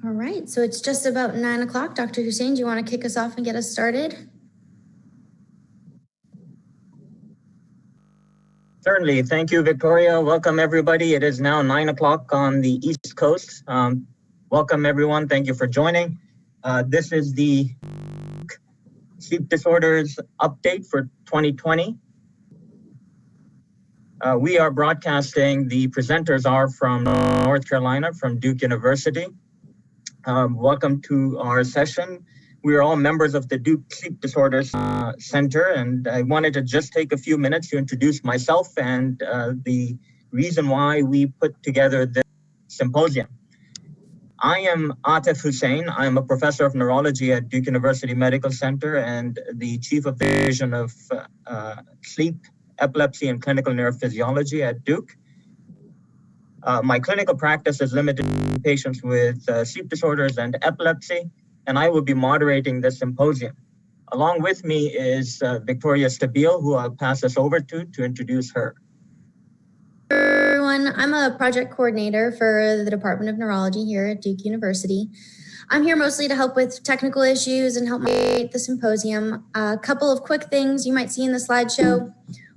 All right, so it's just about 9 o'clock. Dr. Hussain, do you want to kick us off and get us started? Certainly. Thank you, Victoria. Welcome, everybody. It is now 9 o'clock on the East Coast. Welcome, everyone. Thank you for joining. This is the sleep disorders update for 2020. We are broadcasting. The presenters are from North Carolina, from Duke University. Welcome to our session. We are all members of the Duke Sleep Disorders Center, and I wanted to just take a few minutes to introduce myself and the reason why we put together this symposium. I am Atif Hussain. I'm a professor of neurology at Duke University Medical Center and the chief of the division of sleep, epilepsy, and clinical neurophysiology at Duke. My clinical practice is limited to patients with sleep disorders and epilepsy, and I will be moderating this symposium. Along with me is Victoria Stabile, who I'll pass this over to introduce her. Everyone, I'm a project coordinator for the Department of Neurology here at Duke University. I'm here mostly to help with technical issues and help moderate the symposium. A couple of quick things you might see in the slideshow.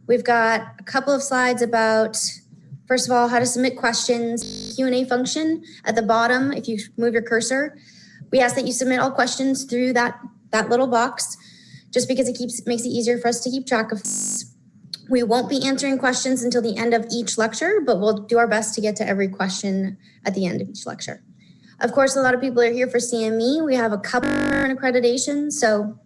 We've got a couple of slides about, first of all, how to submit questions, Q&A function at the bottom. If you move your cursor, we ask that you submit all questions through that little box, just because it makes it easier for us to keep track of this. We won't be answering questions until the end of each lecture, but we'll do our best to get to every question at the end of each lecture. Of course, a lot of people are here for CME. We have a couple of accreditations, so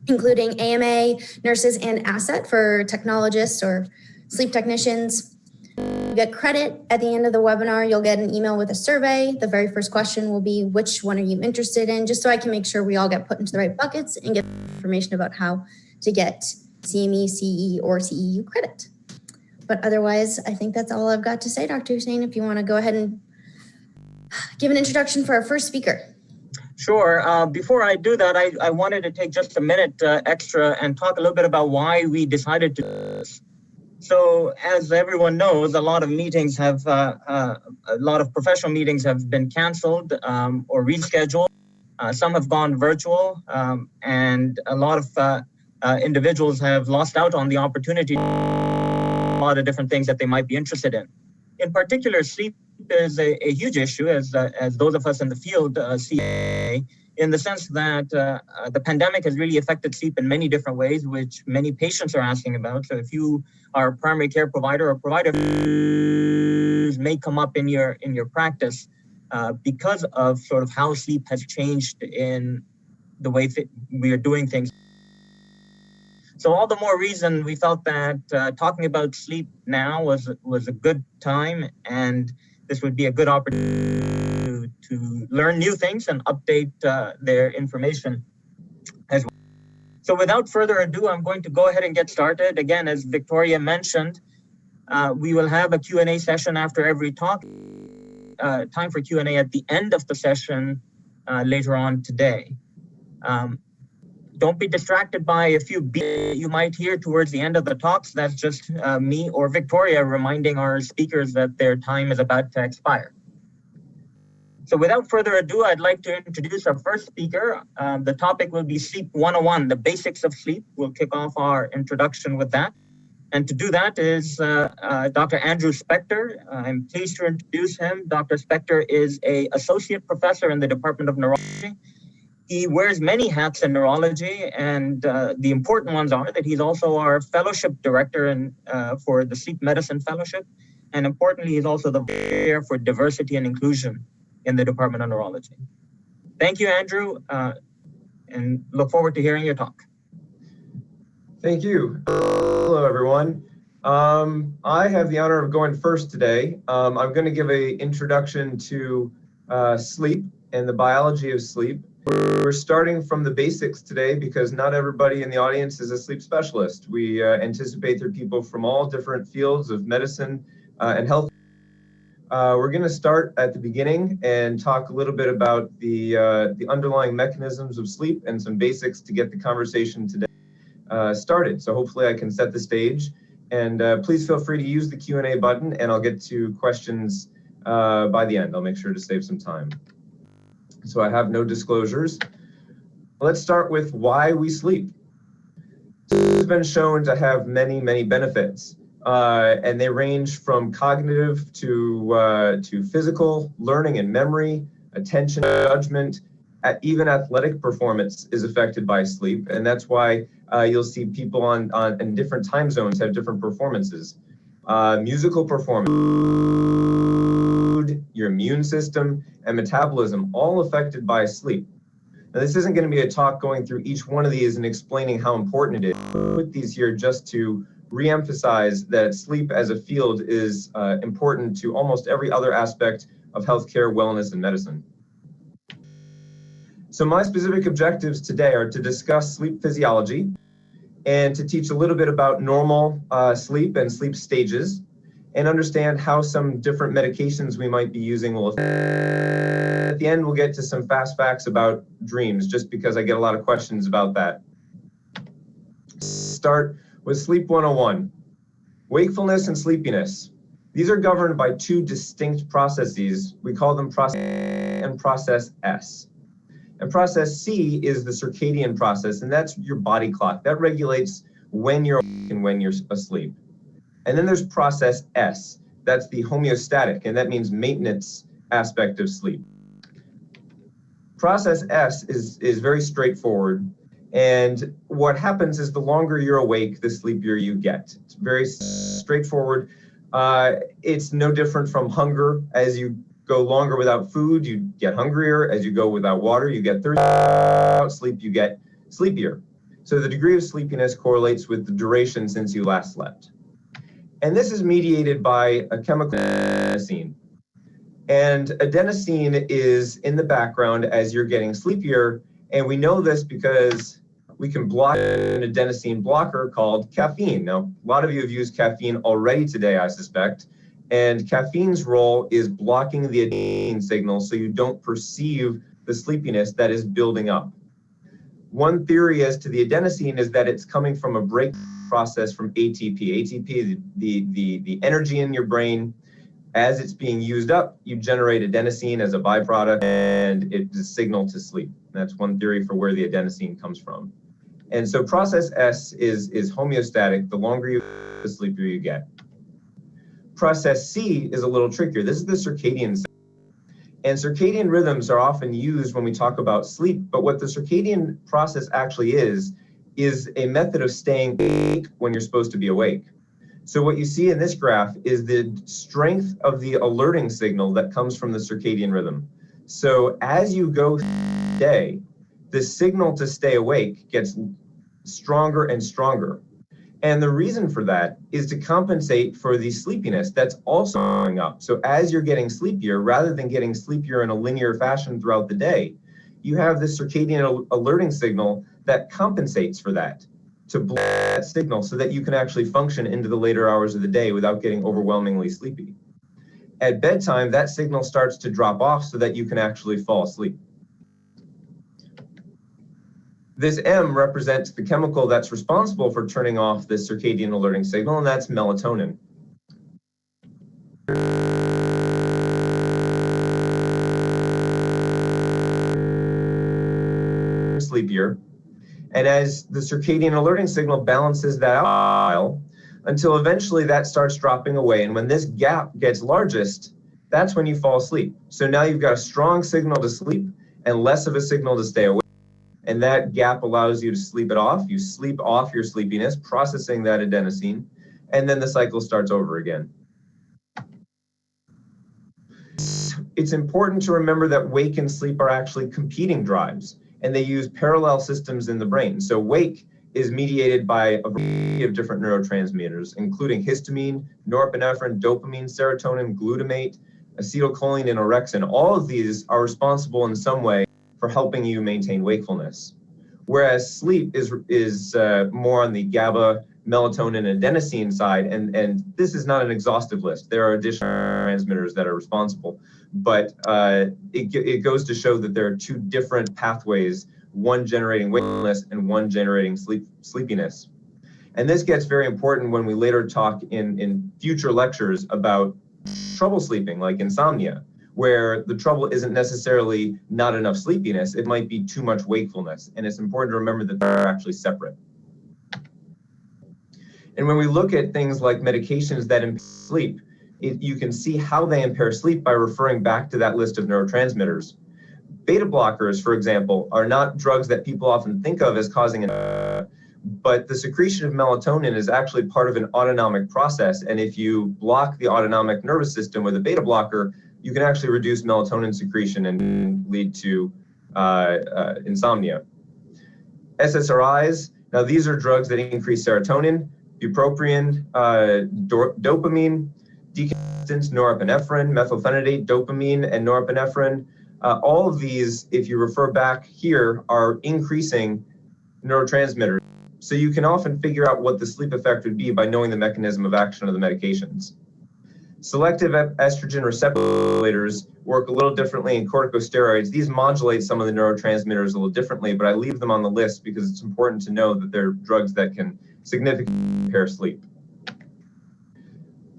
including AMA, nurses, and ASSET for technologists or sleep technicians. You get credit at the end of the webinar. You'll get an email with a survey. The very first question will be, which one are you interested in? Just so I can make sure we all get put into the right buckets and get information about how to get CME, CE, or CEU credit. But otherwise, I think that's all I've got to say, Dr. Hussain, if you want to go ahead and give an introduction for our first speaker. Sure. Before I do that, I wanted to take just a minute extra and talk a little bit about why we decided to do this. So as everyone knows, a lot of meetings have, a lot of professional meetings have been canceled or rescheduled. Some have gone virtual, and a lot of individuals have lost out on the opportunity, a lot of different things that they might be interested in. In particular, sleep is a huge issue, as those of us in the field see, in the sense that the pandemic has really affected sleep in many different ways, which many patients are asking about. So if you are a primary care provider or provider may come up in your practice because of sort of how sleep has changed in the way we are doing things. So all the more reason we felt that talking about sleep now was a good time, and this would be a good opportunity to learn new things and update their information as well. So without further ado, I'm going to go ahead and get started. Again, as Victoria mentioned, we will have a Q&A session after every talk. Time for Q&A at the end of the session later on today. Don't be distracted by a few beeps you might hear towards the end of the talks. That's just me or Victoria reminding our speakers that their time is about to expire. So without further ado, I'd like to introduce our first speaker. The topic will be Sleep 101, the basics of sleep. We'll kick off our introduction with that. And to do that is Dr. Andrew Spector. I'm pleased to introduce him. Dr. Spector is an associate professor in the Department of Neurology. He wears many hats in neurology, and the important ones are that he's also our fellowship director for the Sleep Medicine Fellowship. And importantly, he's also the chair for diversity and inclusion in the Department of Neurology. Thank you, Andrew, and look forward to hearing your talk. Thank you. Hello, everyone. I have the honor of going first today. I'm going to give an introduction to sleep and the biology of sleep. We're starting from the basics today because not everybody in the audience is a sleep specialist. We anticipate there are people from all different fields of medicine and health. We're going to start at the beginning and talk a little bit about the underlying mechanisms of sleep and some basics to get the conversation today started. So hopefully I can set the stage, and please feel free to use the Q&A button, and I'll get to questions by the end. I'll make sure to save some time. so I have no disclosures. Let's start with why we sleep. This has been shown to have many, many benefits, and they range from cognitive to physical, learning and memory, attention, judgment, even athletic performance is affected by sleep, and that's why you'll see people in different time zones have different performances. Musical performance, mood, your immune system, and metabolism, all affected by sleep. Now, this isn't going to be a talk going through each one of these and explaining how important it is. I put these here just to reemphasize that sleep as a field is important to almost every other aspect of healthcare, wellness, and medicine. So my specific objectives today are to discuss sleep physiology and to teach a little bit about normal sleep and sleep stages, and understand how some different medications we might be using will affect. At the end, we'll get to some fast facts about dreams, just because I get a lot of questions about that. Start with Sleep 101. Wakefulness and sleepiness. These are governed by two distinct processes. We call them process and process S. And process C is the circadian process, and that's your body clock. That regulates when you're awake and when you're asleep. And then there's process S. That's the homeostatic, and that means maintenance aspect of sleep. Process S is very straightforward. And what happens is the longer you're awake, the sleepier you get. It's very straightforward. It's no different from hunger. As you go longer without food, you get hungrier. As you go without water, you get thirsty. Without sleep, you get sleepier. So the degree of sleepiness correlates with the duration since you last slept. And this is mediated by a chemical, adenosine. And adenosine is in the background as you're getting sleepier. And we know this because we can block an adenosine blocker called caffeine. Now, a lot of you have used caffeine already today, I suspect. And caffeine's role is blocking the adenosine signal so you don't perceive the sleepiness that is building up. One theory as to the adenosine is that it's coming from a break process from ATP. ATP, the energy in your brain. As it's being used up, you generate adenosine as a byproduct, and it's a signal to sleep. That's one theory for where the adenosine comes from. And so process S is homeostatic. The longer you sleep, the sleepier you get. Process C is a little trickier. This is the circadian cycle. And circadian rhythms are often used when we talk about sleep, but what the circadian process actually is a method of staying awake when you're supposed to be awake. So what you see in this graph is the strength of the alerting signal that comes from the circadian rhythm. So as you go through the day, the signal to stay awake gets stronger and stronger. And the reason for that is to compensate for the sleepiness that's also going up. So as you're getting sleepier, rather than getting sleepier in a linear fashion throughout the day, you have this circadian alerting signal that compensates for that, to block that signal so that you can actually function into the later hours of the day without getting overwhelmingly sleepy. At bedtime, that signal starts to drop off so that you can actually fall asleep. This M represents the chemical that's responsible for turning off this circadian alerting signal, and that's melatonin. Sleepier. And as the circadian alerting signal balances that out until eventually that starts dropping away. And when this gap gets largest, that's when you fall asleep. So now you've got a strong signal to sleep and less of a signal to stay awake. And that gap allows you to sleep it off. You sleep off your sleepiness, processing that adenosine, and then the cycle starts over again. It's important to remember that wake and sleep are actually competing drives, and they use parallel systems in the brain. So wake is mediated by a variety of different neurotransmitters, including histamine, norepinephrine, dopamine, serotonin, glutamate, acetylcholine, and orexin. All of these are responsible in some way for helping you maintain wakefulness. Whereas sleep is more on the GABA, melatonin, and adenosine side, and this is not an exhaustive list. There are additional transmitters that are responsible, but it goes to show that there are two different pathways, one generating wakefulness and one generating sleepiness. And this gets very important when we later talk in future lectures about trouble sleeping, like insomnia, where the trouble isn't necessarily not enough sleepiness, it might be too much wakefulness. And it's important to remember that they're actually separate. And when we look at things like medications that impair sleep, you can see how they impair sleep by referring back to that list of neurotransmitters. Beta blockers, for example, are not drugs that people often think of as causing but the secretion of melatonin is actually part of an autonomic process. And if you block the autonomic nervous system with a beta blocker, you can actually reduce melatonin secretion and lead to insomnia. SSRIs, now these are drugs that increase serotonin, bupropion, dopamine, decongestants, norepinephrine, methylphenidate, dopamine, and norepinephrine. All of these, if you refer back here, are increasing neurotransmitters. So you can often figure out what the sleep effect would be by knowing the mechanism of action of the medications. Selective estrogen receptor modulators work a little differently in corticosteroids. These modulate some of the neurotransmitters a little differently, but I leave them on the list because it's important to know that they're drugs that can significantly impair sleep.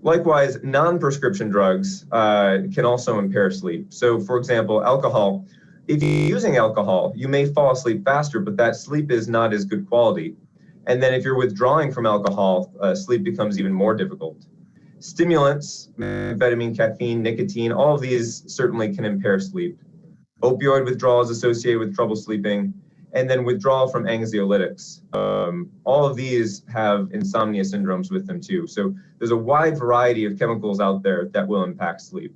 Likewise, non-prescription drugs can also impair sleep. So for example, alcohol. If you're using alcohol, you may fall asleep faster, but that sleep is not as good quality. And then if you're withdrawing from alcohol, sleep becomes even more difficult. Stimulants, amphetamine, caffeine, nicotine, all of these certainly can impair sleep. Opioid withdrawal is associated with trouble sleeping, and then withdrawal from anxiolytics. All of these have insomnia syndromes with them too. So there's a wide variety of chemicals out there that will impact sleep.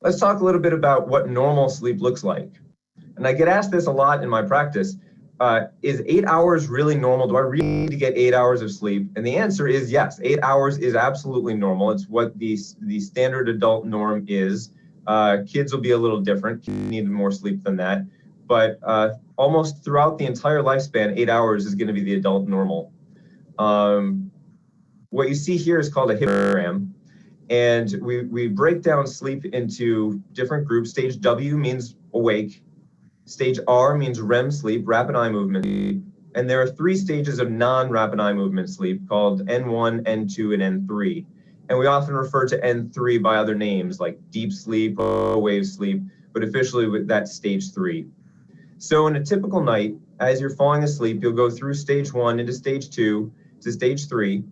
Let's talk a little bit about what normal sleep looks like. And I get asked this a lot in my practice. Is 8 hours really normal? Do I really need to get 8 hours of sleep? And the answer is yes, 8 hours is absolutely normal. It's what the standard adult norm is. Kids will be a little different, kids need more sleep than that. But almost throughout the entire lifespan, 8 hours is gonna be the adult normal. What you see here is called a histogram. And we break down sleep into different groups. Stage W means awake. Stage R means REM sleep, rapid eye movement. And there are 3 stages of non-rapid eye movement sleep called N1, N2, and N3. And we often refer to N3 by other names like deep sleep, wave sleep, but officially that's stage 3. So in a typical night, as you're falling asleep, you'll go through stage 1 into stage 2 to stage 3,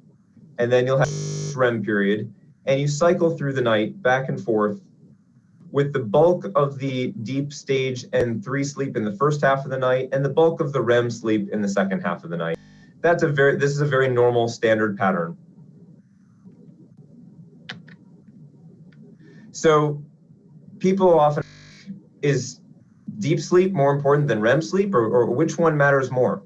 and then you'll have a REM period, and you cycle through the night back and forth with the bulk of the deep stage N3 sleep in the first half of the night and the bulk of the REM sleep in the second half of the night. This is a very normal standard pattern. So people often ask, is deep sleep more important than REM sleep, or which one matters more?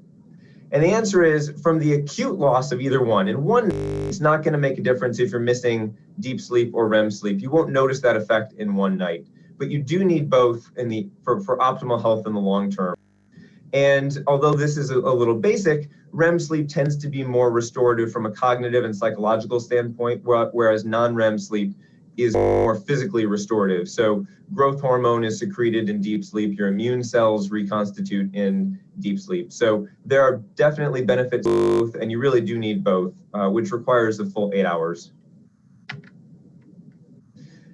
And the answer is, from the acute loss of either one, and one is not going to make a difference if you're missing deep sleep or REM sleep. You won't notice that effect in one night, but you do need both for optimal health in the long term. And although this is a little basic, REM sleep tends to be more restorative from a cognitive and psychological standpoint, whereas non-REM sleep is more physically restorative. So growth hormone is secreted in deep sleep, your immune cells reconstitute in deep sleep. So there are definitely benefits to both, and you really do need both, which requires the full 8 hours.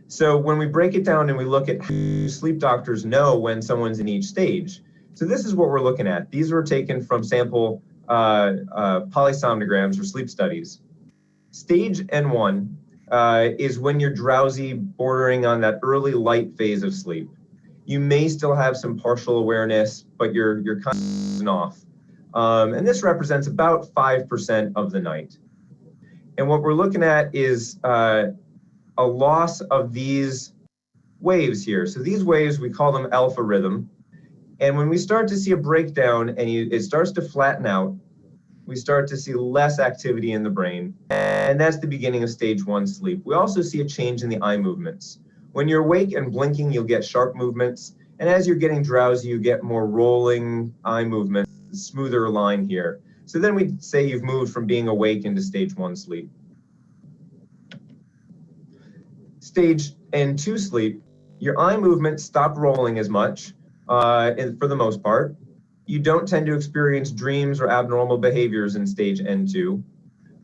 So when we break it down and we look at how sleep doctors know when someone's in each stage, so this is what we're looking at. These were taken from sample polysomnograms or sleep studies. Stage N1 is when you're drowsy, bordering on that early light phase of sleep. You may still have some partial awareness, but you're kind of off. And this represents about 5% of the night. And what we're looking at is a loss of these waves here. So these waves, we call them alpha rhythm. And when we start to see a breakdown and it starts to flatten out, we start to see less activity in the brain. And that's the beginning of stage 1 sleep. We also see a change in the eye movements. When you're awake and blinking, you'll get sharp movements. And as you're getting drowsy, you get more rolling eye movements, smoother line here. So then we'd say you've moved from being awake into stage 1 sleep. Stage N2 sleep, your eye movements stop rolling as much for the most part. You don't tend to experience dreams or abnormal behaviors in stage N2,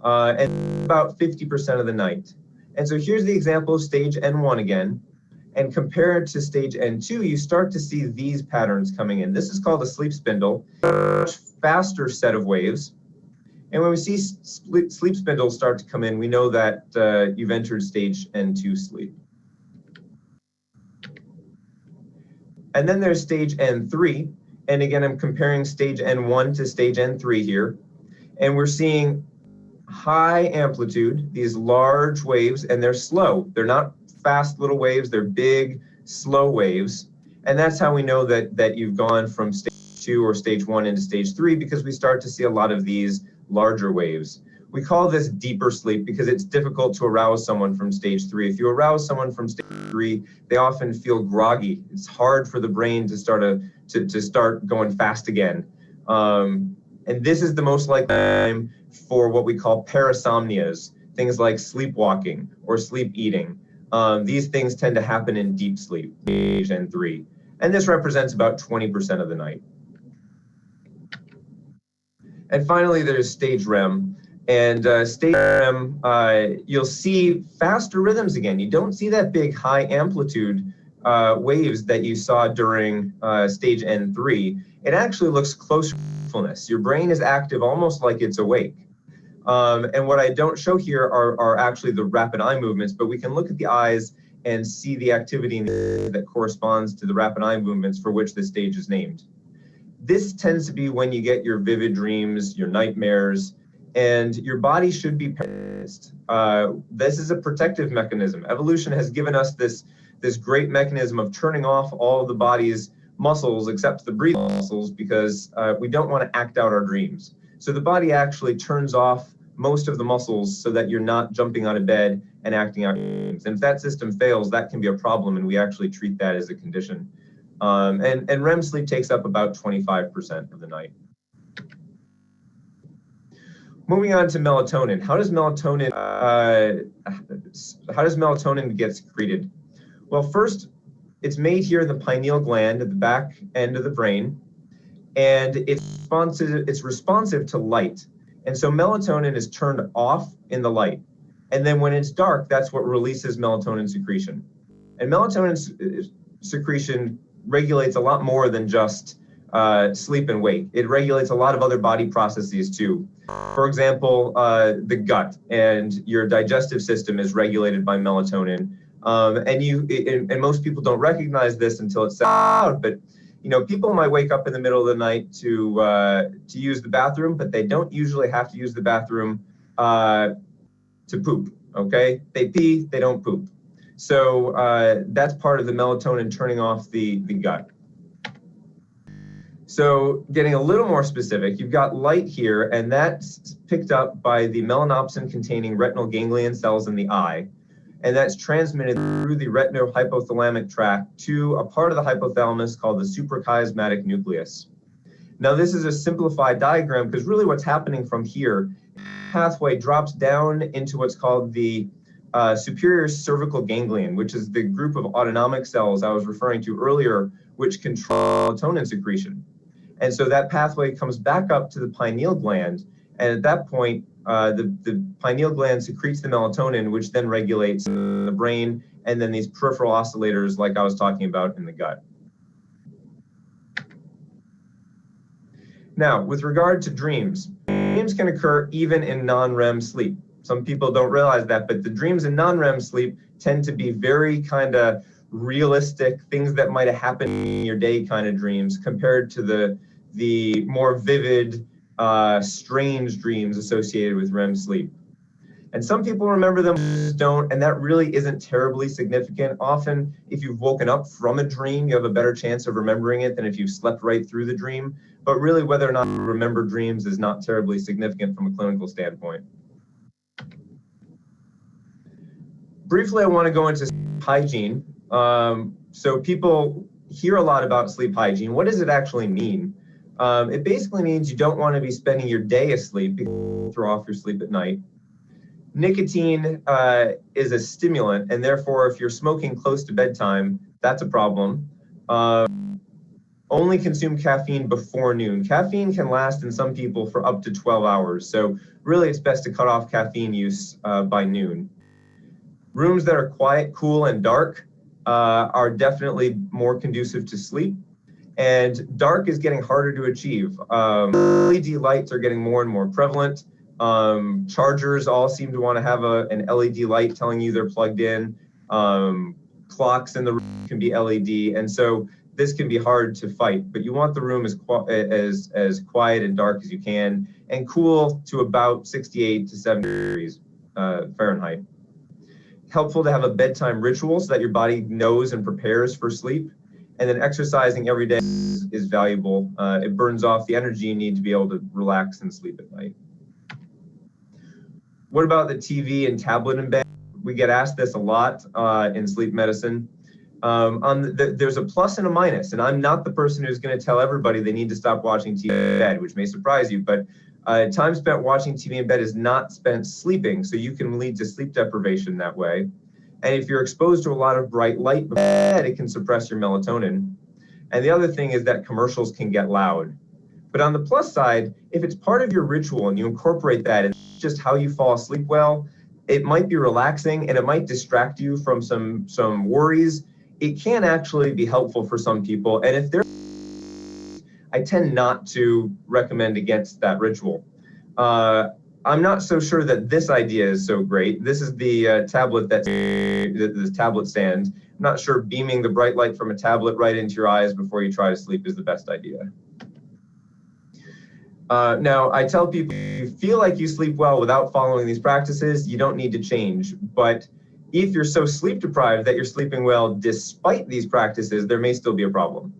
and about 50% of the night. And so here's the example of stage N1 again. And compared to stage N2, you start to see these patterns coming in. This is called a sleep spindle, a much faster set of waves. And when we see sleep spindles start to come in, we know that you've entered stage N2 sleep. And then there's stage N3. And again, I'm comparing stage N1 to stage N3 here. And we're seeing high amplitude, these large waves, and they're slow. They're not fast little waves, they're big, slow waves. And that's how we know that you've gone from stage 2 or stage 1 into stage 3, because we start to see a lot of these larger waves. We call this deeper sleep because it's difficult to arouse someone from stage 3. If you arouse someone from stage 3, they often feel groggy. It's hard for the brain to start going fast again. And this is the most likely time for what we call parasomnias, things like sleepwalking or sleep eating. These things tend to happen in deep sleep, stage N3. And this represents about 20% of the night. And finally, there's stage REM. And stage REM, you'll see faster rhythms again. You don't see that big high amplitude waves that you saw during stage N3. It actually looks closer to wakefulness. Your brain is active almost like it's awake. And what I don't show here are actually the rapid eye movements, but we can look at the eyes and see the activity that corresponds to the rapid eye movements for which this stage is named. This tends to be when you get your vivid dreams, your nightmares, and your body should be paralyzed. This is a protective mechanism. Evolution has given us this great mechanism of turning off all of the body's muscles except the breathing muscles, because we don't want to act out our dreams. So the body actually turns off most of the muscles so that you're not jumping out of bed and acting out your dreams. And if that system fails, that can be a problem, and we actually treat that as a condition. And REM sleep takes up about 25% of the night. Moving on to melatonin. How does melatonin get secreted? Well, first, it's made here in the pineal gland at the back end of the brain, and it's responsive to light. And so melatonin is turned off in the light. And then when it's dark, that's what releases melatonin secretion. And melatonin secretion regulates a lot more than just sleep and wake. It regulates a lot of other body processes too. For example, the gut and your digestive system is regulated by melatonin. And most people don't recognize this until it's out, but people might wake up in the middle of the night to use the bathroom, but they don't usually have to use the bathroom to poop, okay? They pee, they don't poop. So that's part of the melatonin turning off the gut. So getting a little more specific, you've got light here, and that's picked up by the melanopsin-containing retinal ganglion cells in the eye, and that's transmitted through the retinohypothalamic tract to a part of the hypothalamus called the suprachiasmatic nucleus. Now, this is a simplified diagram because really what's happening from here, pathway drops down into what's called the superior cervical ganglion, which is the group of autonomic cells I was referring to earlier, which control melatonin secretion. And so that pathway comes back up to the pineal gland, and at that point, the pineal gland secretes the melatonin, which then regulates the brain, and then these peripheral oscillators like I was talking about in the gut. Now, with regard to dreams can occur even in non-REM sleep. Some people don't realize that, but the dreams in non-REM sleep tend to be very kind of realistic things that might have happened in your day kind of dreams compared to the more vivid, strange dreams associated with REM sleep. And some people remember them, others don't, and that really isn't terribly significant. Often, if you've woken up from a dream, you have a better chance of remembering it than if you've slept right through the dream. But really, whether or not you remember dreams is not terribly significant from a clinical standpoint. Briefly, I want to go into hygiene. So people hear a lot about sleep hygiene. What does it actually mean? It basically means you don't want to be spending your day asleep because you throw off your sleep at night. Nicotine is a stimulant, and therefore if you're smoking close to bedtime, that's a problem. Only consume caffeine before noon. Caffeine can last in some people for up to 12 hours, so really it's best to cut off caffeine use by noon. Rooms that are quiet, cool, and dark are definitely more conducive to sleep. And dark is getting harder to achieve. LED lights are getting more and more prevalent. Chargers all seem to want to have an LED light telling you they're plugged in. Clocks in the room can be LED, and so this can be hard to fight. But you want the room as quiet and dark as you can, and cool to about 68 to 70 degrees Fahrenheit. Helpful to have a bedtime ritual so that your body knows and prepares for sleep. And then exercising every day is valuable. It burns off the energy you need to be able to relax and sleep at night. What about the TV and tablet in bed? We get asked this a lot in sleep medicine. There's a plus and a minus, and I'm not the person who's going to tell everybody they need to stop watching TV in bed, which may surprise you, but time spent watching TV in bed is not spent sleeping, so you can lead to sleep deprivation that way. And if you're exposed to a lot of bright light before bed, it can suppress your melatonin. And the other thing is that commercials can get loud. But on the plus side, if it's part of your ritual and you incorporate that, it's just how you fall asleep well, it might be relaxing and it might distract you from some worries. It can actually be helpful for some people. And if I tend not to recommend against that ritual. I'm not so sure that this idea is so great. This is the tablet the tablet stand. I'm not sure beaming the bright light from a tablet right into your eyes before you try to sleep is the best idea. Now, I tell people, if you feel like you sleep well without following these practices, you don't need to change. But if you're so sleep deprived that you're sleeping well despite these practices, there may still be a problem.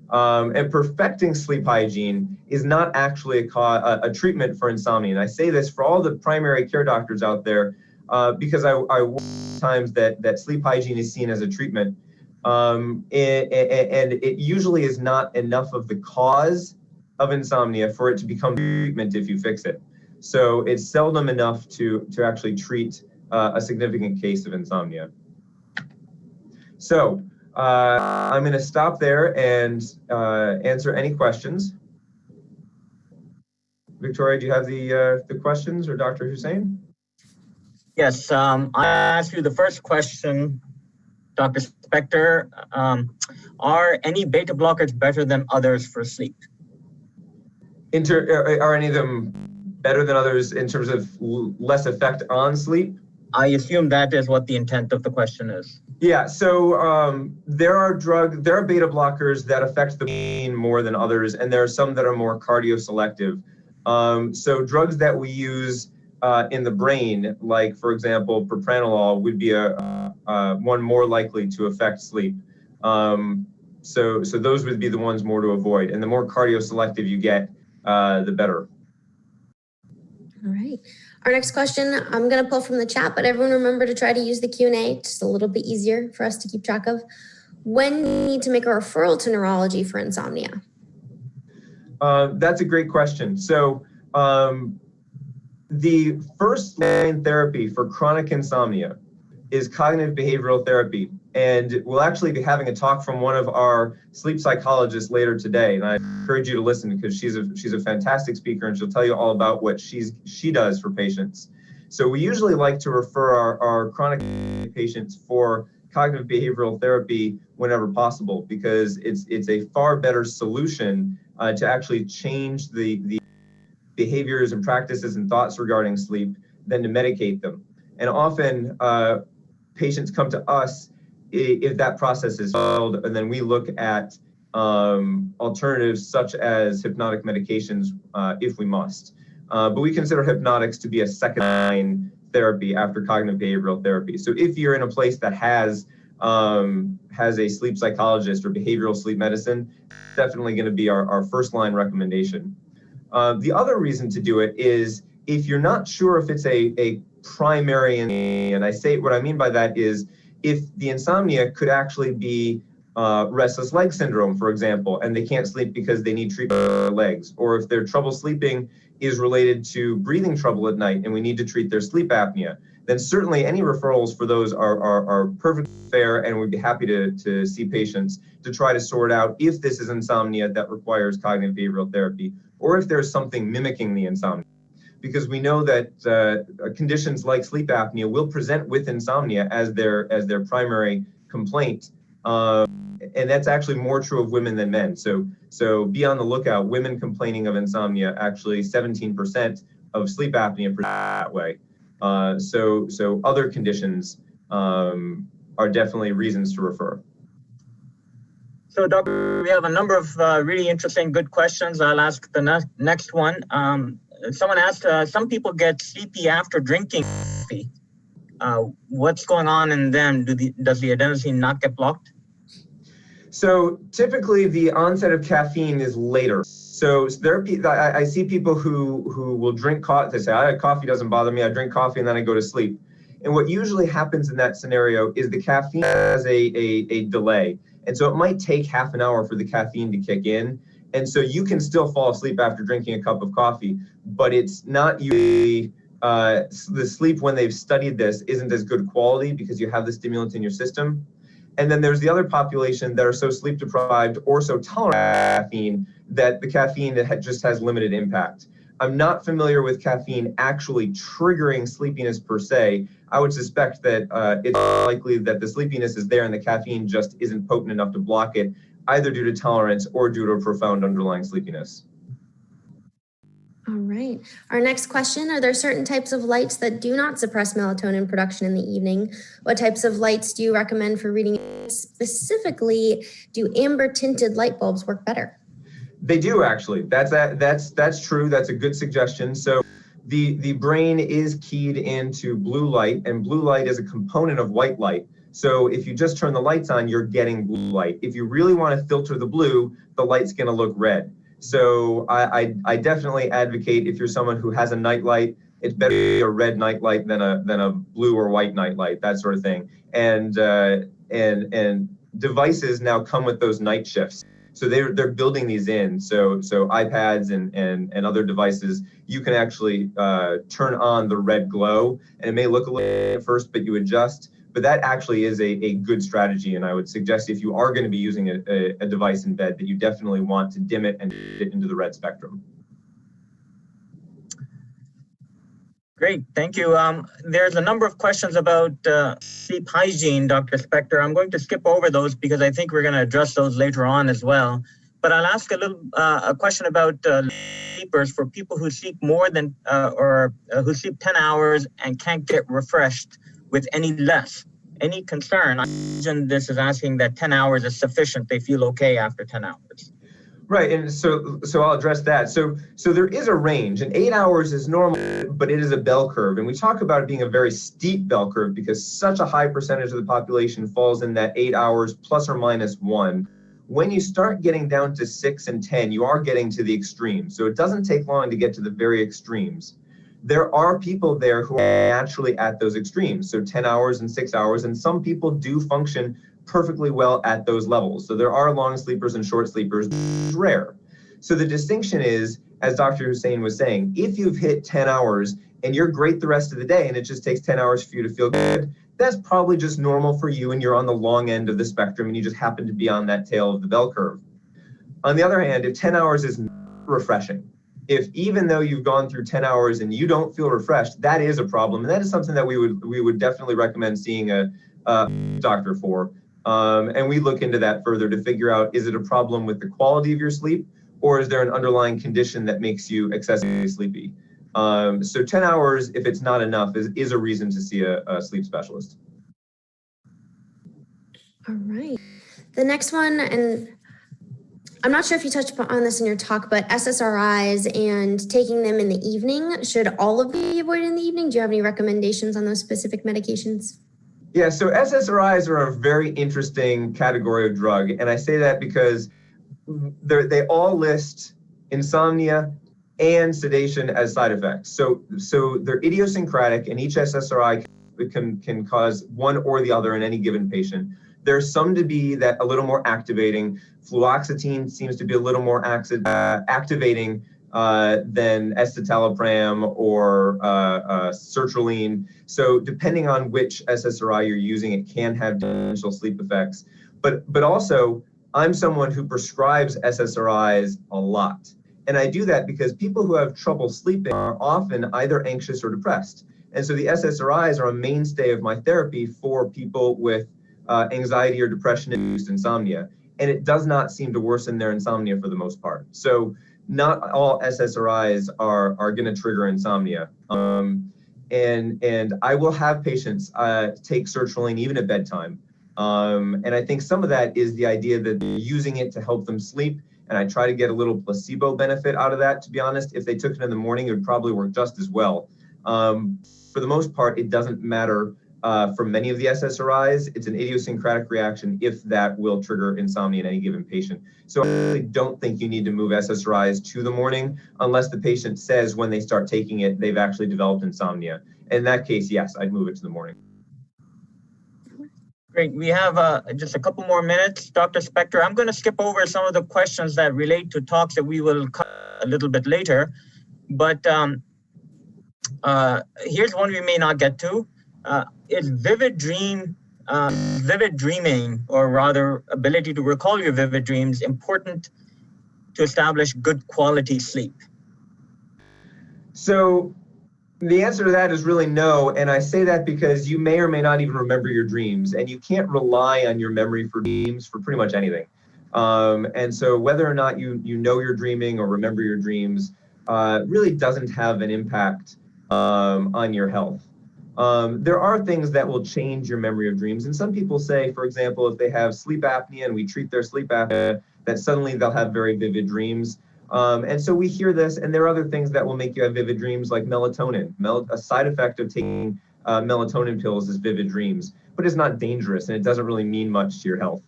And perfecting sleep hygiene is not actually a treatment for insomnia. And I say this for all the primary care doctors out there because I work times that sleep hygiene is seen as a treatment. And it usually is not enough of the cause of insomnia for it to become treatment if you fix it. So it's seldom enough to actually treat a significant case of insomnia. So I'm going to stop there and answer any questions. Victoria, do you have the questions, or Dr. Hussain? Yes, I ask you the first question, Dr. Spector. Are any beta blockers better than others for sleep? Are any of them better than others in terms of less effect on sleep? I assume that is what the intent of the question is. Yeah, so there are beta blockers that affect the brain more than others, and there are some that are more cardioselective. So drugs that we use in the brain, like for example, propranolol, would be one more likely to affect sleep. So those would be the ones more to avoid, and the more cardioselective you get, the better. All right. Our next question, I'm going to pull from the chat, but everyone remember to try to use the Q&A, just a little bit easier for us to keep track of. When do you need to make a referral to neurology for insomnia? That's a great question. So the first line therapy for chronic insomnia is cognitive behavioral therapy. And we'll actually be having a talk from one of our sleep psychologists later today. And I encourage you to listen because she's a fantastic speaker and she'll tell you all about what she does for patients. So we usually like to refer our chronic patients for cognitive behavioral therapy whenever possible because it's a far better solution to actually change the behaviors and practices and thoughts regarding sleep than to medicate them. And often patients come to us if that process is failed, and then we look at alternatives such as hypnotic medications if we must. But we consider hypnotics to be a second line therapy after cognitive behavioral therapy. So if you're in a place that has a sleep psychologist or behavioral sleep medicine, it's definitely going to be our first line recommendation. The other reason to do it is if you're not sure if it's a primary, and I say what I mean by that is if the insomnia could actually be restless leg syndrome, for example, and they can't sleep because they need treatment for their legs, or if their trouble sleeping is related to breathing trouble at night and we need to treat their sleep apnea, then certainly any referrals for those are perfectly fair, and we'd be happy to see patients to try to sort out if this is insomnia that requires cognitive behavioral therapy, or if there's something mimicking the insomnia. because we know that conditions like sleep apnea will present with insomnia as their primary complaint. And that's actually more true of women than men. So be on the lookout. Women complaining of insomnia, actually 17% of sleep apnea present that way. So other conditions are definitely reasons to refer. So, Doctor, we have a number of really interesting, good questions. I'll ask the next one. Someone asked, some people get sleepy after drinking coffee. What's going on in them? Does the adenosine not get blocked? So typically the onset of caffeine is later. So I see people who will drink coffee. They say, coffee doesn't bother me. I drink coffee and then I go to sleep. And what usually happens in that scenario is the caffeine has a delay. And so it might take half an hour for the caffeine to kick in. And so you can still fall asleep after drinking a cup of coffee, but it's not usually, the sleep when they've studied this isn't as good quality because you have the stimulant in your system. And then there's the other population that are so sleep deprived or so tolerant to caffeine that the caffeine just has limited impact. I'm not familiar with caffeine actually triggering sleepiness per se. I would suspect that it's likely that the sleepiness is there and the caffeine just isn't potent enough to block it, either due to tolerance or due to a profound underlying sleepiness. All right. Our next question, are there certain types of lights that do not suppress melatonin production in the evening? What types of lights do you recommend for reading? Specifically, do amber tinted light bulbs work better? They do, actually. That's true. That's a good suggestion. So the brain is keyed into blue light, and blue light is a component of white light. So if you just turn the lights on, you're getting blue light. If you really want to filter the blue, the light's going to look red. So I definitely advocate, if you're someone who has a night light, it's better to be a red night light than a blue or white night light, that sort of thing. And devices now come with those night shifts. So they're building these in. So iPads and other devices, you can actually turn on the red glow, and it may look a little at first, but you adjust. But that actually is a good strategy, and I would suggest if you are going to be using a device in bed that you definitely want to dim it and get into the red spectrum. Great, thank you. There's a number of questions about sleep hygiene, Dr. Spector. I'm going to skip over those because I think we're going to address those later on as well. But I'll ask a question about sleepers for people who sleep more than who sleep 10 hours and can't get refreshed with any less. Any concern? I imagine this is asking that 10 hours is sufficient. They feel okay after 10 hours. Right, and so I'll address that. So there is a range, and 8 hours is normal, but it is a bell curve. And we talk about it being a very steep bell curve because such a high percentage of the population falls in that 8 hours plus or minus 1. When you start getting down to 6 and 10, you are getting to the extremes. So it doesn't take long to get to the very extremes. There are people there who are naturally at those extremes, so 10 hours and 6 hours, and some people do function perfectly well at those levels. So there are long sleepers and short sleepers, it's rare. So the distinction is, as Dr. Hussain was saying, if you've hit 10 hours and you're great the rest of the day and it just takes 10 hours for you to feel good, that's probably just normal for you and you're on the long end of the spectrum and you just happen to be on that tail of the bell curve. On the other hand, if 10 hours is refreshing, if even though you've gone through 10 hours and you don't feel refreshed, that is a problem. And that is something that we would definitely recommend seeing a doctor for. And we look into that further to figure out, is it a problem with the quality of your sleep, or is there an underlying condition that makes you excessively sleepy? So 10 hours, if it's not enough, is a reason to see a sleep specialist. All right. The next one, and I'm not sure if you touched on this in your talk, but SSRIs and taking them in the evening, should all of them be avoided in the evening? Do you have any recommendations on those specific medications? Yeah, so SSRIs are a very interesting category of drug. And I say that because they all list insomnia and sedation as side effects. So they're idiosyncratic, and each SSRI can cause one or the other in any given patient. There's some to be that a little more activating. Fluoxetine seems to be a little more activating than escitalopram or sertraline. So depending on which SSRI you're using, it can have differential sleep effects. But also, I'm someone who prescribes SSRIs a lot. And I do that because people who have trouble sleeping are often either anxious or depressed. And so the SSRIs are a mainstay of my therapy for people with anxiety or depression-induced insomnia. And it does not seem to worsen their insomnia for the most part. So not all SSRIs are going to trigger insomnia. And I will have patients take sertraline even at bedtime. And I think some of that is the idea that they're using it to help them sleep. And I try to get a little placebo benefit out of that, to be honest. If they took it in the morning, it would probably work just as well. For the most part, it doesn't matter for many of the SSRIs. It's an idiosyncratic reaction if that will trigger insomnia in any given patient. So I really don't think you need to move SSRIs to the morning unless the patient says when they start taking it, they've actually developed insomnia. In that case, yes, I'd move it to the morning. Great. We have just a couple more minutes. Dr. Spector, I'm going to skip over some of the questions that relate to talks that we will cover a little bit later. But here's one we may not get to. Is vivid dreaming, or rather ability to recall your vivid dreams, important to establish good quality sleep? So the answer to that is really no. And I say that because you may or may not even remember your dreams, and you can't rely on your memory for dreams for pretty much anything. And so whether or not you know you're dreaming or remember your dreams really doesn't have an impact on your health. There are things that will change your memory of dreams. And some people say, for example, if they have sleep apnea and we treat their sleep apnea, that suddenly they'll have very vivid dreams. And so we hear this, and there are other things that will make you have vivid dreams, like melatonin. A side effect of taking melatonin pills is vivid dreams, but it's not dangerous, and it doesn't really mean much to your health.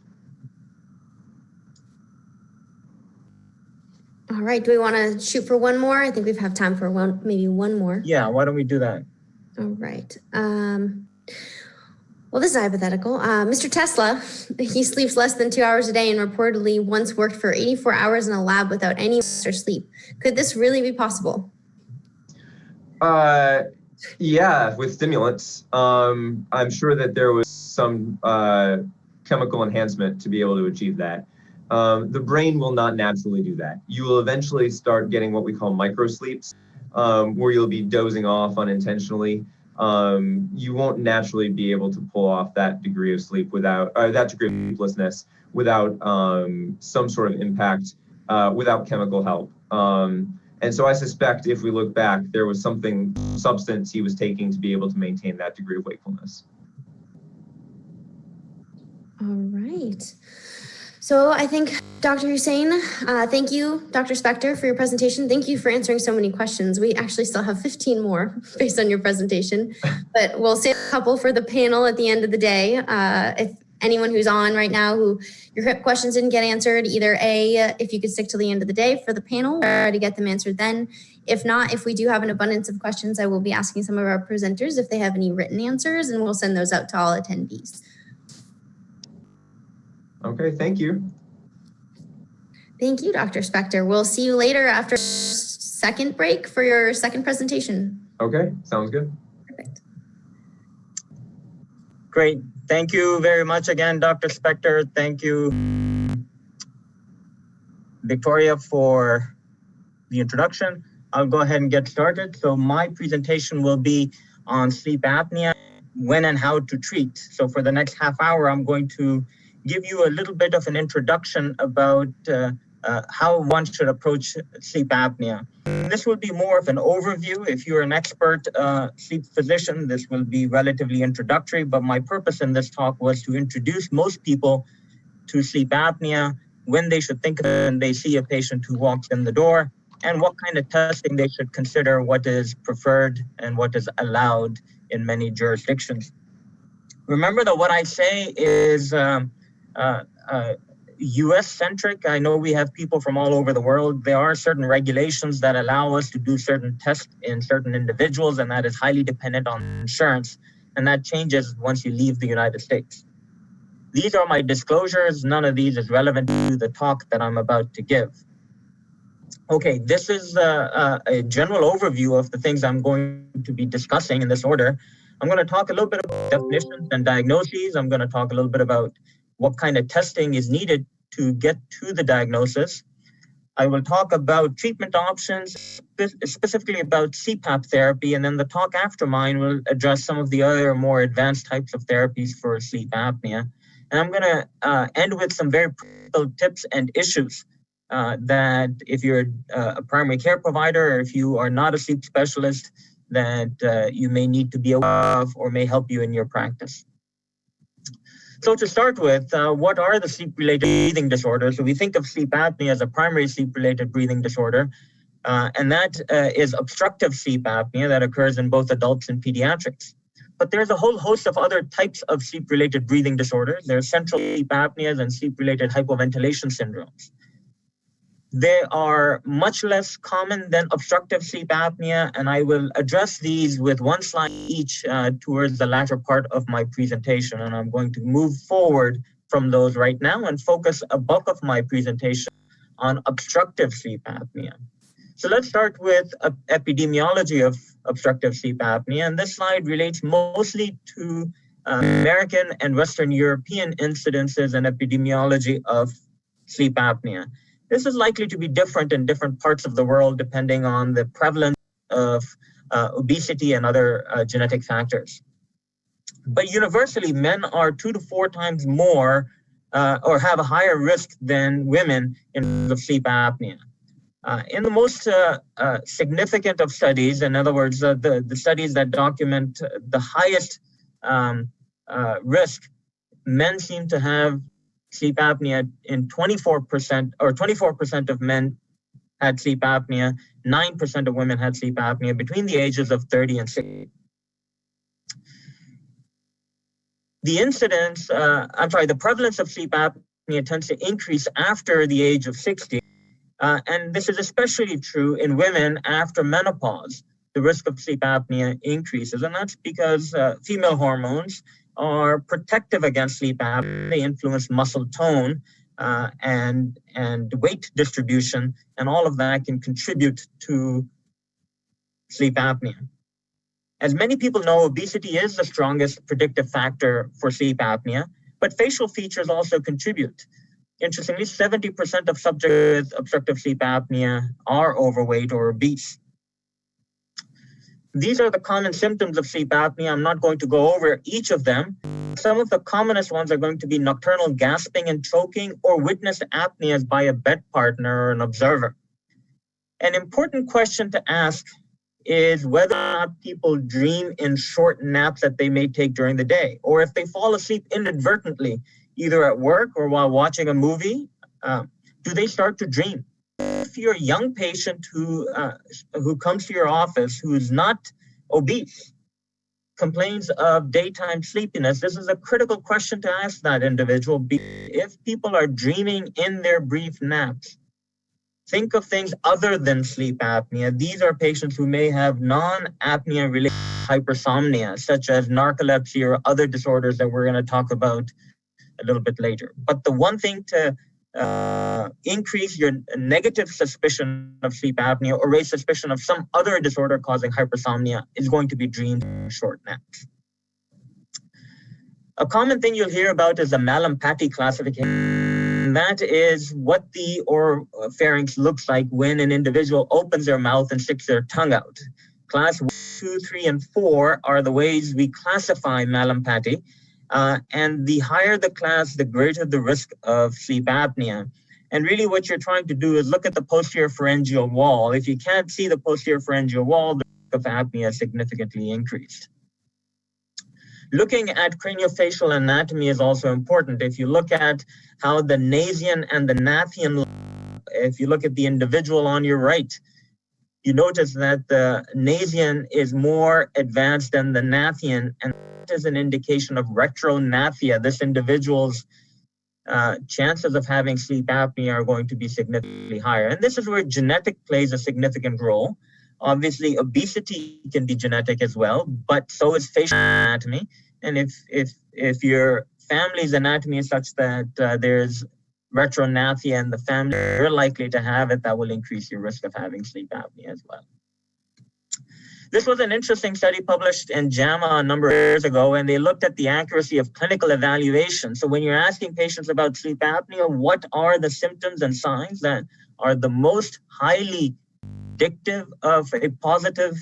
All right, do we want to shoot for one more? I think we have time for maybe one more. Yeah, why don't we do that? All right. Well, this is hypothetical. Mr. Tesla, he sleeps less than 2 hours a day and reportedly once worked for 84 hours in a lab without any extra sleep. Could this really be possible? Yeah, with stimulants. I'm sure that there was some chemical enhancement to be able to achieve that. The brain will not naturally do that. You will eventually start getting what we call microsleeps, where you'll be dozing off unintentionally. You won't naturally be able to pull off that degree of sleep without, that degree of sleeplessness without some sort of impact, without chemical help. And so I suspect if we look back, there was substance he was taking to be able to maintain that degree of wakefulness. All right. So I think, Dr. Hussain, thank you, Dr. Spector, for your presentation. Thank you for answering so many questions. We actually still have 15 more based on your presentation, but we'll save a couple for the panel at the end of the day. If anyone who's on right now who your questions didn't get answered, either A, if you could stick till the end of the day for the panel, or to get them answered then. If not, if we do have an abundance of questions, I will be asking some of our presenters if they have any written answers, and we'll send those out to all attendees. Okay, thank you. Thank you, Dr. Spector. We'll see you later after second break for your second presentation. Okay, sounds good. Perfect. Great. Thank you very much again, Dr. Spector. Thank you, Victoria, for the introduction. I'll go ahead and get started. So my presentation will be on sleep apnea, when and how to treat. So for the next half hour, I'm going to give you a little bit of an introduction about how one should approach sleep apnea. This will be more of an overview. If you're an expert sleep physician, this will be relatively introductory, but my purpose in this talk was to introduce most people to sleep apnea, when they should think of it when they see a patient who walks in the door, and what kind of testing they should consider, what is preferred and what is allowed in many jurisdictions. Remember that what I say is US-centric. I know we have people from all over the world. There are certain regulations that allow us to do certain tests in certain individuals, and that is highly dependent on insurance. And that changes once you leave the United States. These are my disclosures. None of these is relevant to the talk that I'm about to give. Okay, this is a general overview of the things I'm going to be discussing in this order. I'm going to talk a little bit about definitions and diagnoses. I'm going to talk a little bit about what kind of testing is needed to get to the diagnosis. I will talk about treatment options, specifically about CPAP therapy, and then the talk after mine will address some of the other more advanced types of therapies for sleep apnea. And I'm going to end with some very practical tips and issues that if you're a primary care provider or if you are not a sleep specialist, that you may need to be aware of or may help you in your practice. So to start with, what are the sleep-related breathing disorders? So we think of sleep apnea as a primary sleep-related breathing disorder, and that is obstructive sleep apnea that occurs in both adults and pediatrics. But there's a whole host of other types of sleep-related breathing disorders. There's central sleep apneas and sleep-related hypoventilation syndromes. They are much less common than obstructive sleep apnea, and I will address these with one slide each towards the latter part of my presentation. And I'm going to move forward from those right now and focus a bulk of my presentation on obstructive sleep apnea. So let's start with epidemiology of obstructive sleep apnea. And this slide relates mostly to American and Western European incidences and epidemiology of sleep apnea. This is likely to be different in different parts of the world depending on the prevalence of obesity and other genetic factors. But universally, men are 2 to 4 times more or have a higher risk than women in terms of sleep apnea. In the most significant of studies, in other words, the studies that document the highest risk, men seem to have sleep apnea in 24%, or 24% of men had sleep apnea, 9% of women had sleep apnea between the ages of 30 and 60. The incidence, the prevalence of sleep apnea tends to increase after the age of 60. And this is especially true in women after menopause. The risk of sleep apnea increases, and that's because female hormones are protective against sleep apnea. They influence muscle tone and weight distribution, and all of that can contribute to sleep apnea. As many people know, obesity is the strongest predictive factor for sleep apnea, but facial features also contribute. Interestingly, 70% of subjects with obstructive sleep apnea are overweight or obese. These are the common symptoms of sleep apnea. I'm not going to go over each of them. Some of the commonest ones are going to be nocturnal gasping and choking or witnessed apneas by a bed partner or an observer. An important question to ask is whether or not people dream in short naps that they may take during the day, or if they fall asleep inadvertently, either at work or while watching a movie, do they start to dream? If you're a young patient who comes to your office who is not obese, complains of daytime sleepiness, this is a critical question to ask that individual. If people are dreaming in their brief naps, think of things other than sleep apnea. These are patients who may have non-apnea related hypersomnia, such as narcolepsy or other disorders that we're going to talk about a little bit later. But the one thing to increase your negative suspicion of sleep apnea or raise suspicion of some other disorder causing hypersomnia is going to be dreams and short naps. A common thing you'll hear about is the Mallampati Classification. That is what the oropharynx looks like when an individual opens their mouth and sticks their tongue out. Class 1, 2, 3, and 4 are the ways we classify Mallampati. And the higher the class, the greater the risk of sleep apnea. And really what you're trying to do is look at the posterior pharyngeal wall. If you can't see the posterior pharyngeal wall, the risk of apnea is significantly increased. Looking at craniofacial anatomy is also important. If you look at how the Nazian and the Nathian, if you look at the individual on your right, you notice that the Nazian is more advanced than the Nathian, and that is an indication of retronathia. This individual's chances of having sleep apnea are going to be significantly higher. And this is where genetic plays a significant role. Obviously, obesity can be genetic as well, but so is facial anatomy. And if your family's anatomy is such that there's retronathia in the family, you're likely to have it, that will increase your risk of having sleep apnea as well. This was an interesting study published in JAMA a number of years ago, and they looked at the accuracy of clinical evaluation. So when you're asking patients about sleep apnea, what are the symptoms and signs that are the most highly predictive of a positive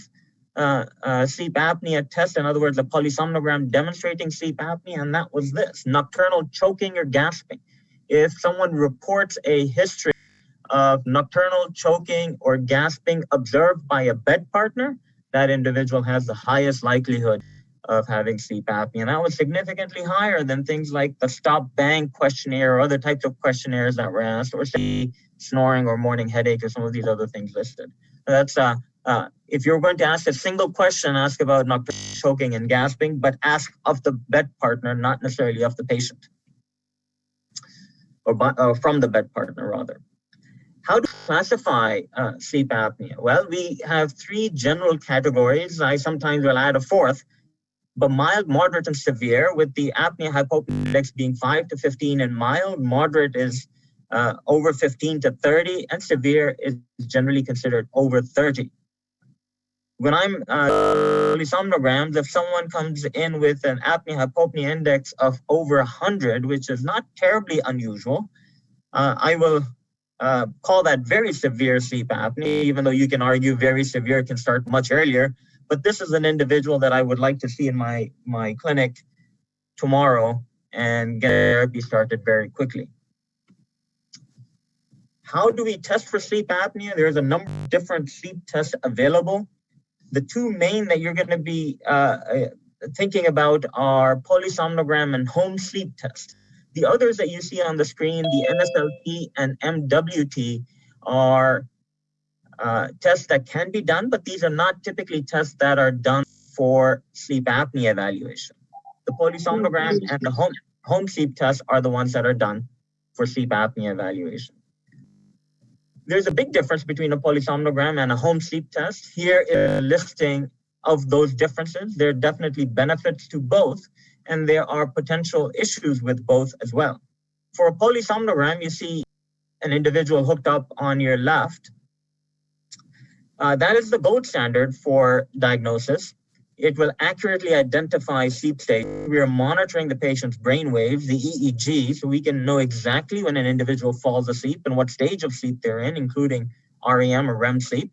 sleep apnea test? In other words, a polysomnogram demonstrating sleep apnea, and that was this: nocturnal choking or gasping. If someone reports a history of nocturnal choking or gasping observed by a bed partner, that individual has the highest likelihood of having sleep apnea. And that was significantly higher than things like the stop bang questionnaire or other types of questionnaires that were asked, or say snoring or morning headache or some of these other things listed. That's if you're going to ask a single question, ask about nocturnal choking and gasping, but ask of the bed partner, not necessarily of the patient, or from the bed partner rather. How do we classify sleep apnea? Well, we have three general categories. I sometimes will add a fourth, but mild, moderate, and severe, with the apnea-hypopnea index being 5 to 15 in mild, moderate is over 15 to 30, and severe is generally considered over 30. When I'm polysomnograms, if someone comes in with an apnea-hypopnea index of over 100, which is not terribly unusual, I will call that very severe sleep apnea, even though you can argue very severe can start much earlier. But this is an individual that I would like to see in my clinic tomorrow and get therapy started very quickly. How do we test for sleep apnea? There's a number of different sleep tests available. The two main that you're going to be thinking about are polysomnogram and home sleep test. The others that you see on the screen, the NSLT and MWT, are tests that can be done, but these are not typically tests that are done for sleep apnea evaluation. The polysomnogram and the home sleep tests are the ones that are done for sleep apnea evaluation. There's a big difference between a polysomnogram and a home sleep test. Here is a listing of those differences. There are definitely benefits to both, and there are potential issues with both as well. For a polysomnogram, you see an individual hooked up on your left. That is the gold standard for diagnosis. It will accurately identify sleep state. We are monitoring the patient's brain waves, the EEG, so we can know exactly when an individual falls asleep and what stage of sleep they're in, including REM or REM sleep.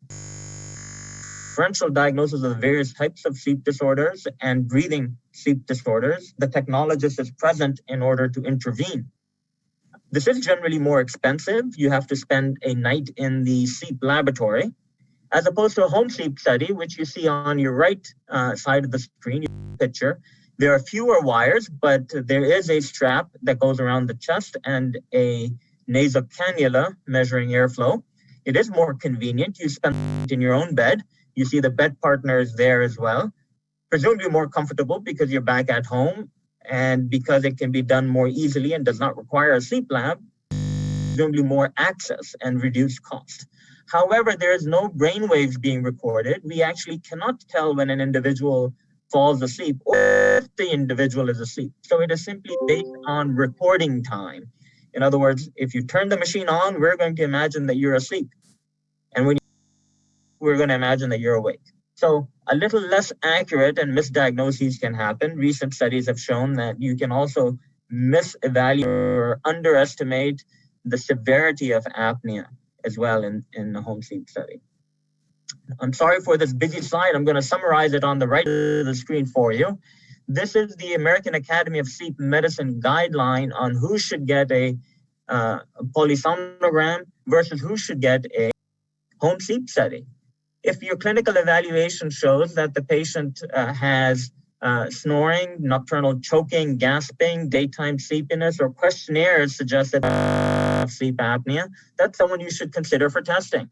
Differential diagnosis of various types of sleep disorders and breathing sleep disorders. The technologist is present in order to intervene. This is generally more expensive. You have to spend a night in the sleep laboratory, as opposed to a home sleep study, which you see on your right side of the screen, your picture. There are fewer wires, but there is a strap that goes around the chest and a nasal cannula measuring airflow. It is more convenient. You spend it in your own bed. You see the bed partner is there as well. Presumably more comfortable because you're back at home, and because it can be done more easily and does not require a sleep lab, presumably more access and reduced cost. However, there is no brain waves being recorded. We actually cannot tell when an individual falls asleep or if the individual is asleep. So it is simply based on recording time. In other words, if you turn the machine on, we're going to imagine that you're asleep. And when we're going to imagine that you're awake. So a little less accurate and misdiagnoses can happen. Recent studies have shown that you can also misevaluate or underestimate the severity of apnea as well in the home sleep study. I'm sorry for this busy slide. I'm going to summarize it on the right of the screen for you. This is the American Academy of Sleep Medicine guideline on who should get a polysomnogram versus who should get a home sleep study. If your clinical evaluation shows that the patient has snoring, nocturnal choking, gasping, daytime sleepiness, or questionnaires suggest that they have sleep apnea, that's someone you should consider for testing.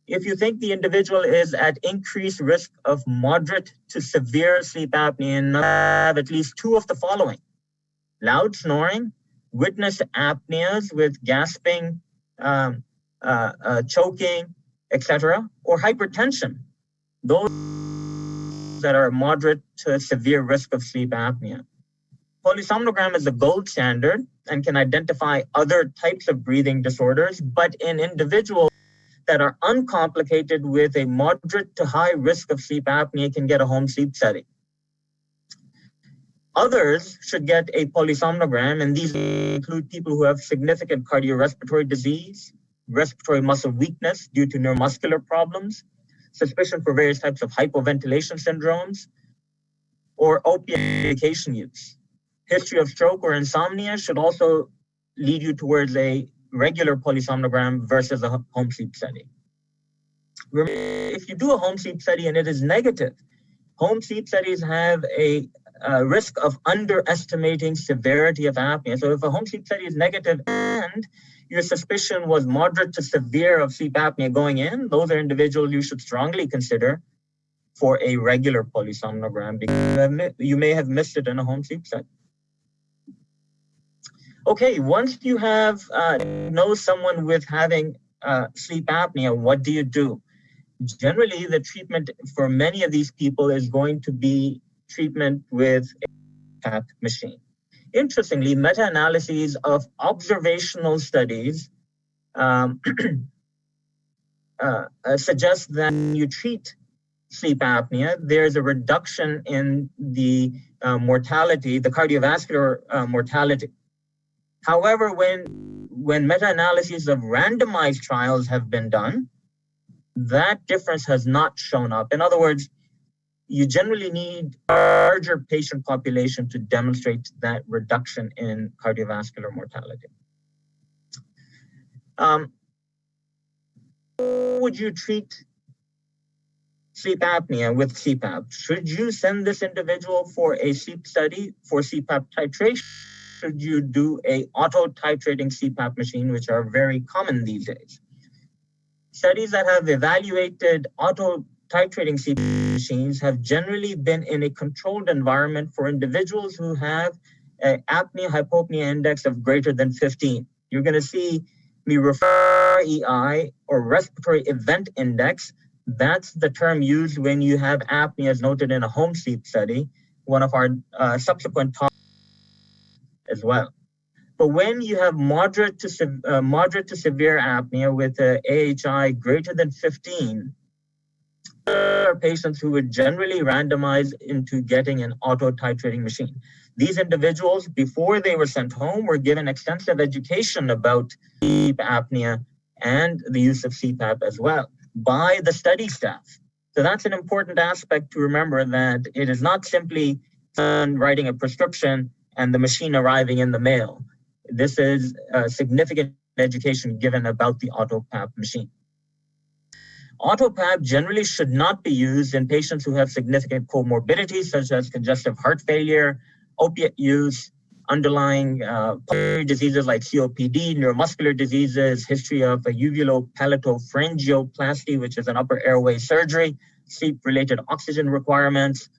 If you think the individual is at increased risk of moderate to severe sleep apnea and have at least two of the following: loud snoring, witnessed apneas with gasping, choking, etc., or hypertension, those that are moderate to severe risk of sleep apnea. Polysomnogram is the gold standard and can identify other types of breathing disorders, but in individuals that are uncomplicated with a moderate to high risk of sleep apnea can get a home sleep study. Others should get a polysomnogram, and these include people who have significant cardiorespiratory disease, respiratory muscle weakness due to neuromuscular problems, suspicion for various types of hypoventilation syndromes, or opiate medication use. History of stroke or insomnia should also lead you towards a regular polysomnogram versus a home sleep study. Remember, if you do a home sleep study and it is negative, home sleep studies have a risk of underestimating severity of apnea. So if a home sleep study is negative and your suspicion was moderate to severe of sleep apnea going in, those are individuals you should strongly consider for a regular polysomnogram because you may have missed it in a home sleep study. Okay, once you have know someone with having sleep apnea, what do? Generally, the treatment for many of these people is going to be treatment with a CPAP machine. Interestingly, meta-analyses of observational studies suggest that when you treat sleep apnea, there's a reduction in the mortality, the cardiovascular mortality. However, when meta-analyses of randomized trials have been done, that difference has not shown up. In other words, you generally need a larger patient population to demonstrate that reduction in cardiovascular mortality. Would you treat sleep apnea with CPAP? Should you send this individual for a sleep study for CPAP titration? Should you do a auto-titrating CPAP machine, which are very common these days? Studies that have evaluated auto-titrating CPAP machines have generally been in a controlled environment for individuals who have an apnea-hypopnea index of greater than 15. You're going to see me refer EI or respiratory event index. That's the term used when you have apnea as noted in a home sleep study, one of our subsequent talks as well. But when you have moderate to severe apnea with a AHI greater than 15, there are patients who would generally randomize into getting an auto-titrating machine. These individuals, before they were sent home, were given extensive education about sleep apnea and the use of CPAP as well by the study staff. So that's an important aspect to remember, that it is not simply writing a prescription and the machine arriving in the mail. This is significant education given about the AutoPAP machine. AutoPAP generally should not be used in patients who have significant comorbidities such as congestive heart failure, opiate use, underlying pulmonary diseases like COPD, neuromuscular diseases, history of a uvulopalatopharyngoplasty, which is an upper airway surgery, sleep-related oxygen requirements,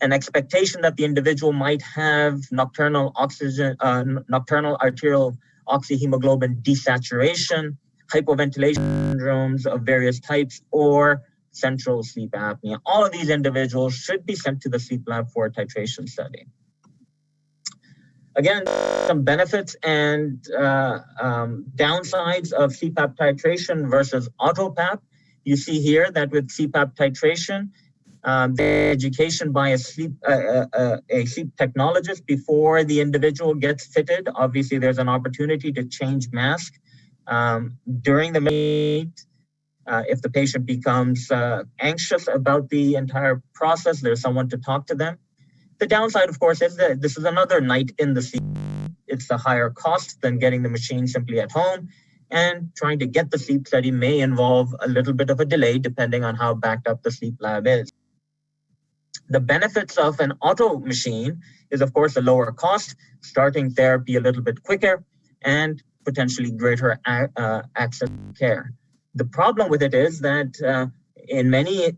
an expectation that the individual might have nocturnal arterial oxyhemoglobin desaturation, hypoventilation syndromes of various types, or central sleep apnea. All of these individuals should be sent to the sleep lab for a titration study. Again, some benefits and downsides of CPAP titration versus AutoPAP. You see here that with CPAP titration, the education by a sleep technologist before the individual gets fitted. Obviously, there's an opportunity to change mask during the meet. If the patient becomes anxious about the entire process, there's someone to talk to them. The downside, of course, is that this is another night in the sleep. It's a higher cost than getting the machine simply at home, and trying to get the sleep study may involve a little bit of a delay depending on how backed up the sleep lab is. The benefits of an auto machine is, of course, a lower cost, starting therapy a little bit quicker, and potentially greater access to care. The problem with it is that in many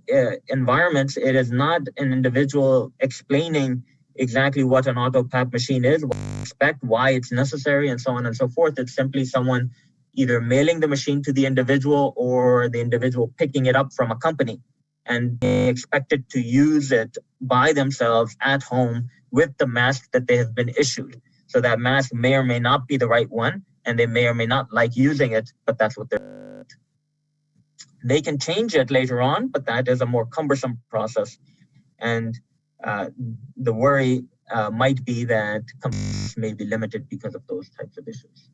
environments, it is not an individual explaining exactly what an AutoPAP machine is, what to expect, why it's necessary, and so on and so forth. It's simply someone either mailing the machine to the individual or the individual picking it up from a company and being expected to use it by themselves at home with the mask that they have been issued. So that mask may or may not be the right one, and they may or may not like using it, but that's what they're doing. They can change it later on, but that is a more cumbersome process. And the worry might be that compliance may be limited because of those types of issues.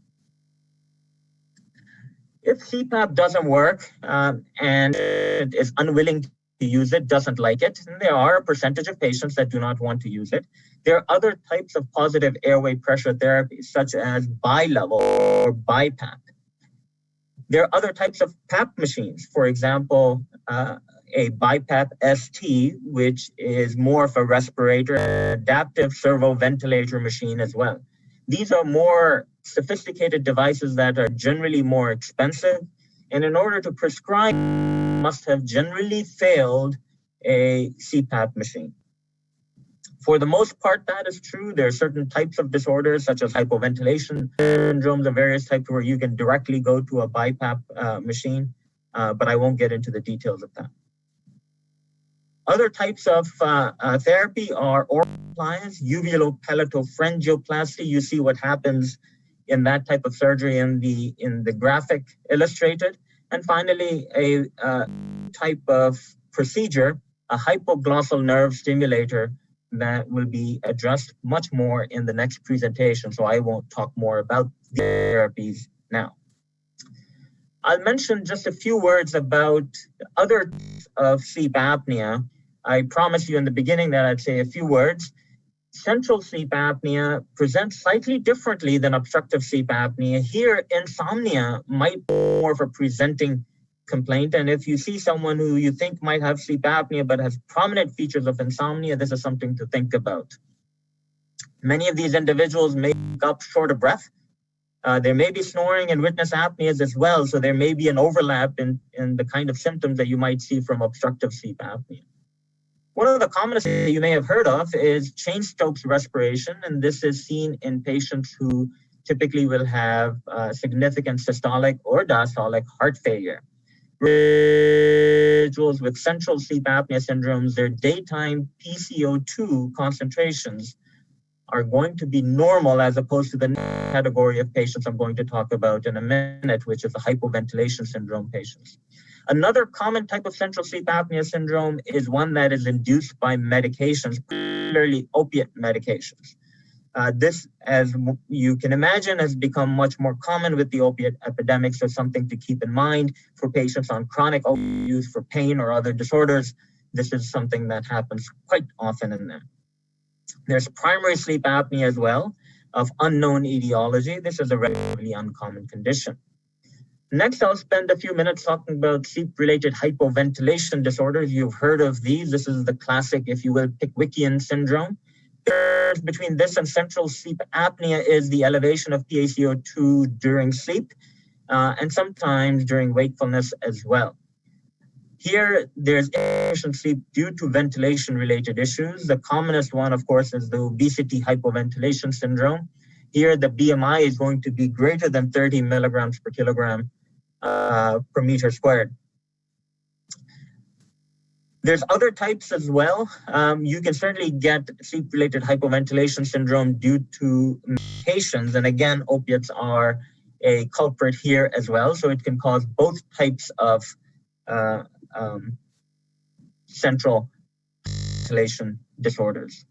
If CPAP doesn't work and it is unwilling to use it, doesn't like it, and there are a percentage of patients that do not want to use it. There are other types of positive airway pressure therapy, such as bi-level or BiPAP. There are other types of PAP machines, for example, a BiPAP ST, which is more of a respirator, adaptive servo ventilator machine as well. These are more sophisticated devices that are generally more expensive, and in order to prescribe, must have generally failed a CPAP machine. For the most part, that is true. There are certain types of disorders, such as hypoventilation syndromes of various types, where you can directly go to a BiPAP machine, but I won't get into the details of that. Other types of therapy are oral appliance, uvulopalatopharyngoplasty. You see what happens in that type of surgery in the graphic illustrated. And finally, a type of procedure, a hypoglossal nerve stimulator, that will be addressed much more in the next presentation, so I won't talk more about the therapies now. I'll mention just a few words about other types of sleep apnea. I promised you in the beginning that I'd say a few words. Central sleep apnea presents slightly differently than obstructive sleep apnea. Here, insomnia might be more of a presenting complaint, and if you see someone who you think might have sleep apnea but has prominent features of insomnia, this is something to think about. Many of these individuals may wake up short of breath. There may be snoring and witness apneas as well, so there may be an overlap in the kind of symptoms that you might see from obstructive sleep apnea. One of the commonest that you may have heard of is Cheyne-Stokes respiration, and this is seen in patients who typically will have significant systolic or diastolic heart failure. Individuals with central sleep apnea syndromes, their daytime PCO2 concentrations are going to be normal, as opposed to the category of patients I'm going to talk about in a minute, which is the hypoventilation syndrome patients. Another common type of central sleep apnea syndrome is one that is induced by medications, particularly opiate medications. This, as you can imagine, has become much more common with the opiate epidemic, so something to keep in mind for patients on chronic opiate use for pain or other disorders. This is something that happens quite often in them. There's primary sleep apnea as well, of unknown etiology. This is a relatively uncommon condition. Next, I'll spend a few minutes talking about sleep-related hypoventilation disorders. You've heard of these. This is the classic, if you will, Pickwickian syndrome. The difference between this and central sleep apnea is the elevation of PaCO2 during sleep and sometimes during wakefulness as well. Here, there's insufficient sleep due to ventilation-related issues. The commonest one, of course, is the obesity hypoventilation syndrome. Here, the BMI is going to be greater than 30 milligrams per kilogram per meter squared. There's other types as well. You can certainly get sleep-related hypoventilation syndrome due to medications, and again, opiates are a culprit here as well. So it can cause both types of central ventilation disorders.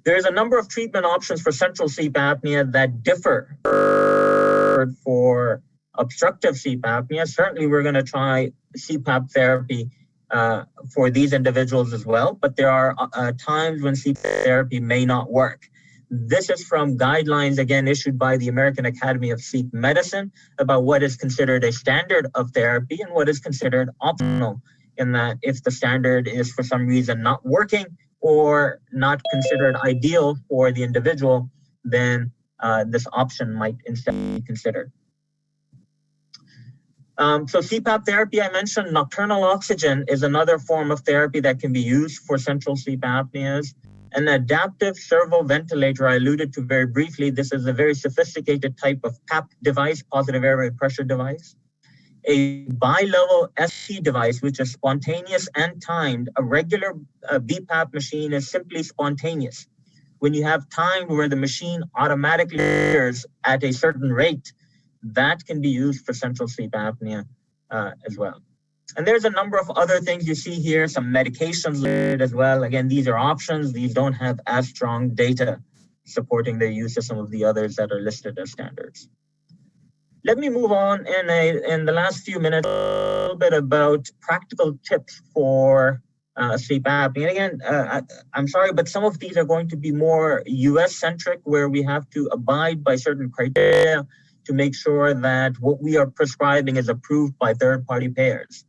There's a number of treatment options for central sleep apnea that differ for obstructive sleep apnea. Certainly, we're going to try CPAP therapy for these individuals as well, but there are times when CPAP therapy may not work. This is from guidelines, again, issued by the American Academy of Sleep Medicine about what is considered a standard of therapy and what is considered optional, in that if the standard is for some reason not working or not considered ideal for the individual, then this option might instead be considered. So CPAP therapy, I mentioned. Nocturnal oxygen is another form of therapy that can be used for central sleep apneas. An adaptive servo ventilator I alluded to very briefly. This is a very sophisticated type of PAP device, positive airway pressure device. A bi-level ST device, which is spontaneous and timed. A regular BPAP machine is simply spontaneous. When you have time where the machine automatically hears at a certain rate, that can be used for central sleep apnea. as well. And there's a number of other things you see here, some medications listed as well. Again, these are options. These don't have as strong data supporting the use of some of the others that are listed as standards. Let me move on in the last few minutes a little bit about practical tips for sleep apnea. And again, I'm sorry, but some of these are going to be more US-centric, where we have to abide by certain criteria to make sure that what we are prescribing is approved by third-party payers.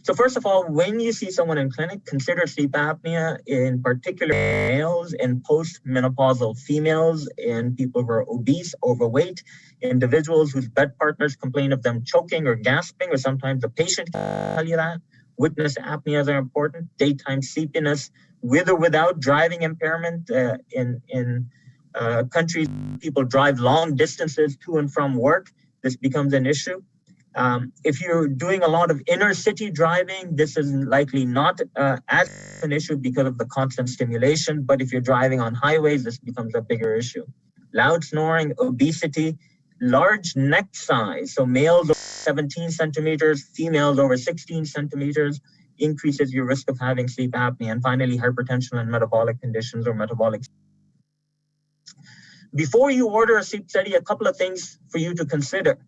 So first of all, when you see someone in clinic, consider sleep apnea in particular males, in postmenopausal females, in people who are obese, overweight, individuals whose bed partners complain of them choking or gasping, or sometimes the patient can tell you that. Witness apneas are important. Daytime sleepiness with or without driving impairment. In countries, people drive long distances to and from work. This becomes an issue. If you're doing a lot of inner city driving, this is likely not as an issue because of the constant stimulation. But if you're driving on highways, this becomes a bigger issue. Loud snoring, obesity, large neck size. So males over 17 centimeters, females over 16 centimeters increases your risk of having sleep apnea. And finally, hypertension and metabolic conditions or metabolic. Before you order a sleep study, a couple of things for you to consider.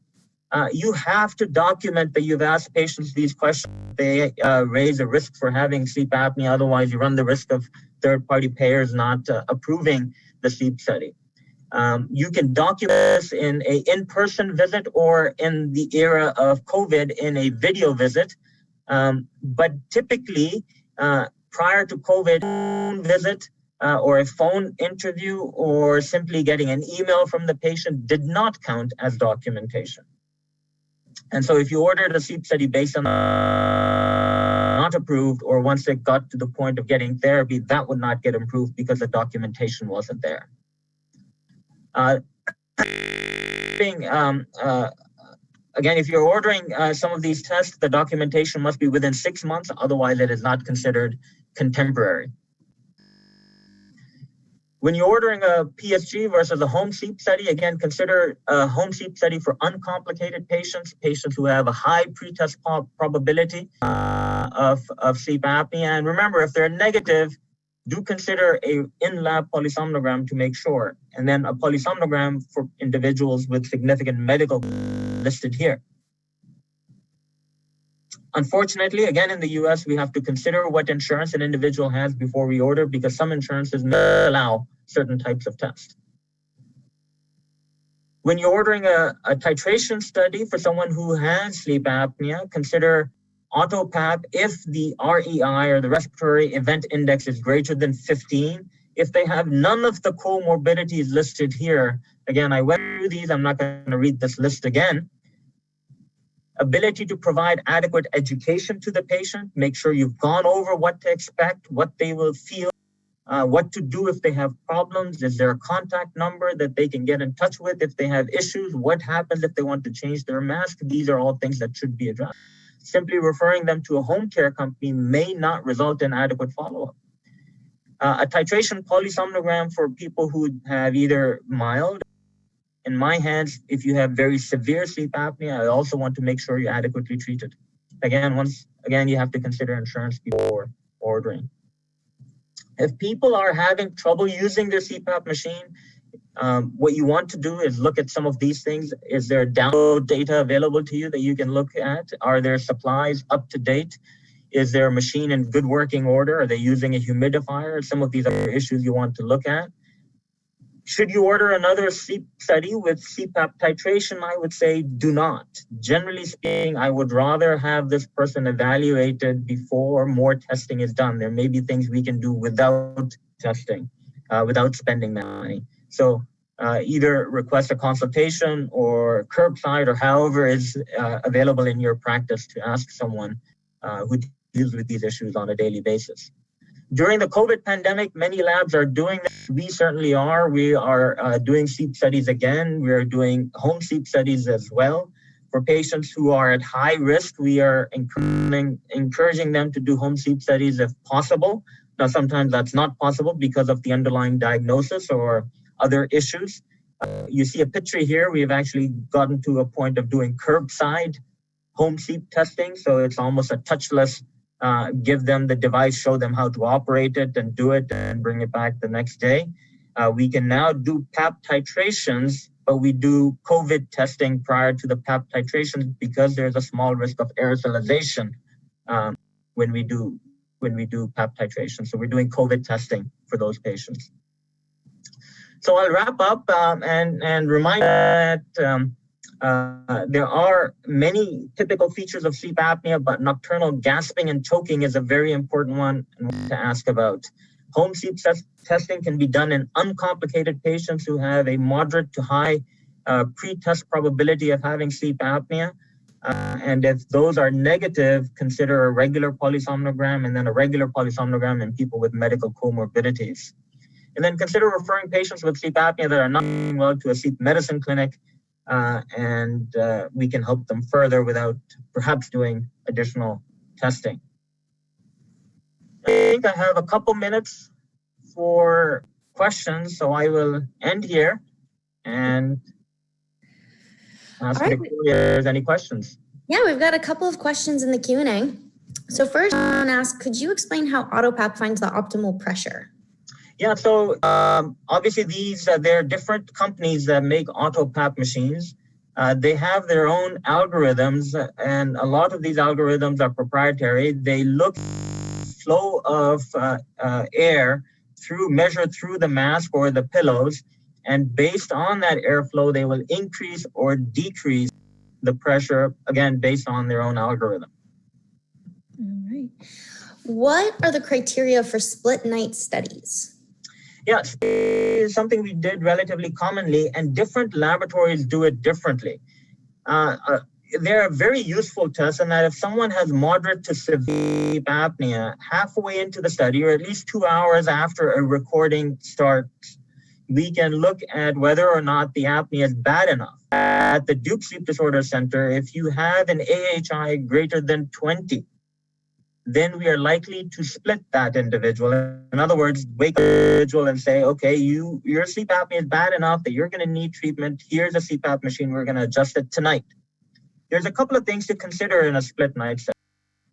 You have to document that you've asked patients these questions. They raise a risk for having sleep apnea. Otherwise, you run the risk of third-party payers not approving the sleep study. You can document this in an in-person visit or in the era of COVID in a video visit. But typically, prior to COVID visit or a phone interview or simply getting an email from the patient did not count as documentation. And so if you ordered a sleep study based on not approved, or once it got to the point of getting therapy, that would not get approved because the documentation wasn't there. Again, if you're ordering some of these tests, the documentation must be within 6 months, otherwise it is not considered contemporary. When you're ordering a PSG versus a home sleep study, again, consider a home sleep study for uncomplicated patients, patients who have a high pretest probability of sleep apnea. And remember, if they're negative, do consider a in-lab polysomnogram to make sure, and then a polysomnogram for individuals with significant medical listed here. Unfortunately, again, in the US, we have to consider what insurance an individual has before we order, because some insurances may allow certain types of tests. When you're ordering a titration study for someone who has sleep apnea, consider AutoPAP if the REI or the respiratory event index is greater than 15. If they have none of the comorbidities listed here, again, I went through these, I'm not going to read this list again. Ability to provide adequate education to the patient, make sure you've gone over what to expect, what they will feel, what to do if they have problems. Is there a contact number that they can get in touch with if they have issues? What happens if they want to change their mask? These are all things that should be addressed. Simply referring them to a home care company may not result in adequate follow-up. A titration polysomnogram for people who have either mild. In my hands, if you have very severe sleep apnea, I also want to make sure you're adequately treated. Again, you have to consider insurance before ordering. If people are having trouble using their CPAP machine, what you want to do is look at some of these things. Is there download data available to you that you can look at? Are there supplies up to date? Is their machine in good working order? Are they using a humidifier? Some of these are issues you want to look at. Should you order another sleep study with CPAP titration? I would say do not. Generally speaking, I would rather have this person evaluated before more testing is done. There may be things we can do without testing, without spending money. So either request a consultation or curbside or however is available in your practice to ask someone who deals with these issues on a daily basis. During the COVID pandemic, many labs are doing this. We certainly are. We are doing sleep studies again. We are doing home sleep studies as well. For patients who are at high risk, we are encouraging them to do home sleep studies if possible. Now, sometimes that's not possible because of the underlying diagnosis or other issues. You see a picture here. We have actually gotten to a point of doing curbside home sleep testing. So it's almost a touchless, give them the device, show them how to operate it and do it and bring it back the next day. We can now do PAP titrations, but we do COVID testing prior to the PAP titrations because there's a small risk of aerosolization when we do PAP titration. So we're doing COVID testing for those patients. So I'll wrap up and remind that there are many typical features of sleep apnea, but nocturnal gasping and choking is a very important one to ask about. Home sleep testing can be done in uncomplicated patients who have a moderate to high pre-test probability of having sleep apnea. And if those are negative, consider a regular polysomnogram and then a regular polysomnogram in people with medical comorbidities. And then consider referring patients with sleep apnea that are not doing well to a sleep medicine clinic, and we can help them further without perhaps doing additional testing. I think I have a couple minutes for questions, so I will end here and ask if there's any questions. Yeah, we've got a couple of questions in the Q&A. So first, I want to ask, could you explain how AutoPAP finds the optimal pressure? Yeah, so obviously there are different companies that make AutoPAP machines. They have their own algorithms, and a lot of these algorithms are proprietary. They look flow of air measured through the mask or the pillows, and based on that airflow, they will increase or decrease the pressure, again, based on their own algorithm. All right. What are the criteria for split night studies? Yeah, it's something we did relatively commonly, and different laboratories do it differently. They're very useful tests, and that if someone has moderate to severe apnea, halfway into the study, or at least 2 hours after a recording starts, we can look at whether or not the apnea is bad enough. At the Duke Sleep Disorder Center, if you have an AHI greater than 20, then we are likely to split that individual. In other words, wake up the individual and say, okay, your sleep apnea is bad enough that you're going to need treatment. Here's a CPAP machine. We're going to adjust it tonight. There's a couple of things to consider in a split night study.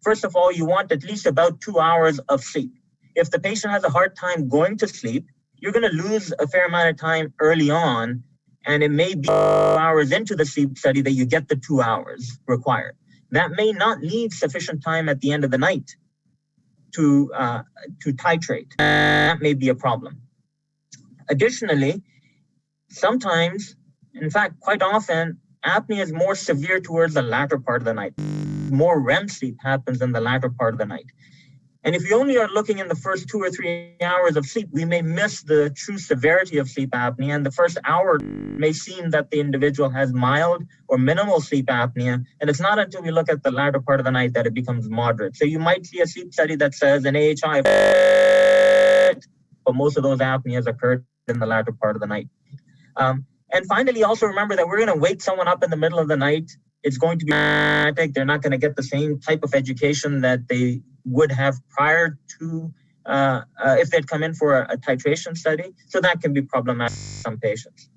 First of all, you want at least about 2 hours of sleep. If the patient has a hard time going to sleep, you're going to lose a fair amount of time early on, and it may be 2 hours into the sleep study that you get the 2 hours required. That may not leave sufficient time at the end of the night to titrate. That may be a problem. Additionally, sometimes, in fact, quite often, apnea is more severe towards the latter part of the night. More REM sleep happens in the latter part of the night. And if we only are looking in the first 2 or 3 hours of sleep, we may miss the true severity of sleep apnea. And the first hour may seem that the individual has mild or minimal sleep apnea. And it's not until we look at the latter part of the night that it becomes moderate. So you might see a sleep study that says an AHI, but most of those apneas occurred in the latter part of the night. And finally, also remember that we're going to wake someone up in the middle of the night. It's going to be traumatic. They're not going to get the same type of education that they would have prior to if they'd come in for a titration study. So that can be problematic for some patients.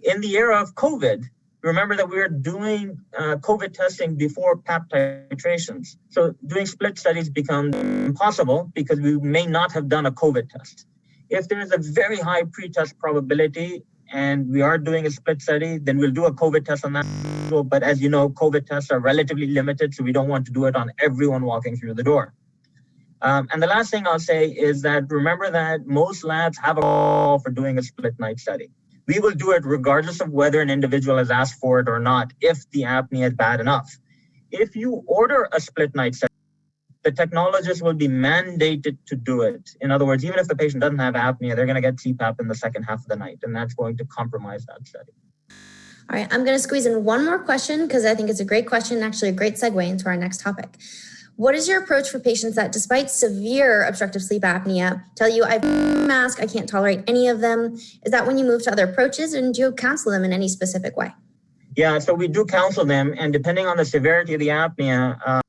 In the era of COVID, remember that we were doing COVID testing before PAP titrations. So doing split studies becomes impossible because we may not have done a COVID test. If there is a very high pre-test probability and we are doing a split study, then we'll do a COVID test on that. But as you know, COVID tests are relatively limited, so we don't want to do it on everyone walking through the door. And the last thing I'll say is that remember that most labs have a call for doing a split night study. We will do it regardless of whether an individual has asked for it or not, if the apnea is bad enough. If you order a split night study, the technologist will be mandated to do it. In other words, even if the patient doesn't have apnea, they're going to get CPAP in the second half of the night, and that's going to compromise that study. All right, I'm going to squeeze in one more question because I think it's a great question and actually a great segue into our next topic. What is your approach for patients that, despite severe obstructive sleep apnea, tell you, I've a mask, I can't tolerate any of them? Is that when you move to other approaches, and do you counsel them in any specific way? Yeah, so we do counsel them, and depending on the severity of the apnea,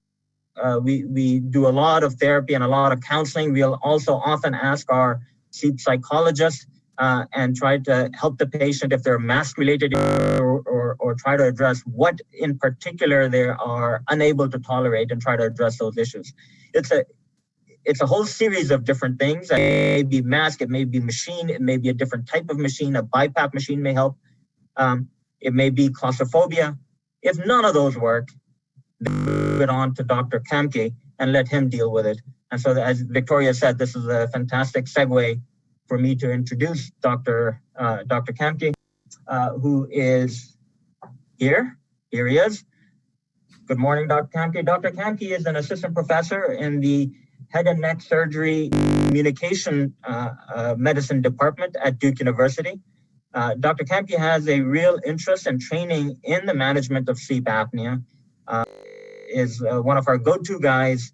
we do a lot of therapy and a lot of counseling. We'll also often ask our sleep psychologist and try to help the patient if they're mask-related or or try to address what in particular they are unable to tolerate and try to address those issues. It's a whole series of different things. It may be mask, it may be machine, it may be a different type of machine. A BiPAP machine may help. It may be claustrophobia. If none of those work, then move it on to Dr. Kamke and let him deal with it. And so as Victoria said, this is a fantastic segue for me to introduce Dr. Kamke, who is here. Here he is. Good morning, Dr. Kamke. Dr. Kamke is an assistant professor in the Head and Neck Surgery Communication Medicine Department at Duke University. Dr. Kamke has a real interest and training in the management of sleep apnea, is one of our go-to guys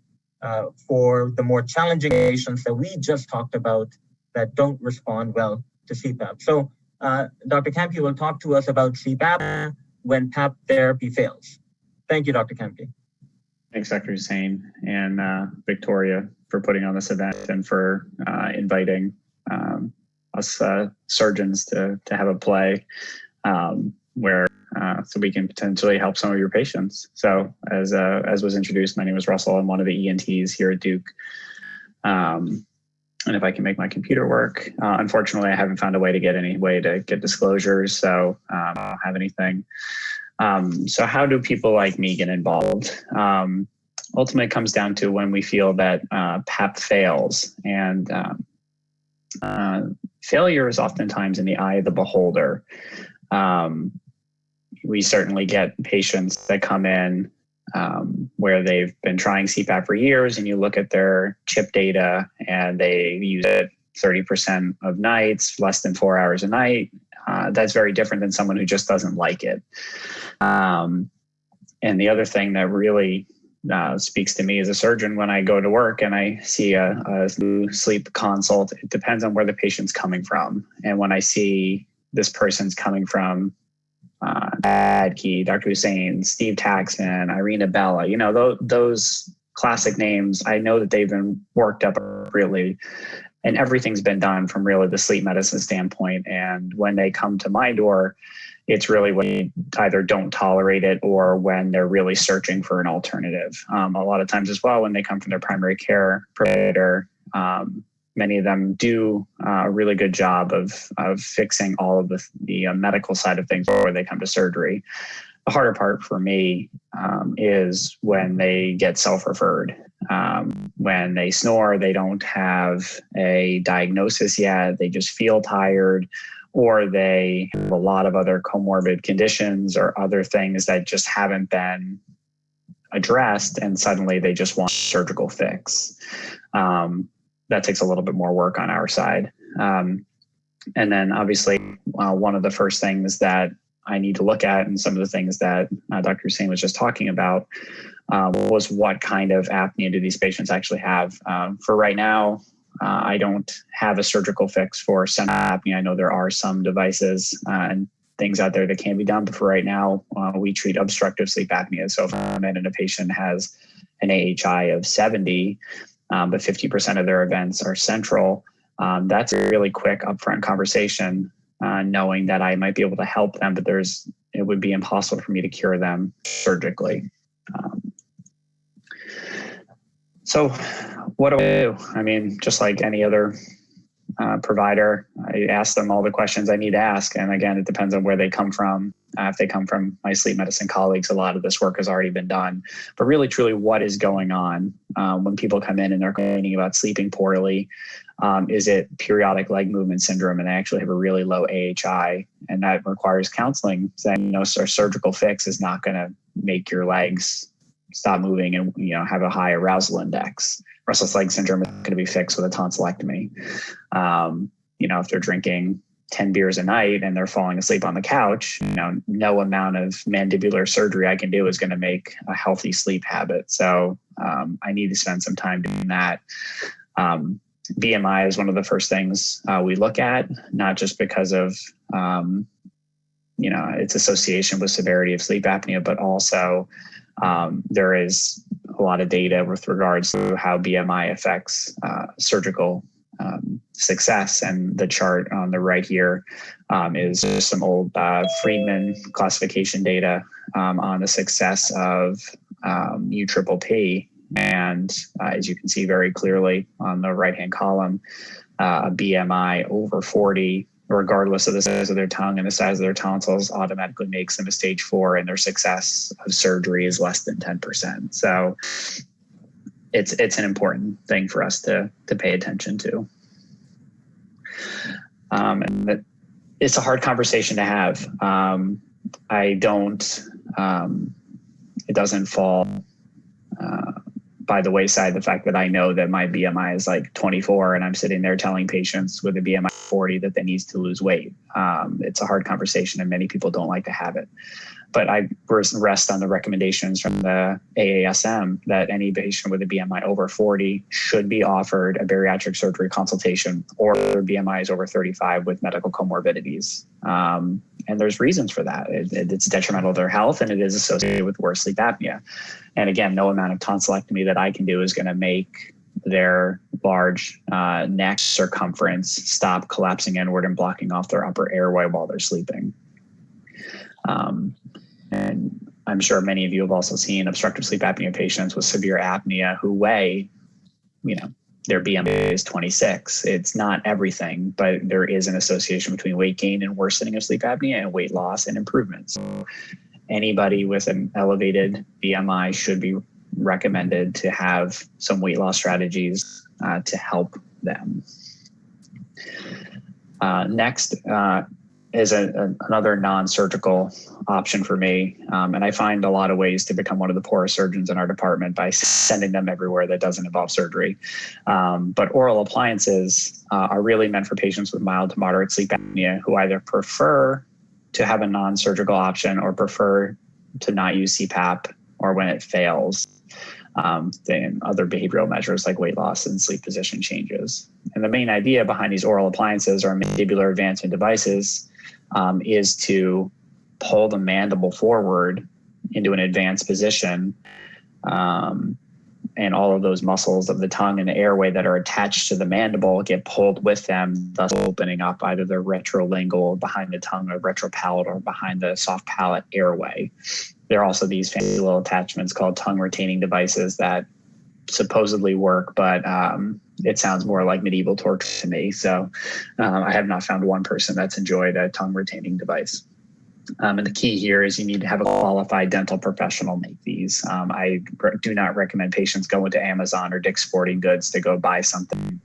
for the more challenging patients that we just talked about that don't respond well to CPAP. So Dr. Kamke will talk to us about sleep apnea when PAP therapy fails. Thank you, Dr. Kamke. Thanks, Dr. Hussain and Victoria for putting on this event and for inviting us surgeons to have a play where so we can potentially help some of your patients. So as was introduced, my name is Russell. I'm one of the ENTs here at Duke. And if I can make my computer work, unfortunately, I haven't found a way to get disclosures, so I don't have anything. So how do people like me get involved? Ultimately, it comes down to when we feel that PAP fails, and failure is oftentimes in the eye of the beholder. We certainly get patients that come in where they've been trying CPAP for years, and you look at their CHIP data and they use it 30% of nights, less than 4 hours a night. That's very different than someone who just doesn't like it. And the other thing that really speaks to me as a surgeon when I go to work and I see a sleep consult, it depends on where the patient's coming from. And when I see this person's coming from Adke, Dr. Hussain, Steve Taxman, Irina Bella, those classic names, I know that they've been worked up appropriately and everything's been done from really the sleep medicine standpoint. And when they come to my door, it's really when they either don't tolerate it or when they're really searching for an alternative. A lot of times as well, when they come from their primary care provider, many of them do a really good job of fixing all of the medical side of things before they come to surgery. The harder part for me is when they get self-referred. When they snore, they don't have a diagnosis yet, they just feel tired, or they have a lot of other comorbid conditions or other things that just haven't been addressed, and suddenly they just want a surgical fix. That takes a little bit more work on our side. And then obviously, one of the first things that I need to look at, and some of the things that Dr. Hussain was just talking about, was what kind of apnea do these patients actually have? For right now, I don't have a surgical fix for central apnea. I know there are some devices and things out there that can be done, but for right now, we treat obstructive sleep apnea. So if I'm in and a patient has an AHI of 70, but 50% of their events are central, that's a really quick upfront conversation, knowing that I might be able to help them, but it would be impossible for me to cure them surgically. So what do I do? I mean, just like any other provider, I ask them all the questions I need to ask. And again, it depends on where they come from. If they come from my sleep medicine colleagues, a lot of this work has already been done. But really, truly, what is going on when people come in and they're complaining about sleeping poorly? Is it periodic leg movement syndrome, and they actually have a really low AHI, and that requires counseling, saying, a surgical fix is not going to make your legs stop moving and have a high arousal index. Restless leg syndrome is going to be fixed with a tonsillectomy. If they're drinking 10 beers a night and they're falling asleep on the couch, no amount of mandibular surgery I can do is going to make a healthy sleep habit. So I need to spend some time doing that. BMI is one of the first things we look at, not just because of its association with severity of sleep apnea, but also there is a lot of data with regards to how BMI affects surgical success. And the chart on the right here is just some old Friedman classification data on the success of UPPP. And as you can see very clearly on the right-hand column, a BMI over 40, regardless of the size of their tongue and the size of their tonsils, automatically makes them a stage 4, and their success of surgery is less than 10%. So it's an important thing for us to pay attention to. And it's a hard conversation to have. It doesn't fall by the wayside the fact that I know that my BMI is like 24 and I'm sitting there telling patients with a BMI 40 that they need to lose weight. It's a hard conversation and many people don't like to have it. But I rest on the recommendations from the AASM that any patient with a BMI over 40 should be offered a bariatric surgery consultation, or their BMI is over 35 with medical comorbidities. And there's reasons for that. It's detrimental to their health, and it is associated with worse sleep apnea. And again, no amount of tonsillectomy that I can do is going to make their large neck circumference stop collapsing inward and blocking off their upper airway while they're sleeping. And I'm sure many of you have also seen obstructive sleep apnea patients with severe apnea who weigh, their BMI is 26. It's not everything, but there is an association between weight gain and worsening of sleep apnea and weight loss and improvements. So anybody with an elevated BMI should be recommended to have some weight loss strategies to help them. Next is another non-surgical option for me. And I find a lot of ways to become one of the poorest surgeons in our department by sending them everywhere that doesn't involve surgery. But oral appliances are really meant for patients with mild to moderate sleep apnea who either prefer to have a non-surgical option or prefer to not use CPAP, or when it fails, then other behavioral measures like weight loss and sleep position changes. And the main idea behind these oral appliances or mandibular advancement devices is to pull the mandible forward into an advanced position, and all of those muscles of the tongue and the airway that are attached to the mandible get pulled with them, thus opening up either the retrolingual behind the tongue or retropalatal or behind the soft palate airway. There are also these fancy little attachments called tongue retaining devices that supposedly work, but it sounds more like medieval torture to me. So I have not found one person that's enjoyed a tongue retaining device. And the key here is you need to have a qualified dental professional make these. I do not recommend patients go into Amazon or Dick's Sporting Goods to go buy something.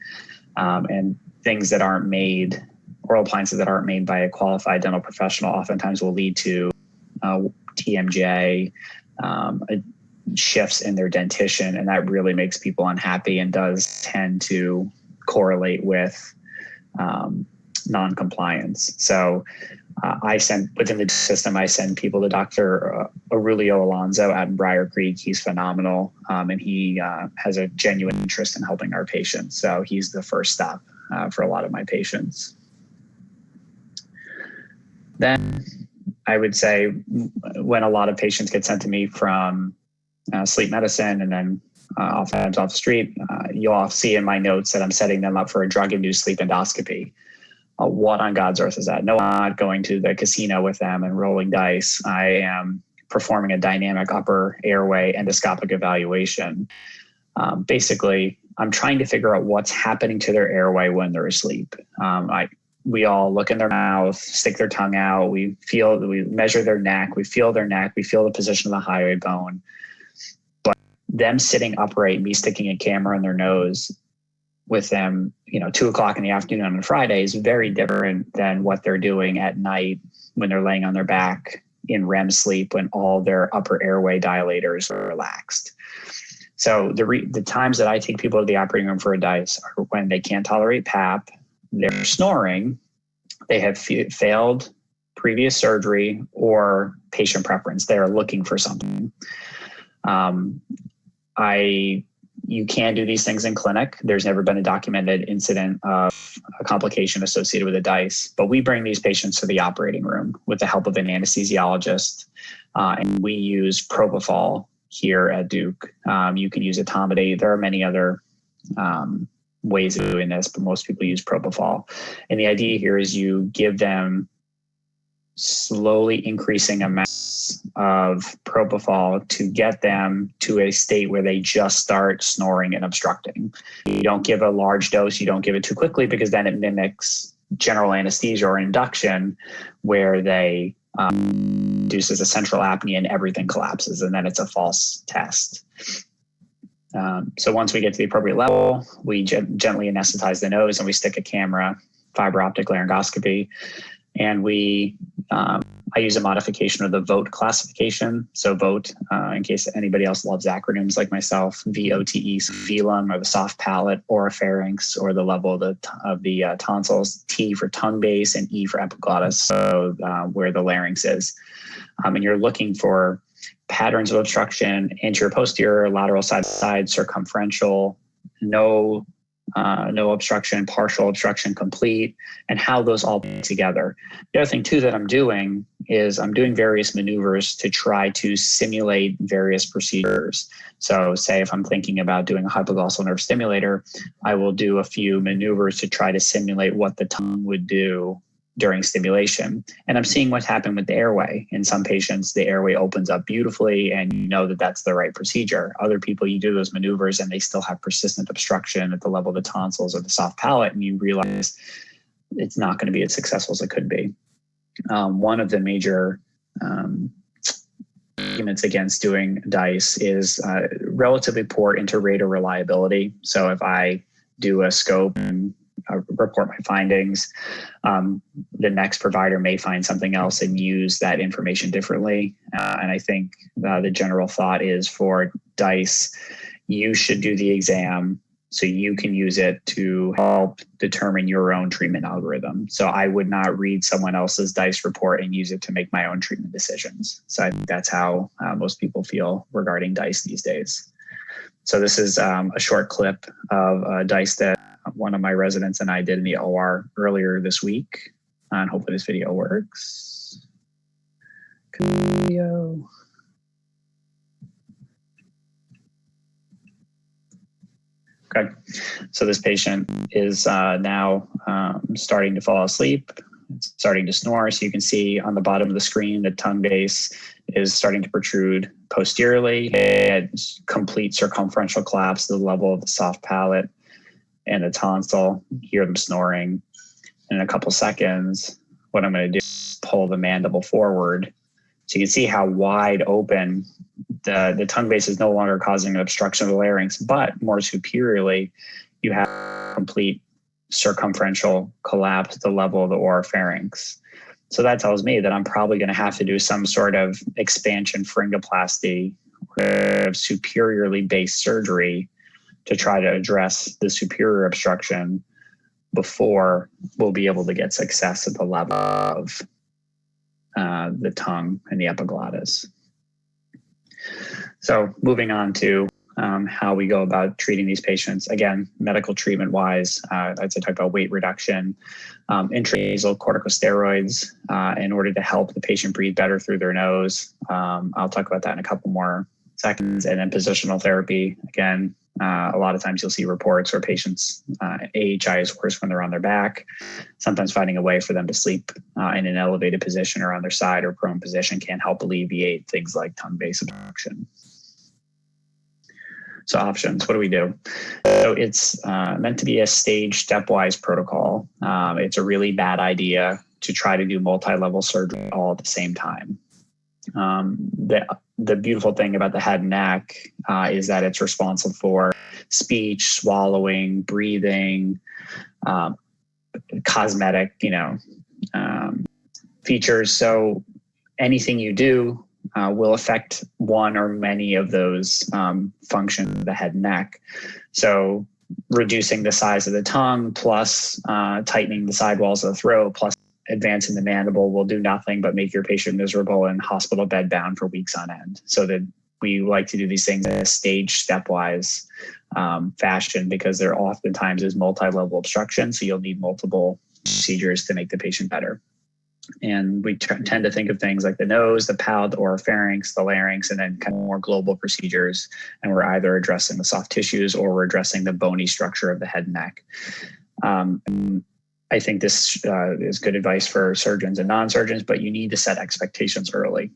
And things that aren't made, oral appliances that aren't made by a qualified dental professional oftentimes will lead to TMJ, shifts in their dentition, and that really makes people unhappy and does tend to correlate with non-compliance. So I send within the system, I send people to Dr. Aurelio Alonso out in Briar Creek. He's phenomenal, and he has a genuine interest in helping our patients. So he's the first stop for a lot of my patients. Then I would say when a lot of patients get sent to me from sleep medicine and then oftentimes off the street, you'll see in my notes that I'm setting them up for a drug-induced sleep endoscopy. What on God's earth is that? No, I'm not going to the casino with them and rolling dice. I am performing a dynamic upper airway endoscopic evaluation. Basically, I'm trying to figure out what's happening to their airway when they're asleep. We all look in their mouth, stick their tongue out. We measure their neck. We feel their neck. We feel the position of the hyoid bone. But them sitting upright, me sticking a camera in their nose with them, 2:00 in the afternoon on a Friday is very different than what they're doing at night when they're laying on their back in REM sleep when all their upper airway dilators are relaxed. So the times that I take people to the operating room for a DICE are when they can't tolerate PAP, they're snoring, they have failed previous surgery or patient preference. They're looking for something. You can do these things in clinic. There's never been a documented incident of a complication associated with a DICE, but we bring these patients to the operating room with the help of an anesthesiologist, and we use propofol here at Duke. You can use etomidate. There are many other ways of doing this, but most people use propofol. And the idea here is you give them slowly increasing amounts of propofol to get them to a state where they just start snoring and obstructing. You don't give a large dose, you don't give it too quickly, because then it mimics general anesthesia or induction, where they induces a central apnea and everything collapses, and then it's a false test. So once we get to the appropriate level, we gently anesthetize the nose and we stick a camera, fiber optic laryngoscopy, and I use a modification of the VOTE classification. So VOTE, in case anybody else loves acronyms like myself, VOTE, so velum or the soft palate, oropharynx or the level of the tonsils, T for tongue base, and E for epiglottis, so where the larynx is. And you're looking for patterns of obstruction, anterior, posterior, lateral, side, circumferential, no obstruction, partial obstruction, complete, and how those all fit together. The other thing too that I'm doing is I'm doing various maneuvers to try to simulate various procedures. So say if I'm thinking about doing a hypoglossal nerve stimulator, I will do a few maneuvers to try to simulate what the tongue would do during stimulation. And I'm seeing what's happened with the airway. In some patients, the airway opens up beautifully and you know that that's the right procedure. Other people, you do those maneuvers and they still have persistent obstruction at the level of the tonsils or the soft palate, and you realize it's not going to be as successful as it could be. One of the major arguments against doing DICE is relatively poor inter-rater reliability. So if I do a scope and report my findings, the next provider may find something else and use that information differently. And I think the general thought is for DICE, you should do the exam so you can use it to help determine your own treatment algorithm. So I would not read someone else's DICE report and use it to make my own treatment decisions. So I think that's how most people feel regarding DICE these days. So this is a short clip of DICE that one of my residents and I did in the OR earlier this week. And hopefully this video works. Video. Okay, so this patient is now starting to fall asleep, starting to snore. So you can see on the bottom of the screen, the tongue base is starting to protrude posteriorly. It's complete circumferential collapse to the level of the soft palate and the tonsil. You hear them snoring. In a couple seconds, what I'm going to do is pull the mandible forward. So you can see how wide open the tongue base is no longer causing an obstruction of the larynx, but more superiorly, you have complete circumferential collapse at the level of the oropharynx. So that tells me that I'm probably going to have to do some sort of expansion pharyngoplasty or superiorly based surgery to try to address the superior obstruction before we'll be able to get success at the level of the tongue and the epiglottis. So moving on to how we go about treating these patients. Again, medical treatment wise, I'd say talk about weight reduction, intranasal corticosteroids in order to help the patient breathe better through their nose. I'll talk about that in a couple more seconds. And then positional therapy. Again, a lot of times you'll see reports where patients AHI is worse when they're on their back, sometimes finding a way for them to sleep in an elevated position or on their side or prone position can help alleviate things like tongue base obstruction. So options, what do we do? So it's meant to be a staged stepwise protocol. It's a really bad idea to try to do multi-level surgery all at the same time. The beautiful thing about the head and neck is that it's responsible for speech, swallowing, breathing, cosmetic, features. So anything you do will affect one or many of those functions of the head and neck. So reducing the size of the tongue plus tightening the sidewalls of the throat plus advancing the mandible will do nothing but make your patient miserable and hospital bed bound for weeks on end. So that we like to do these things in a staged stepwise fashion because there oftentimes is multi-level obstruction. So you'll need multiple procedures to make the patient better. And we tend to think of things like the nose, the palate, the oropharynx, the larynx, and then kind of more global procedures. And we're either addressing the soft tissues or we're addressing the bony structure of the head and neck. I think this is good advice for surgeons and non-surgeons, but you need to set expectations early.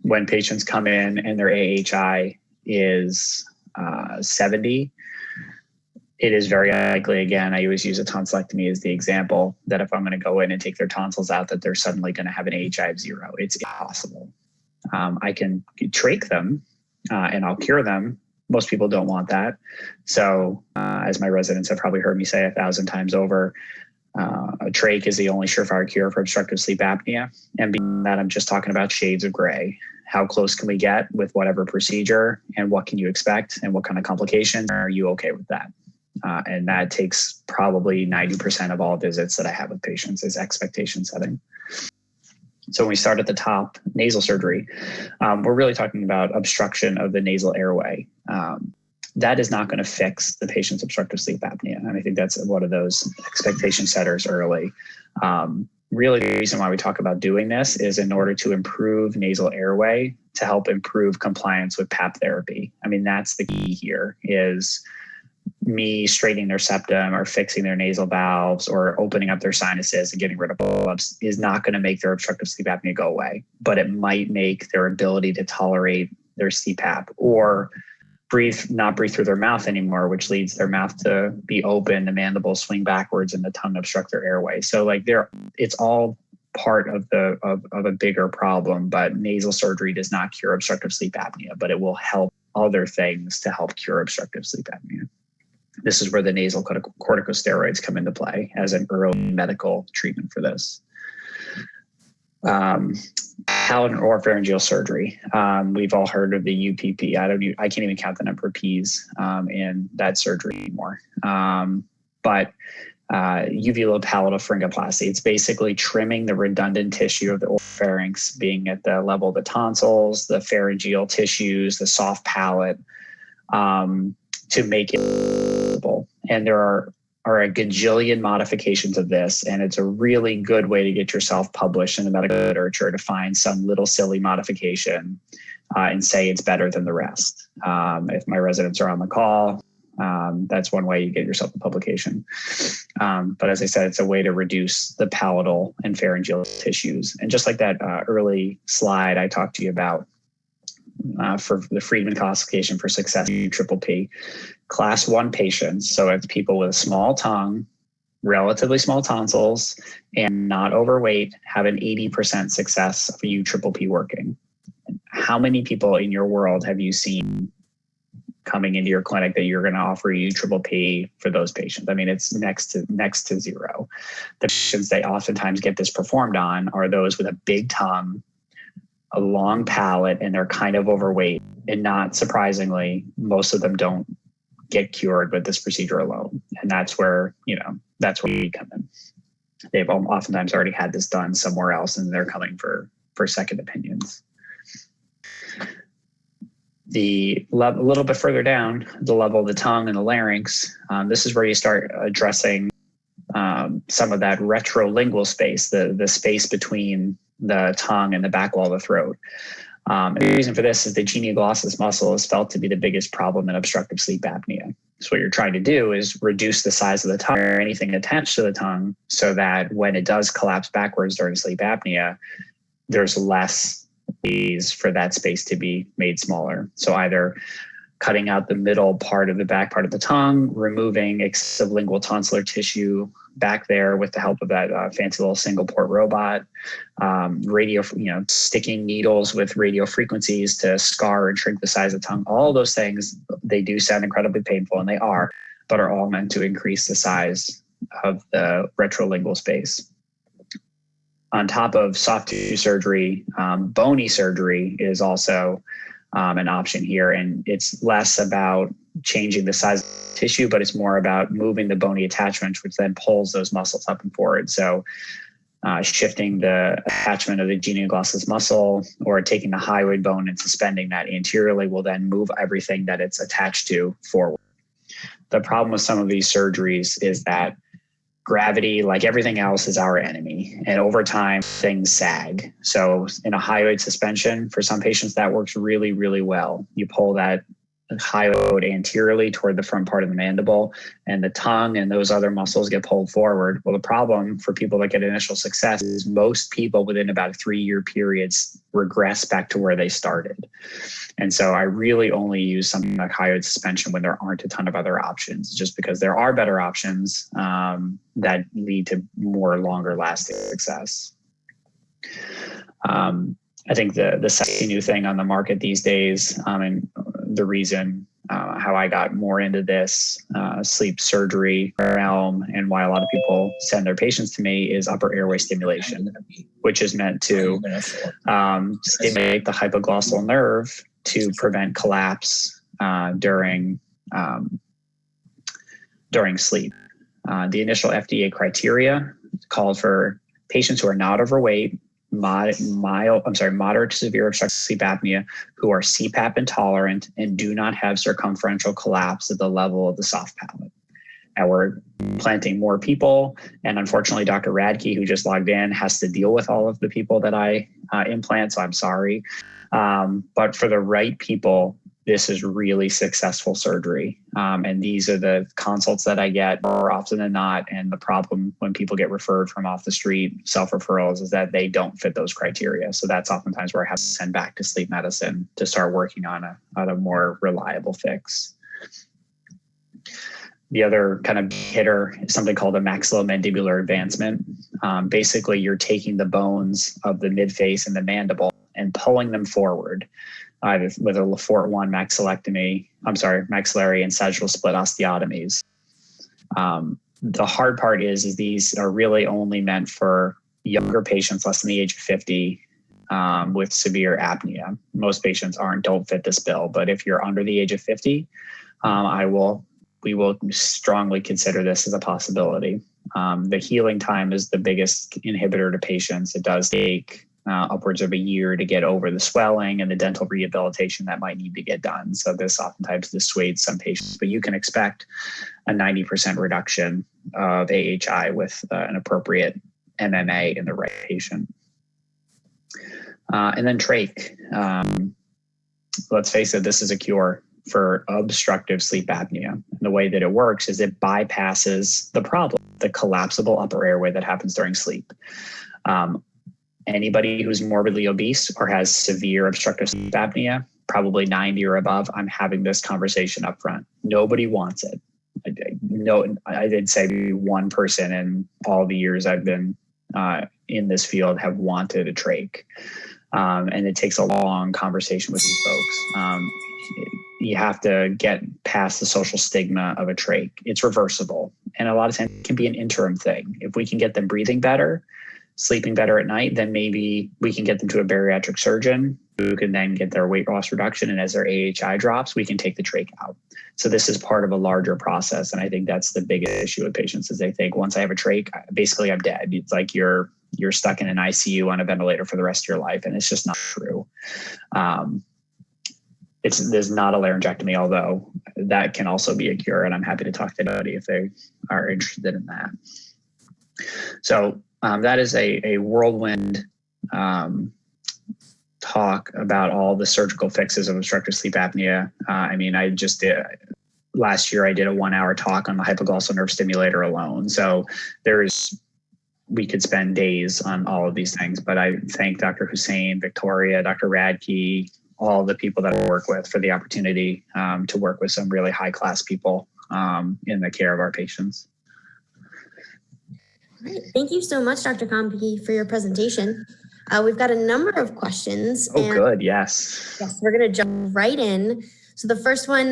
When patients come in and their AHI is 70, it is very likely, again, I always use a tonsillectomy as the example, that if I'm going to go in and take their tonsils out, that they're suddenly going to have an AHI of 0. It's impossible. I can trach them and I'll cure them. Most people don't want that. So as my residents have probably heard me say 1,000 times over, a trach is the only surefire cure for obstructive sleep apnea. And beyond that, I'm just talking about shades of gray. How close can we get with whatever procedure, and what can you expect, and what kind of complications? Are you okay with that? And that takes probably 90% of all visits that I have with patients is expectation setting. So when we start at the top, nasal surgery, we're really talking about obstruction of the nasal airway. That is not going to fix the patient's obstructive sleep apnea. And I think that's one of those expectation setters early. Really, the reason why we talk about doing this is in order to improve nasal airway to help improve compliance with PAP therapy. I mean, that's the key here, is me straightening their septum or fixing their nasal valves or opening up their sinuses and getting rid of polyps is not going to make their obstructive sleep apnea go away, but it might make their ability to tolerate their CPAP or not breathe through their mouth anymore, which leads their mouth to be open, the mandibles swing backwards, and the tongue obstruct their airway. So like it's all part of a bigger problem, but nasal surgery does not cure obstructive sleep apnea, but it will help other things to help cure obstructive sleep apnea. This is where the nasal corticosteroids come into play as an early medical treatment for this. Palate and oropharyngeal surgery. We've all heard of the UPP. I can't even count the number of P's in that surgery anymore. But uvulopalatal it's basically trimming the redundant tissue of the oropharynx, being at the level of the tonsils, the pharyngeal tissues, the soft palate, to make it visible. And there are a gajillion modifications of this, and it's a really good way to get yourself published in the medical literature to find some little silly modification and say it's better than the rest. If my residents are on the call, that's one way you get yourself a publication. But as I said, it's a way to reduce the palatal and pharyngeal tissues. And just like that early slide I talked to you about, for the Friedman classification for success, UPPP, class 1 patients, so it's people with a small tongue, relatively small tonsils, and not overweight, have an 80% success of UPPP working. How many people in your world have you seen coming into your clinic that you're going to offer UPPP for those patients? I mean, it's next to zero. The patients they oftentimes get this performed on are those with a big tongue, a long palate, and they're kind of overweight. And not surprisingly, most of them don't get cured with this procedure alone. And that's where we come in. They've oftentimes already had this done somewhere else, and they're coming for second opinions. A little bit further down, the level of the tongue and the larynx, this is where you start addressing some of that retrolingual space, the space between the tongue and the back wall of the throat. And the reason for this is the genioglossus muscle is felt to be the biggest problem in obstructive sleep apnea. So what you're trying to do is reduce the size of the tongue or anything attached to the tongue so that when it does collapse backwards during sleep apnea, there's less ways for that space to be made smaller. So either cutting out the middle part of the back part of the tongue, removing excessive lingual tonsillar tissue back there with the help of that fancy little single port robot, sticking needles with radio frequencies to scar and shrink the size of the tongue. All those things, they do sound incredibly painful, and they are, but are all meant to increase the size of the retrolingual space. On top of soft tissue surgery, bony surgery is also an option here. And it's less about changing the size of the tissue, but it's more about moving the bony attachment, which then pulls those muscles up and forward. So shifting the attachment of the genioglossus muscle or taking the hyoid bone and suspending that anteriorly will then move everything that it's attached to forward. The problem with some of these surgeries is that gravity, like everything else, is our enemy. And over time, things sag. So in a hyoid suspension, for some patients, that works really, really well. You pull that hyoid anteriorly toward the front part of the mandible, and the tongue and those other muscles get pulled forward. Well, the problem for people that get initial success is most people within about a 3-year period regress back to where they started. And so I really only use something like hyoid suspension when there aren't a ton of other options, just because there are better options that lead to more longer lasting success. I think the sexy new thing on the market these days, and the reason how I got more into this sleep surgery realm and why a lot of people send their patients to me, is upper airway stimulation, which is meant to stimulate the hypoglossal nerve to prevent collapse during sleep. The initial FDA criteria called for patients who are not overweight, moderate to severe obstructive sleep apnea, who are CPAP intolerant and do not have circumferential collapse at the level of the soft palate. And we're implanting more people. And unfortunately, Dr. Radke, who just logged in, has to deal with all of the people that I implant. So I'm sorry. But for the right people, this is really successful surgery. And these are the consults that I get more often than not. And the problem when people get referred from off the street, self-referrals, is that they don't fit those criteria. So that's oftentimes where I have to send back to sleep medicine to start working on a more reliable fix. The other kind of hitter is something called a maxillomandibular advancement. Basically, you're taking the bones of the midface and the mandible and pulling them forward with a Lefort 1 maxillary and sagittal split osteotomies. The hard part is these are really only meant for younger patients less than the age of 50 with severe apnea. Most patients don't fit this bill, but if you're under the age of 50, we will strongly consider this as a possibility. The healing time is the biggest inhibitor to patients. It does take upwards of a year to get over the swelling and the dental rehabilitation that might need to get done. So this oftentimes dissuades some patients, but you can expect a 90% reduction of AHI with an appropriate MMA in the right patient. And then trach. Let's face it, this is a cure for obstructive sleep apnea. And the way that it works is it bypasses the problem, the collapsible upper airway that happens during sleep. Anybody who's morbidly obese or has severe obstructive sleep apnea, probably 90 or above, I'm having this conversation up front. Nobody wants it. I did say one person in all the years I've been in this field have wanted a trach. And it takes a long conversation with these folks. You have to get past the social stigma of a trach. It's reversible. And a lot of times it can be an interim thing. If we can get them breathing better, sleeping better at night, then maybe we can get them to a bariatric surgeon who can then get their weight loss reduction. And as their AHI drops, we can take the trach out. So this is part of a larger process. And I think that's the biggest issue with patients is they think once I have a trach, basically I'm dead. It's like you're stuck in an ICU on a ventilator for the rest of your life. And it's just not true. There's not a laryngectomy, although that can also be a cure. And I'm happy to talk to anybody if they are interested in that. So that is a whirlwind talk about all the surgical fixes of obstructive sleep apnea. I just did, last year I did a 1-hour talk on the hypoglossal nerve stimulator alone. So we could spend days on all of these things, but I thank Dr. Hussain, Victoria, Dr. Radke, all the people that I work with for the opportunity to work with some really high-class people in the care of our patients. Great. Thank you so much, Dr. Compe, for your presentation. We've got a number of questions. Oh, good. Yes. Yes, we're going to jump right in. So the first one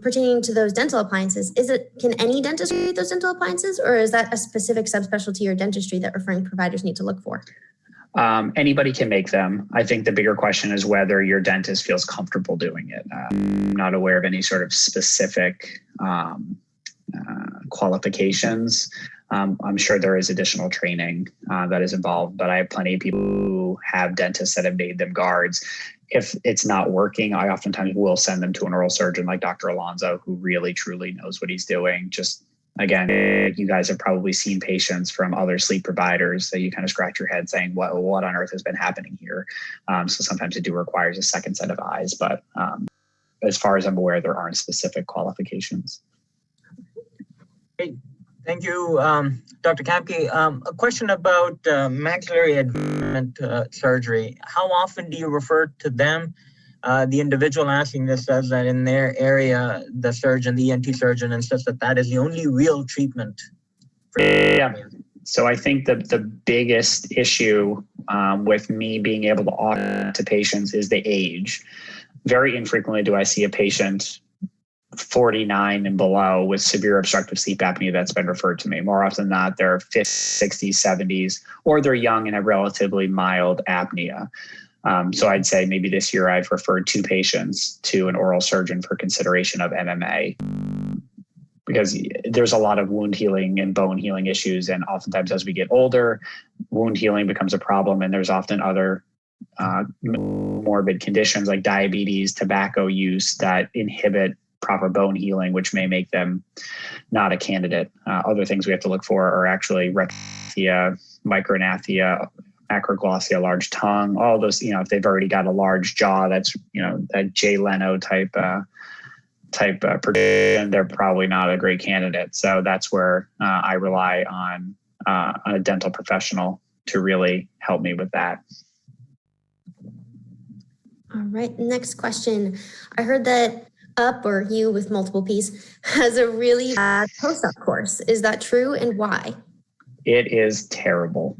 pertaining to those dental appliances, can any dentist treat those dental appliances, or is that a specific subspecialty or dentistry that referring providers need to look for? Anybody can make them. I think the bigger question is whether your dentist feels comfortable doing it. I'm not aware of any sort of specific qualifications. I'm sure there is additional training that is involved, but I have plenty of people who have dentists that have made them guards. If it's not working, I oftentimes will send them to an oral surgeon like Dr. Alonso, who really, truly knows what he's doing. Just again, you guys have probably seen patients from other sleep providers that you kind of scratch your head saying, what on earth has been happening here? So sometimes it requires a second set of eyes, but as far as I'm aware, there aren't specific qualifications. Hey, thank you, Dr. Kamke. A question about maxillary advancement surgery. How often do you refer to them? The individual asking this says that in their area, the surgeon, the ENT surgeon, insists that that is the only real treatment. Yeah. So I think that the biggest issue with me being able to offer to patients is the age. Very infrequently do I see a patient 49 and below with severe obstructive sleep apnea that's been referred to me. More often than not, they're 50s, 60s, 70s, or they're young and have relatively mild apnea. So I'd say maybe this year I've referred 2 patients to an oral surgeon for consideration of MMA, because there's a lot of wound healing and bone healing issues. And oftentimes as we get older, wound healing becomes a problem. And there's often other morbid conditions like diabetes, tobacco use that inhibit proper bone healing, which may make them not a candidate. Other things we have to look for are actually retina, micrognathia, acroglossia, large tongue, all those, if they've already got a large jaw, that's, that Jay Leno type prediction, they're probably not a great candidate. So that's where I rely on a dental professional to really help me with that. All right, next question. I heard that UP, or you with multiple P's, has a really bad post-op course. Is that true, and why? It is terrible.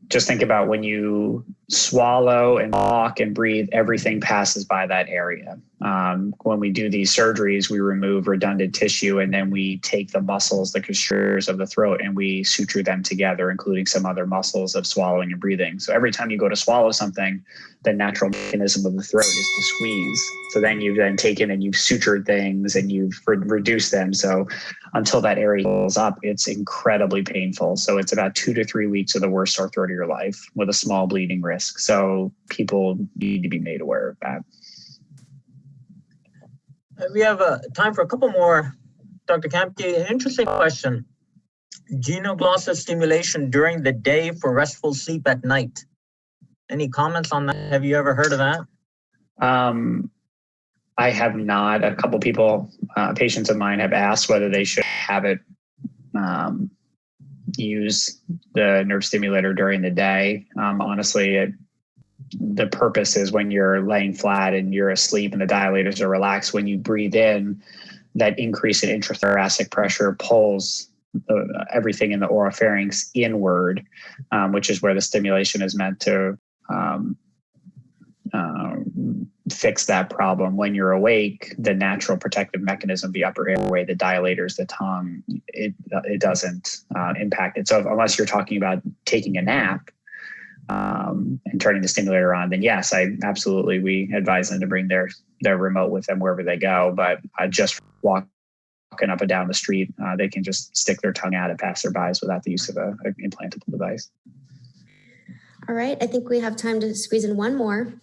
Just think about when you swallow and walk and breathe, everything passes by that area. When we do these surgeries, we remove redundant tissue, and then we take the muscles, the constrictors of the throat, and we suture them together, including some other muscles of swallowing and breathing. So every time you go to swallow something, the natural mechanism of the throat is to squeeze. So then you've then taken and you've sutured things and you've reduced them. So until that area heals up, it's incredibly painful. So it's about 2 to 3 weeks of the worst sore throat of your life with a small bleeding risk. So people need to be made aware of that. We have time for a couple more. Dr. Kamke, an interesting question. Genoglossal stimulation during the day for restful sleep at night. Any comments on that? Have you ever heard of that? I have not. A couple people, patients of mine, have asked whether they should have it use the nerve stimulator during the day. Honestly, the purpose is when you're laying flat and you're asleep and the dilators are relaxed. When you breathe in, that increase in intrathoracic pressure pulls everything in the oropharynx inward, which is where the stimulation is meant to fix that problem. When you're awake, the natural protective mechanism, the upper airway, the dilators, the tongue, it doesn't impact it. So unless you're talking about taking a nap and turning the stimulator on, then yes, we advise them to bring their remote with them wherever they go. But just walking up and down the street, they can just stick their tongue out at passerbys without the use of an implantable device. All right, I think we have time to squeeze in one more.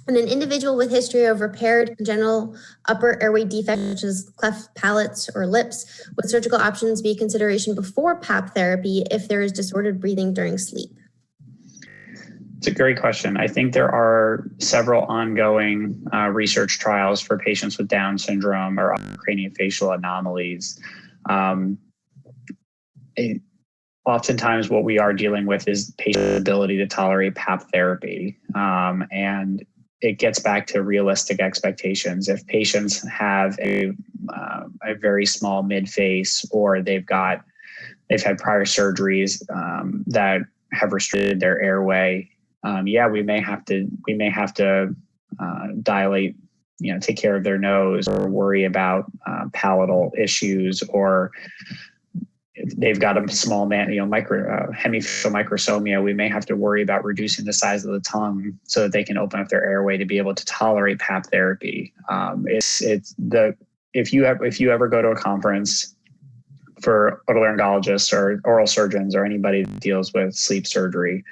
And an individual with history of repaired congenital upper airway defects, such as cleft palates or lips, would surgical options be a consideration before PAP therapy if there is disordered breathing during sleep? It's a great question. I think there are several ongoing research trials for patients with Down syndrome or craniofacial anomalies. Oftentimes what we are dealing with is patient's ability to tolerate PAP therapy. And it gets back to realistic expectations. If patients have a very small mid-face, or they've had prior surgeries that have restricted their airway, we may have to dilate, take care of their nose, or worry about palatal issues, or if they've got a small hemifacial microsomia, we may have to worry about reducing the size of the tongue so that they can open up their airway to be able to tolerate PAP therapy. If you ever go to a conference for otolaryngologists or oral surgeons or anybody that deals with sleep surgery,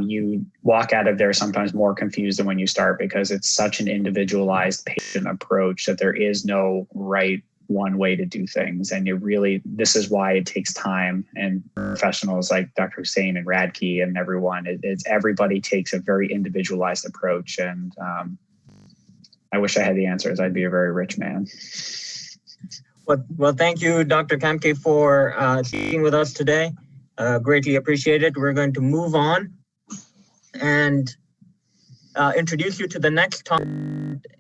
you walk out of there sometimes more confused than when you start, because it's such an individualized patient approach that there is no right one way to do things. And this is why it takes time. And professionals like Dr. Hussain and Radke and everyone, everybody takes a very individualized approach. And I wish I had the answers. I'd be a very rich man. Well, thank you, Dr. Kamke, for speaking with us today. Greatly appreciate it. We're going to move on and introduce you to the next talk.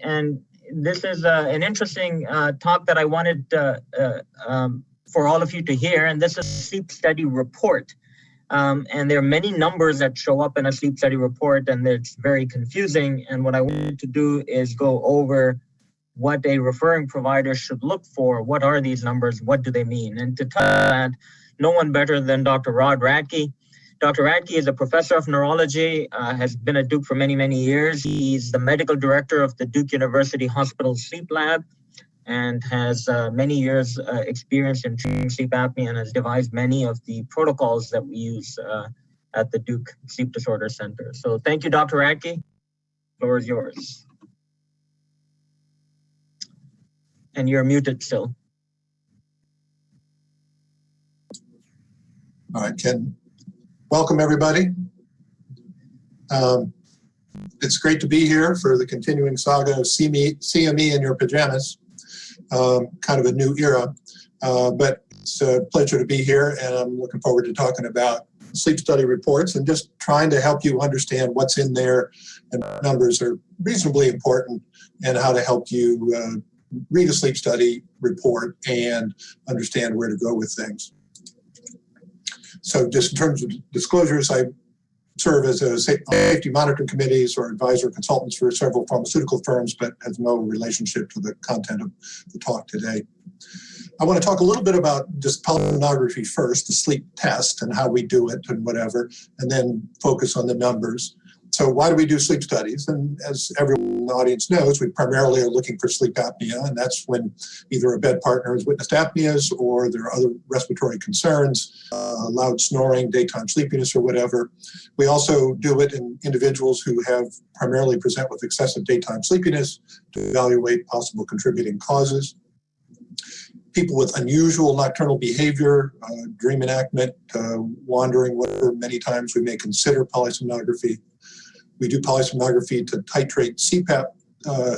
And this is an interesting talk that I wanted for all of you to hear. And this is a sleep study report. And there are many numbers that show up in a sleep study report, and it's very confusing. And what I wanted to do is go over what a referring provider should look for. What are these numbers? What do they mean? And to tell that, no one better than Dr. Rod Radke. Dr. Radke is a professor of neurology, has been at Duke for many, many years. He's the medical director of the Duke University Hospital Sleep Lab and has many years experience in treating sleep apnea and has devised many of the protocols that we use at the Duke Sleep Disorder Center. So thank you, Dr. Radke. The floor is yours. And you're muted still. All right, Ken. Welcome, everybody. It's great to be here for the continuing saga of CME in your pajamas, kind of a new era, but it's a pleasure to be here, and I'm looking forward to talking about sleep study reports and just trying to help you understand what's in there and what numbers are reasonably important and how to help you read a sleep study report and understand where to go with things. So just in terms of disclosures, I serve as a safety monitoring committees or advisor consultants for several pharmaceutical firms, but have no relationship to the content of the talk today. I want to talk a little bit about just polysomnography first, the sleep test and how we do it and whatever, and then focus on the numbers. So why do we do sleep studies? And as everyone in the audience knows, we primarily are looking for sleep apnea, and that's when either a bed partner has witnessed apneas or there are other respiratory concerns, loud snoring, daytime sleepiness, or whatever. We also do it in individuals who have primarily present with excessive daytime sleepiness to evaluate possible contributing causes. People with unusual nocturnal behavior, dream enactment, wandering, whatever, many times we may consider polysomnography. We do polysomnography to titrate CPAP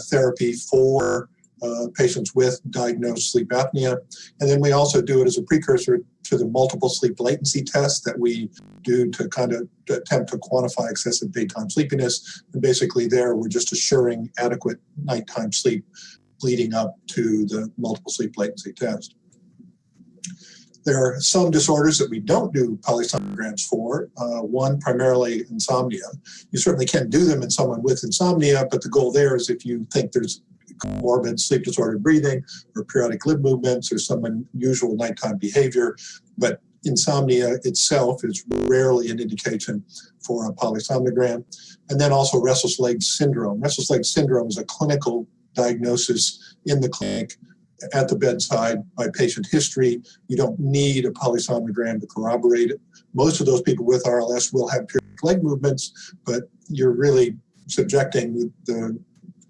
therapy for patients with diagnosed sleep apnea. And then we also do it as a precursor to the multiple sleep latency test that we do to kind of attempt to quantify excessive daytime sleepiness. And basically there, we're just assuring adequate nighttime sleep leading up to the multiple sleep latency test. There are some disorders that we don't do polysomnograms for. One, primarily insomnia. You certainly can do them in someone with insomnia, but the goal there is if you think there's morbid sleep disordered breathing or periodic lip movements or some unusual nighttime behavior. But insomnia itself is rarely an indication for a polysomnogram. And then also restless leg syndrome. Restless leg syndrome is a clinical diagnosis in the clinic at the bedside by patient history. You don't need a polysomnogram to corroborate it. Most of those people with RLS will have periodic leg movements, but you're really subjecting the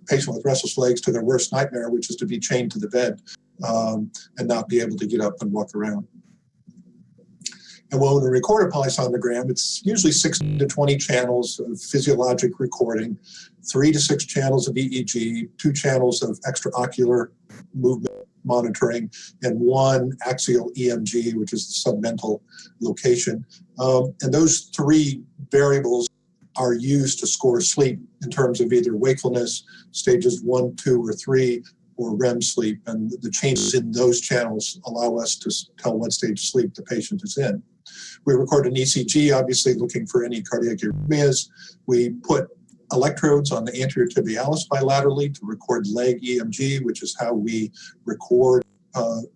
patient with restless legs to their worst nightmare, which is to be chained to the bed and not be able to get up and walk around. And when we record a polysomnogram, it's usually 16 to 20 channels of physiologic recording, 3 to 6 channels of EEG, 2 channels of extraocular movement monitoring, and 1 axial EMG, which is the submental location. And those 3 variables are used to score sleep in terms of either wakefulness, stages 1, 2, or 3, or REM sleep. And the changes in those channels allow us to tell what stage of sleep the patient is in. We record an ECG, obviously looking for any cardiac arrhythmias. We put electrodes on the anterior tibialis bilaterally to record leg EMG, which is how we record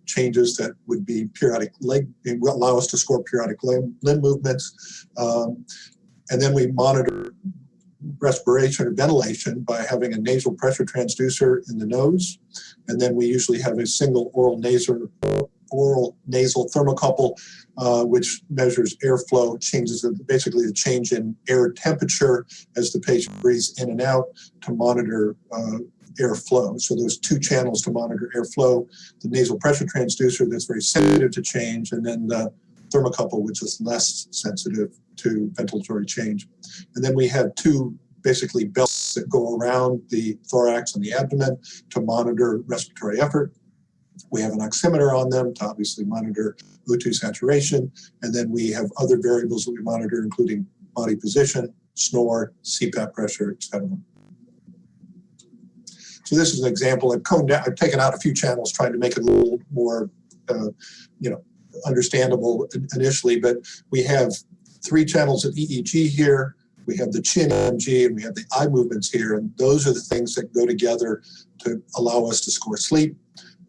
changes that would be periodic leg, it will allow us to score periodic limb movements. And then we monitor respiration or ventilation by having a nasal pressure transducer in the nose. And then we usually have a single oral oral nasal thermocouple, which measures airflow, changes basically the change in air temperature as the patient breathes in and out to monitor airflow. So those two channels to monitor airflow, the nasal pressure transducer that's very sensitive to change, and then the thermocouple, which is less sensitive to ventilatory change. And then we have two basically belts that go around the thorax and the abdomen to monitor respiratory effort. We have an oximeter on them to obviously monitor O2 saturation. And then we have other variables that we monitor, including body position, snore, CPAP pressure, etc. So this is an example. I've taken out a few channels trying to make it a little more, understandable initially, but we have 3 channels of EEG here. We have the chin EMG and we have the eye movements here. And those are the things that go together to allow us to score sleep.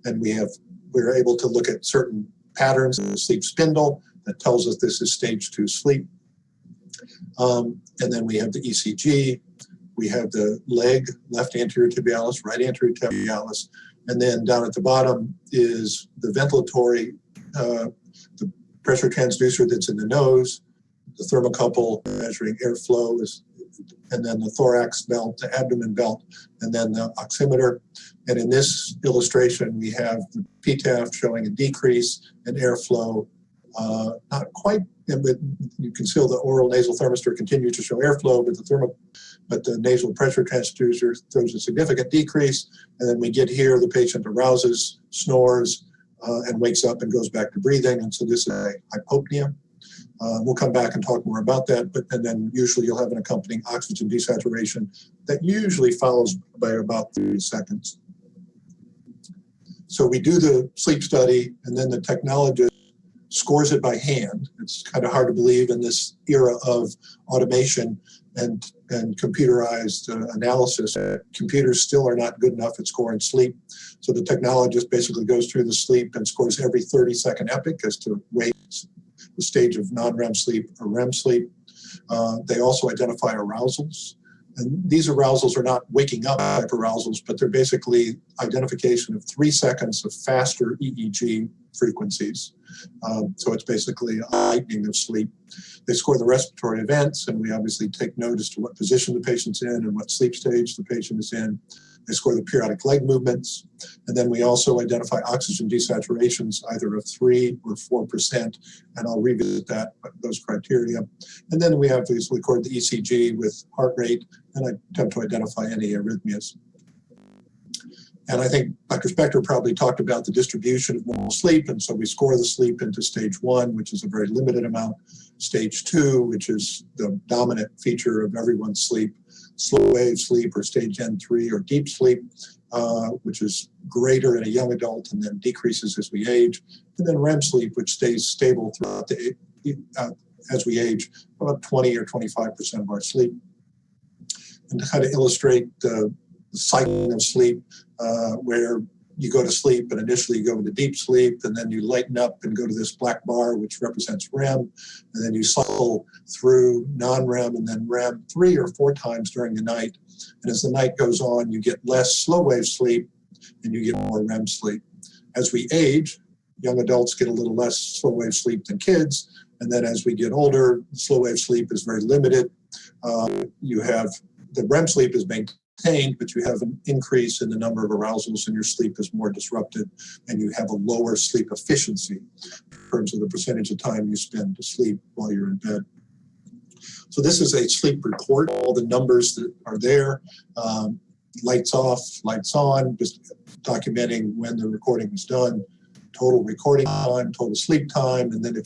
And we're able to look at certain patterns in the sleep spindle that tells us this is stage 2 sleep. And then we have the ECG. We have the leg, left anterior tibialis, right anterior tibialis. And then down at the bottom is the ventilatory, the pressure transducer that's in the nose, the thermocouple measuring airflow, and then the thorax belt, the abdomen belt, and then the oximeter. And in this illustration, we have the PTAF showing a decrease in airflow, not quite, but you can see the oral nasal thermistor continue to show airflow, but the nasal pressure transducer shows a significant decrease. And then we get here, the patient arouses, snores, and wakes up and goes back to breathing. And so this is a hypopnea. We'll come back and talk more about that, and then usually you'll have an accompanying oxygen desaturation that usually follows by about 30 seconds. So we do the sleep study, and then the technologist scores it by hand. It's kind of hard to believe in this era of automation and computerized analysis. Computers still are not good enough at scoring sleep. So the technologist basically goes through the sleep and scores every 30-second epoch as to wake, the stage of non-REM sleep or REM sleep. They also identify arousals. And these arousals are not waking up type arousals, but they're basically identification of 3 seconds of faster EEG frequencies. So it's basically a lightening of sleep. They score the respiratory events, and we obviously take note as to what position the patient's in and what sleep stage the patient is in. They score the periodic leg movements. And then we also identify oxygen desaturations, either of 3 or 4%. And I'll revisit those criteria. And then we obviously record the ECG with heart rate, and I attempt to identify any arrhythmias. And I think Dr. Spector probably talked about the distribution of normal sleep. And so we score the sleep into stage 1, which is a very limited amount. Stage 2, which is the dominant feature of everyone's sleep. Slow wave sleep, or stage N3, or deep sleep, which is greater in a young adult and then decreases as we age. And then REM sleep, which stays stable throughout as we age, about 20 or 25% of our sleep. And to kind of illustrate the cycling of sleep, where you go to sleep and initially you go into deep sleep, and then you lighten up and go to this black bar, which represents REM, and then you cycle through non-REM and then REM 3 or 4 times during the night. And as the night goes on, you get less slow wave sleep and you get more REM sleep. As we age, young adults get a little less slow wave sleep than kids, and then as we get older, slow wave sleep is very limited. You have the REM sleep is maintained, but you have an increase in the number of arousals and your sleep is more disrupted, and you have a lower sleep efficiency in terms of the percentage of time you spend to sleep while you're in bed. So this is a sleep report, all the numbers that are there, lights off, lights on, just documenting when the recording is done, total recording time, total sleep time, and then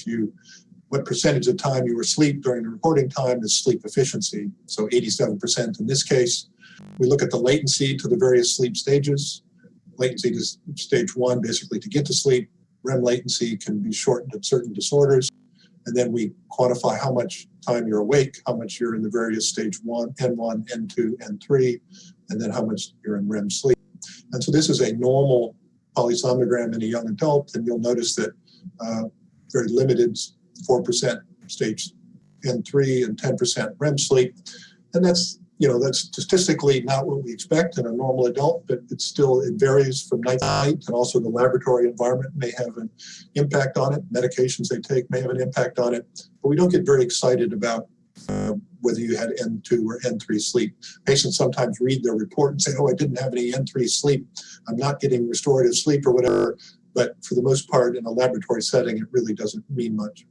what percentage of time you were asleep during the recording time is sleep efficiency. So 87% in this case. We look at the latency to the various sleep stages. Latency to stage 1, basically to get to sleep. REM latency can be shortened in certain disorders. And then we quantify how much time you're awake, how much you're in the various stage 1, N1, N2, N3, and then how much you're in REM sleep. And so this is a normal polysomnogram in a young adult, and you'll notice that very limited 4% stage N3 and 10% REM sleep. And that's, that's statistically not what we expect in a normal adult, but it varies from night to night, and also the laboratory environment may have an impact on it. Medications they take may have an impact on it, but we don't get very excited about whether you had N2 or N3 sleep. Patients sometimes read their report and say, oh, I didn't have any N3 sleep. I'm not getting restorative sleep or whatever. But for the most part, in a laboratory setting, it really doesn't mean much.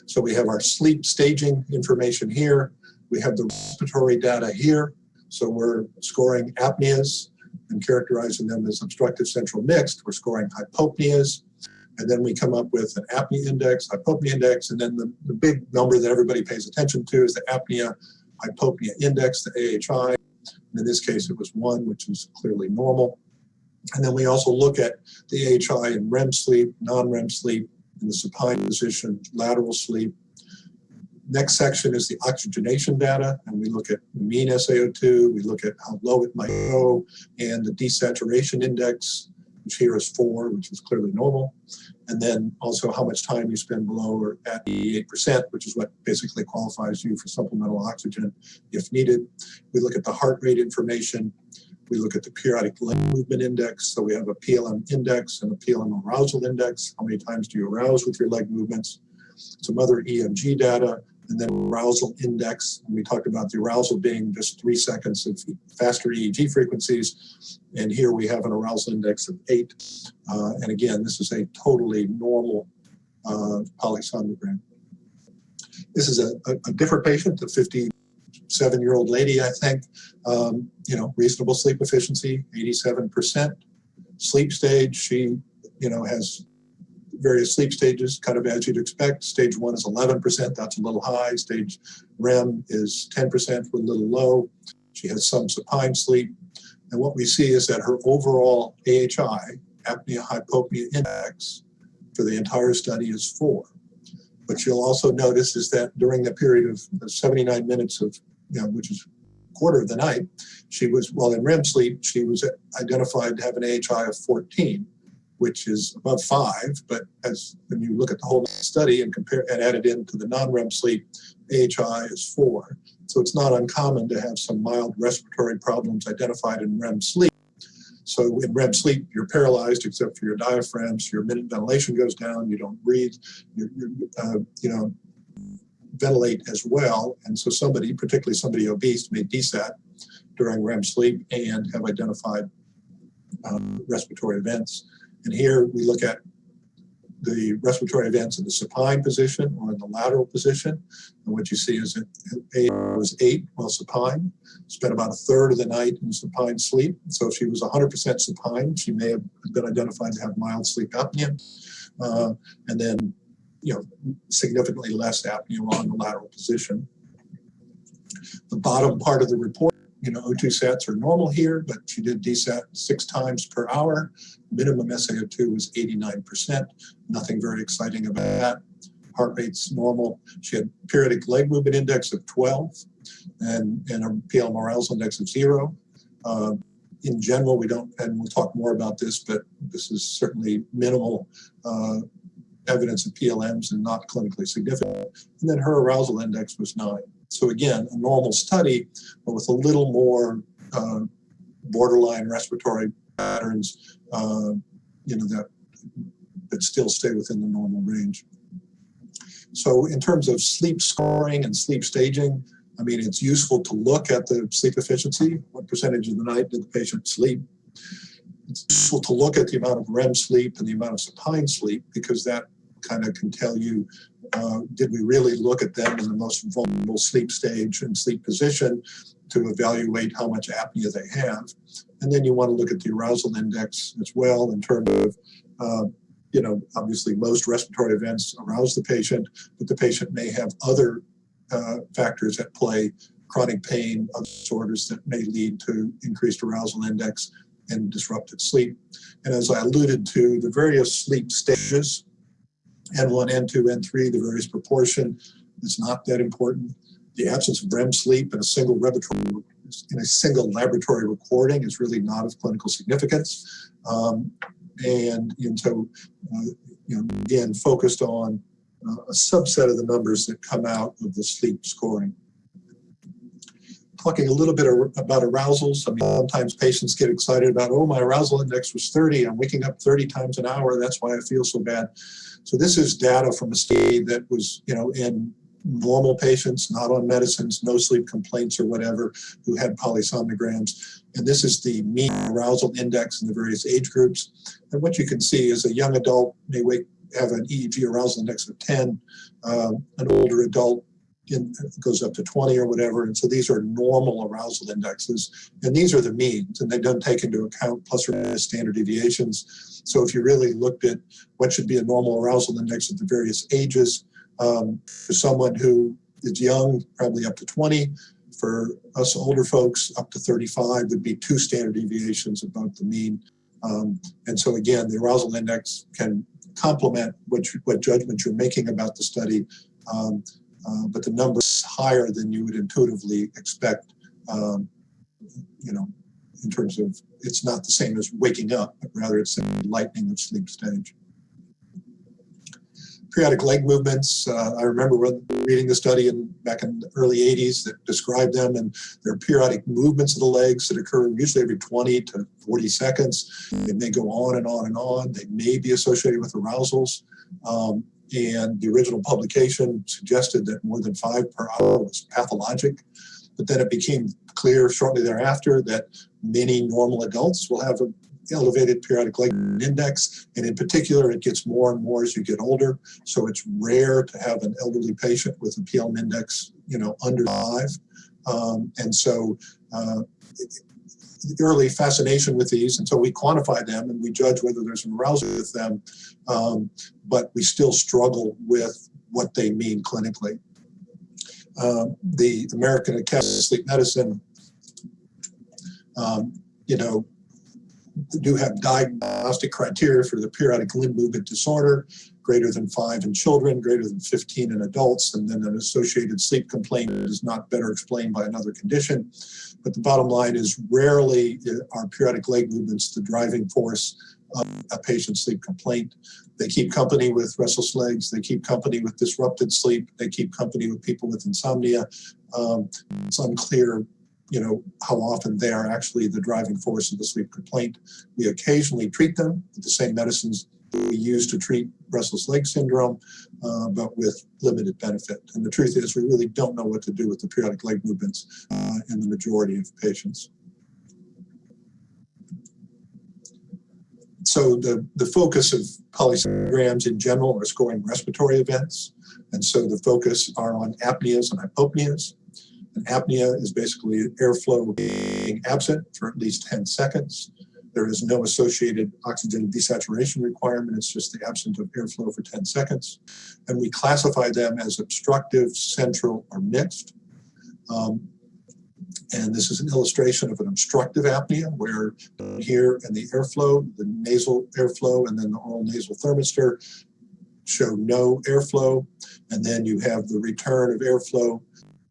So we have our sleep staging information here. We have the respiratory data here. So we're scoring apneas and characterizing them as obstructive central mixed. We're scoring hypopneas. And then we come up with an apnea index, hypopnea index, and then the big number that everybody pays attention to is the apnea hypopnea index, the AHI. And in this case, it was 1, which is clearly normal. And then we also look at the AHI in REM sleep, non-REM sleep, in the supine position, lateral sleep. Next section is the oxygenation data, and we look at mean SaO2, we look at how low it might go, and the desaturation index, which here is 4, which is clearly normal. And then also how much time you spend below or at 88%, which is what basically qualifies you for supplemental oxygen if needed. We look at the heart rate information. We look at the periodic leg movement index. So we have a PLM index and a PLM arousal index. How many times do you arouse with your leg movements? Some other EMG data, and then arousal index. And we talked about the arousal being just 3 seconds of faster EEG frequencies. And here we have an arousal index of 8. And again, this is a totally normal polysomnogram. This is a different patient, a 57-year-old lady, I think. Reasonable sleep efficiency, 87%. Sleep stage, she, has various sleep stages, kind of as you'd expect. Stage 1 is 11%, that's a little high. Stage REM is 10%, a little low. She has some supine sleep. And what we see is that her overall AHI, apnea hypopnea index, for the entire study is 4. But you'll also notice is that during the period of 79 minutes of, which is a quarter of the night, she was, while in REM sleep, she was identified to have an AHI of 14, which is above 5. But when you look at the whole study and compare and add it into the non-REM sleep, AHI is 4. So it's not uncommon to have some mild respiratory problems identified in REM sleep. So in REM sleep, you're paralyzed except for your diaphragm, so your minute ventilation goes down, you don't breathe, you ventilate as well. And so somebody, particularly somebody obese, may desat during REM sleep and have identified respiratory events. And here we look at the respiratory events in the supine position or in the lateral position. And what you see is that A was 8 while supine, spent about a third of the night in supine sleep. So if she was 100% supine, she may have been identified to have mild sleep apnea. And then, significantly less apnea on the lateral position. The bottom part of the report, O2 sats are normal here, but she did desat 6 times per hour. Minimum SaO2 was 89%. Nothing very exciting about that. Heart rate's normal. She had periodic leg movement index of 12 and a PLM arousal index of 0. In general, we don't, and we'll talk more about this, but this is certainly minimal evidence of PLMs and not clinically significant. And then her arousal index was 9. So again, a normal study, but with a little more borderline respiratory patterns, that still stay within the normal range. So in terms of sleep scoring and sleep staging, it's useful to look at the sleep efficiency. What percentage of the night did the patient sleep? It's useful to look at the amount of REM sleep and the amount of supine sleep, because that kind of can tell you, did we really look at them in the most vulnerable sleep stage and sleep position to evaluate how much apnea they have. And then you want to look at the arousal index as well in terms of, obviously most respiratory events arouse the patient, but the patient may have other factors at play, chronic pain, other disorders that may lead to increased arousal index and disrupted sleep. And as I alluded to, the various sleep stages, N1, N2, N3, the various proportion is not that important. The absence of REM sleep in a single laboratory recording is really not of clinical significance. And so, again, focused on a subset of the numbers that come out of the sleep scoring. talking a little bit about arousals. I mean, sometimes patients get excited about, oh, my arousal index was 30. I'm waking up 30 times an hour. That's why I feel so bad. So this is data from a study that was, in normal patients, not on medicines, no sleep complaints or whatever, who had polysomnograms. And this is the mean arousal index in the various age groups. And what you can see is a young adult may have an EEG arousal index of 10, an older adult goes up to 20 or whatever. And so these are normal arousal indexes. And these are the means, and they don't take into account plus or minus standard deviations. So if you really looked at what should be a normal arousal index at the various ages, for someone who is young, probably up to 20. For us older folks, up to 35 would be 2 standard deviations above the mean. And so again, the arousal index can complement what judgment you're making about the study, but the number is higher than you would intuitively expect, in terms of it's not the same as waking up, but rather it's a lightening of sleep stage. Periodic leg movements. I remember reading the study back in the early 80s that described them, and there are periodic movements of the legs that occur usually every 20 to 40 seconds. They may go on and on and on. They may be associated with arousals. And the original publication suggested that more than 5 per hour was pathologic. But then it became clear shortly thereafter that many normal adults will have an elevated periodic leg index, and in particular, it gets more and more as you get older. So it's rare to have an elderly patient with a PLM index, under 5. And so the early fascination with these, and so we quantify them and we judge whether there's an arousal with them, but we still struggle with what they mean clinically. The American Academy of Sleep Medicine, do have diagnostic criteria for the periodic limb movement disorder, greater than 5 in children, greater than 15 in adults, and then an associated sleep complaint is not better explained by another condition. But the bottom line is rarely are periodic leg movements the driving force of a patient's sleep complaint. They keep company with restless legs, they keep company with disrupted sleep, they keep company with people with insomnia. It's unclear how often they are actually the driving force of the sleep complaint. We occasionally treat them with the same medicines we use to treat restless leg syndrome, but with limited benefit. And the truth is we really don't know what to do with the periodic leg movements in the majority of patients. So the focus of polysomnograms in general are scoring respiratory events. And so the focus are on apneas and hypopneas. And apnea is basically airflow being absent for at least 10 seconds. There is no associated oxygen desaturation requirement. It's just the absence of airflow for 10 seconds. And we classify them as obstructive, central, or mixed. And this is an illustration of an obstructive apnea where here in the airflow, the nasal airflow and then the oral nasal thermistor show no airflow. And then you have the return of airflow.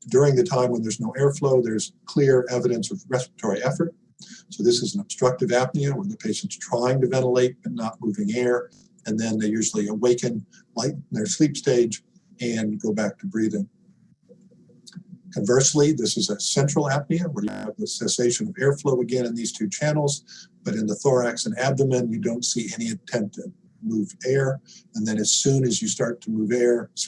During the time when there's no airflow, there's clear evidence of respiratory effort. So this is an obstructive apnea where the patient's trying to ventilate but not moving air. And then they usually awaken, lighten their sleep stage, and go back to breathing. Conversely, this is a central apnea where you have the cessation of airflow again in these 2 channels, but in the thorax and abdomen, you don't see any attempt to move air. And then as soon as you start to move air, as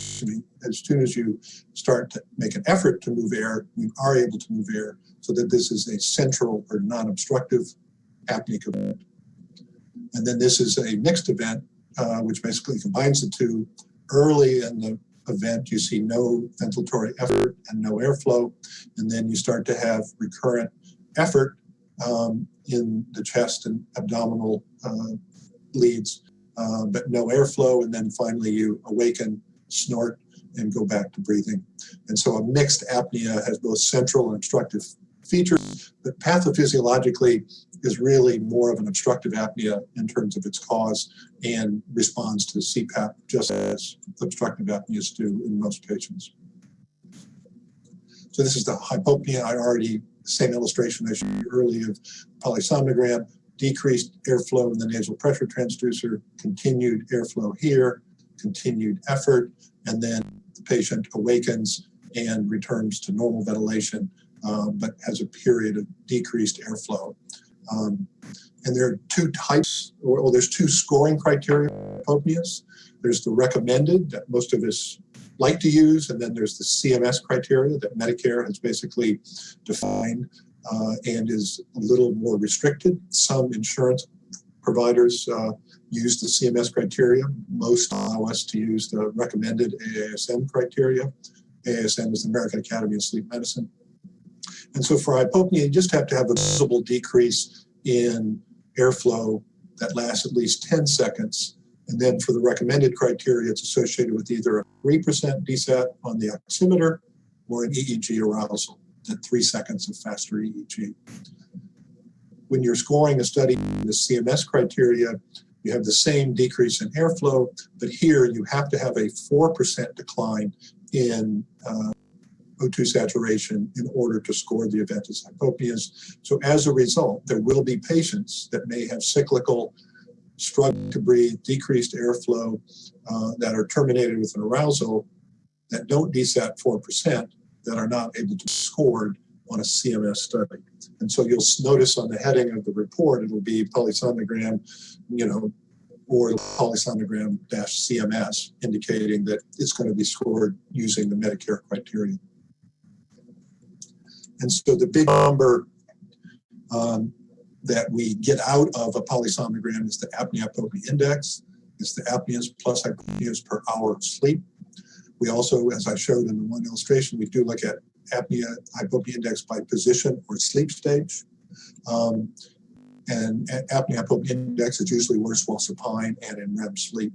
soon as you start to make an effort to move air, you are able to move air, so that this is a central or non-obstructive apneic event. And then this is a mixed event, which basically combines the 2. Early in the event, you see no ventilatory effort and no airflow, and then you start to have recurrent effort in the chest and abdominal leads, but no airflow, and then finally you awaken, snort, and go back to breathing. And so a mixed apnea has both central and obstructive features, but pathophysiologically is really more of an obstructive apnea in terms of its cause and responds to CPAP just as obstructive apneas do in most patients. So this is the hypopnea. Same illustration as you earlier of polysomnogram, decreased airflow in the nasal pressure transducer, continued airflow here, continued effort, and then the patient awakens and returns to normal ventilation but has a period of decreased airflow. And there are two types, well, there's two scoring criteria for hypopneas. There's the recommended that most of us like to use, and then there's the CMS criteria that Medicare has basically defined and is a little more restricted. Some insurance providers use the CMS criteria. Most allow us to use the recommended AASM criteria. AASM is the American Academy of Sleep Medicine. And so for hypopnea, you just have to have a visible decrease in airflow that lasts at least 10 seconds. And then for the recommended criteria, it's associated with either a 3% desat on the oximeter or an EEG arousal at 3 seconds of faster EEG. When you're scoring a study in the CMS criteria, you have the same decrease in airflow, but here you have to have a 4% decline in O2 saturation in order to score the event as hypopneas. So as a result, there will be patients that may have cyclical, struggle to breathe, decreased airflow that are terminated with an arousal that don't desat 4%, that are not able to be scored on a CMS study. And so you'll notice on the heading of the report, it'll be polysomnogram, or polysonogram-CMS, indicating that it's going to be scored using the Medicare criteria. And so the big number that we get out of a polysomnogram is the apnea-hypopnea index. It's the apneas plus hypopneas per hour of sleep. We also, as I showed in the one illustration, we do look at apnea-hypopnea index by position or sleep stage. And apnea-hypopnea index is usually worse while supine and in REM sleep.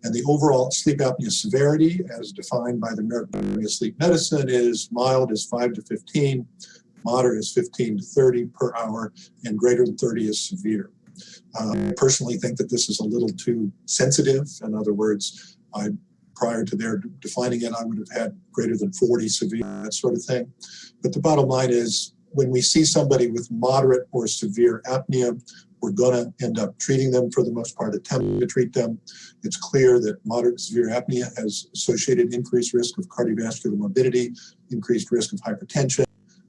And the overall sleep apnea severity, as defined by the American Academy of Sleep Medicine, is mild is 5 to 15, moderate is 15 to 30 per hour, and greater than 30 is severe. I personally think that this is a little too sensitive. In other words, prior to their defining it, I would have had greater than 40 severe, that sort of thing. But the bottom line is, when we see somebody with moderate or severe apnea, we're going to end up treating them for the most part, attempting to treat them. It's clear that moderate severe apnea has associated increased risk of cardiovascular morbidity, increased risk of hypertension,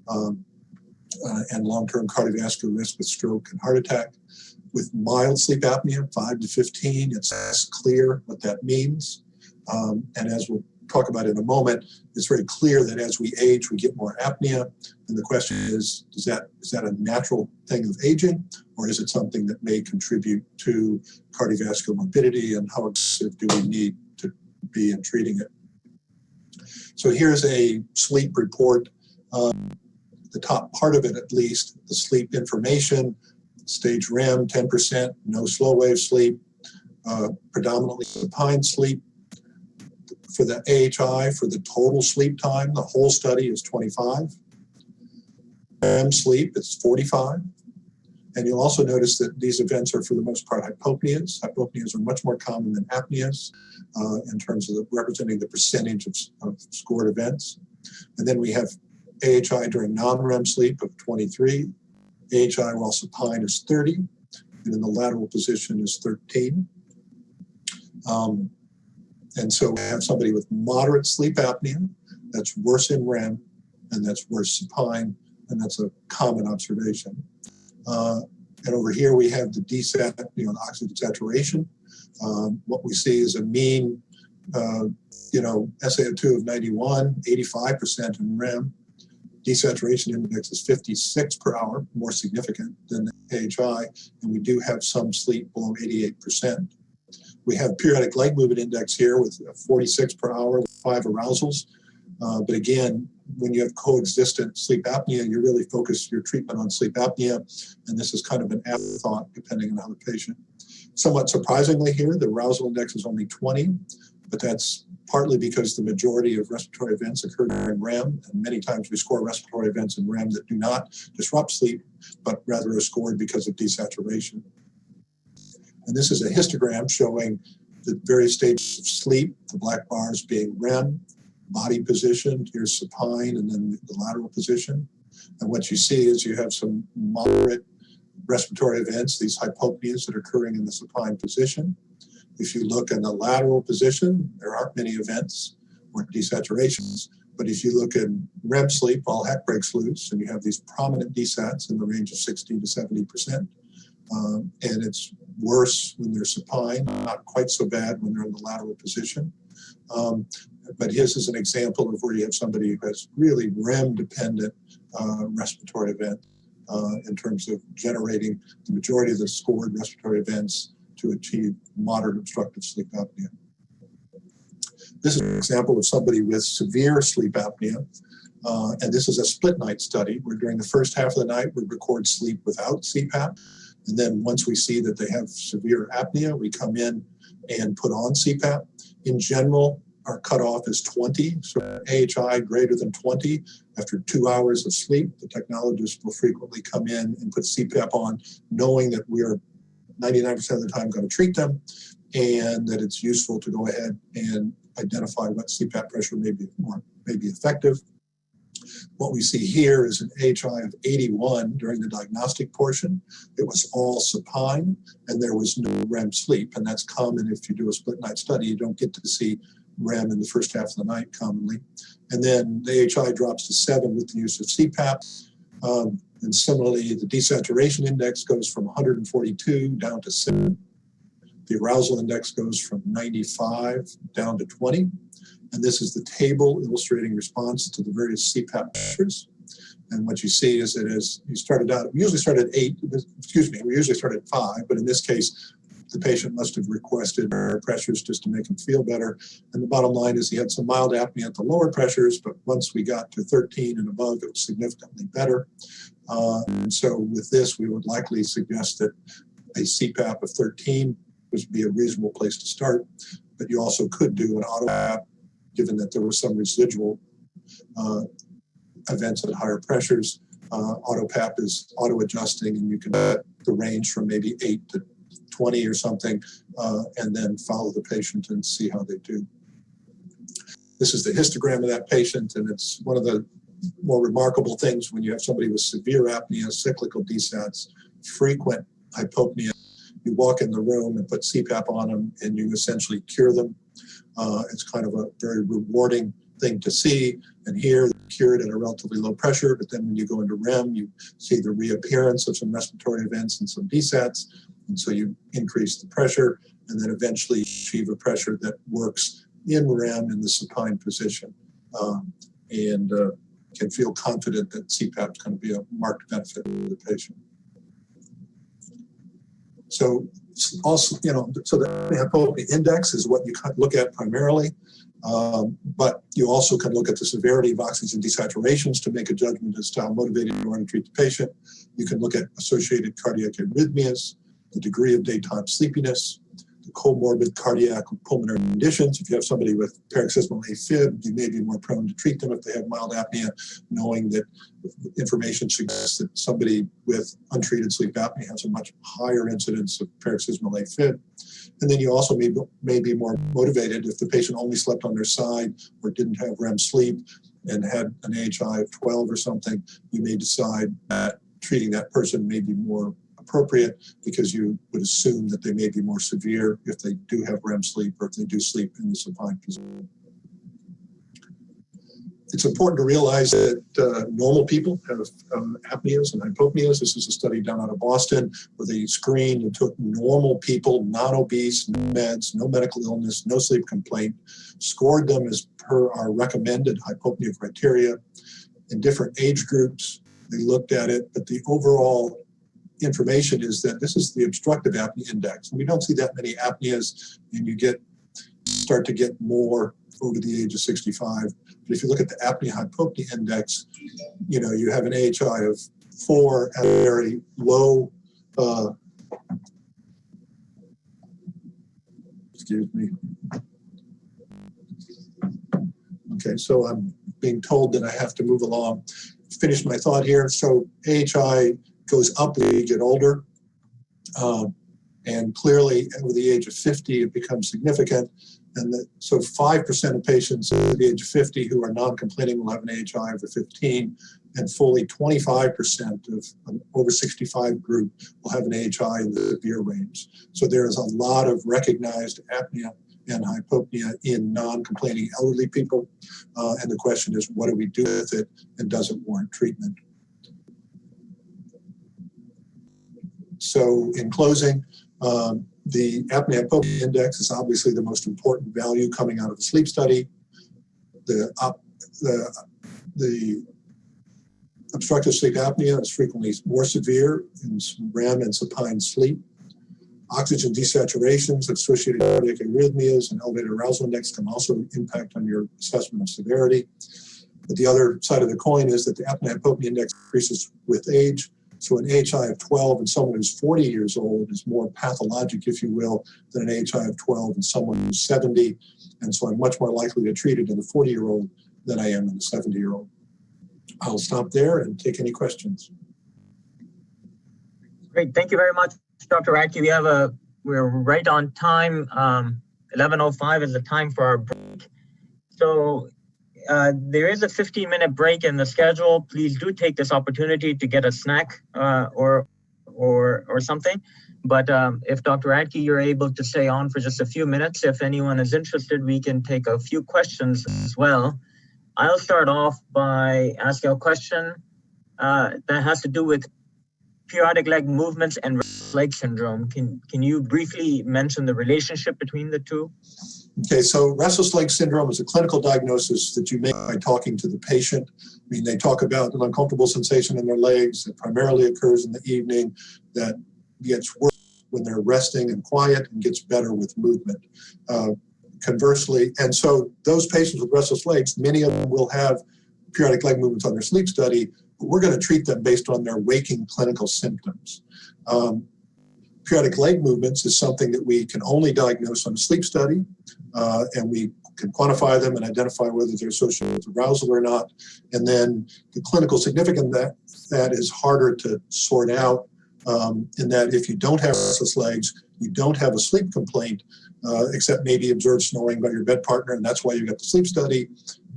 and long-term cardiovascular risk with stroke and heart attack. With mild sleep apnea, 5 to 15, it's less clear what that means. And as we'll talk about in a moment, it's very clear that as we age, we get more apnea. And the question is that a natural thing of aging, or is it something that may contribute to cardiovascular morbidity, and how aggressive do we need to be in treating it? So here's a sleep report. The top part of it, at least, the sleep information, stage REM, 10%, no slow wave sleep, predominantly supine sleep. For the AHI, for the total sleep time, the whole study is 25. REM sleep, it's 45. And you'll also notice that these events are, for the most part, hypopneas. Hypopneas are much more common than apneas in terms of representing the percentage of scored events. And then we have AHI during non-REM sleep of 23. AHI while supine is 30. And in the lateral position is 13. And so we have somebody with moderate sleep apnea that's worse in REM and that's worse supine, and that's a common observation. And over here we have the desat, oxygen saturation. What we see is a mean, SaO2 of 91, 85% in REM. Desaturation index is 56 per hour, more significant than the AHI, and we do have some sleep below 88%. We have periodic leg movement index here with 46 per hour with 5 arousals. But again, when you have coexistent sleep apnea, you really focus your treatment on sleep apnea, and this is kind of an afterthought depending on how the patient. Somewhat surprisingly here, the arousal index is only 20, but that's partly because the majority of respiratory events occur during REM, and many times we score respiratory events in REM that do not disrupt sleep, but rather are scored because of desaturation. And this is a histogram showing the various stages of sleep, the black bars being REM, body position, here's supine, and then the lateral position. And what you see is you have some moderate respiratory events, these hypopneas that are occurring in the supine position. If you look in the lateral position, there aren't many events or desaturations, But if you look at REM sleep, all heck breaks loose, and you have these prominent DSATs in the range of 60 to 70%. And it's worse when they're supine, not quite so bad when they're in the lateral position. But his is an example of where you have somebody who has really REM-dependent respiratory event in terms of generating the majority of the scored respiratory events to achieve moderate obstructive sleep apnea. This is an example of somebody with severe sleep apnea. And this is a split night study where during the first half of the night, we record sleep without CPAP. And then once we see that they have severe apnea, we come in and put on CPAP. In general, our cutoff is 20, so AHI greater than 20. After 2 hours of sleep, the technologist will frequently come in and put CPAP on, knowing that we are 99% of the time going to treat them, and that it's useful to go ahead and identify what CPAP pressure may be effective. What we see here is an AHI of 81 during the diagnostic portion. It was all supine, and there was no REM sleep, and that's common if you do a split night study. You don't get to see REM in the first half of the night commonly. And then the AHI drops to 7 with the use of CPAP. And similarly, the desaturation index goes from 142 down to 7. The arousal index goes from 95 down to 20. And this is the table illustrating response to the various CPAP pressures. And what you see is that as you started out, we usually start at 8, we usually start at 5, but in this case, the patient must have requested higher pressures just to make him feel better. And the bottom line is he had some mild apnea at the lower pressures, but once we got to 13 and above, it was significantly better. And so with this, we would likely suggest that a CPAP of 13 would be a reasonable place to start. But you also could do an AutoPAP, given that there were some residual events at higher pressures. AutoPAP is auto-adjusting, and you can set the range from maybe 8 to 20 or something, and then follow the patient and see how they do. This is the histogram of that patient, and it's one of the more remarkable things when you have somebody with severe apnea, cyclical DSATs, frequent hypopnea. You walk in the room and put CPAP on them, and you essentially cure them. It's kind of a very rewarding thing to see. And here, cured at a relatively low pressure, but then when you go into REM, you see the reappearance of some respiratory events and some DSATs. And so you increase the pressure and then eventually achieve a pressure that works in REM in the supine position, and can feel confident that CPAP is going to be a marked benefit for the patient. So also, so the hypopnea index is what you look at primarily, but you also can look at the severity of oxygen desaturations to make a judgment as to how motivated you are to treat the patient. You can look at associated cardiac arrhythmias, the degree of daytime sleepiness, the comorbid cardiac pulmonary conditions. If you have somebody with paroxysmal AFib, you may be more prone to treat them if they have mild apnea, knowing that information suggests that somebody with untreated sleep apnea has a much higher incidence of paroxysmal AFib. And then you also may be more motivated if the patient only slept on their side or didn't have REM sleep and had an AHI of 12 or something. You may decide that treating that person may be more appropriate because you would assume that they may be more severe if they do have REM sleep or if they do sleep in the supine position. It's important to realize that normal people have apneas and hypopneas. This is a study down out of Boston where they screened and took normal people, non-obese, no meds, no medical illness, no sleep complaint, scored them as per our recommended hypopnea criteria in different age groups. They looked at it, but the overall information is that this is the obstructive apnea index. And we don't see that many apneas, and you start to get more over the age of 65. But if you look at the apnea hypopnea index, you have an AHI of 4 at a very low, excuse me. Okay, so I'm being told that I have to move along. Finish my thought here. So AHI goes up as you get older, and clearly over the age of 50 it becomes significant, and so 5% of patients at the age of 50 who are non-complaining will have an AHI over 15, and fully 25% of an over 65 group will have an AHI in the severe range. So there is a lot of recognized apnea and hypopnea in non-complaining elderly people. And the question is, what do we do with it, and does it warrant treatment? So in closing, the apnea-hypopnea index is obviously the most important value coming out of the sleep study. The obstructive sleep apnea is frequently more severe in REM and supine sleep. Oxygen desaturations, associated cardiac arrhythmias, and elevated arousal index can also impact on your assessment of severity. But the other side of the coin is that the apnea-hypopnea index increases with age. So an AHI of 12 in someone who's 40 years old is more pathologic, if you will, than an AHI of 12 in someone who's 70. And so I'm much more likely to treat it in a 40-year-old than I am in a 70-year-old. I'll stop there and take any questions. Great, thank you very much, Dr. Radke. We're right on time. 11:05 is the time for our break. So there is a 15-minute break in the schedule. Please do take this opportunity to get a snack or something. But if Dr. Radke, you're able to stay on for just a few minutes, if anyone is interested, we can take a few questions as well. I'll start off by asking a question that has to do with periodic leg movements and restless leg syndrome. Can you briefly mention the relationship between the two? Okay, so restless leg syndrome is a clinical diagnosis that you make by talking to the patient. I mean, they talk about an uncomfortable sensation in their legs that primarily occurs in the evening, that gets worse when they're resting and quiet, and gets better with movement. Conversely, and so those patients with restless legs, many of them will have periodic leg movements on their sleep study, but we're going to treat them based on their waking clinical symptoms. Periodic leg movements is something that we can only diagnose on a sleep study, and we can quantify them and identify whether they're associated with arousal or not. And then the clinical significance of that is harder to sort out, in that if you don't have restless legs, you don't have a sleep complaint, except maybe observed snoring by your bed partner, and that's why you got the sleep study,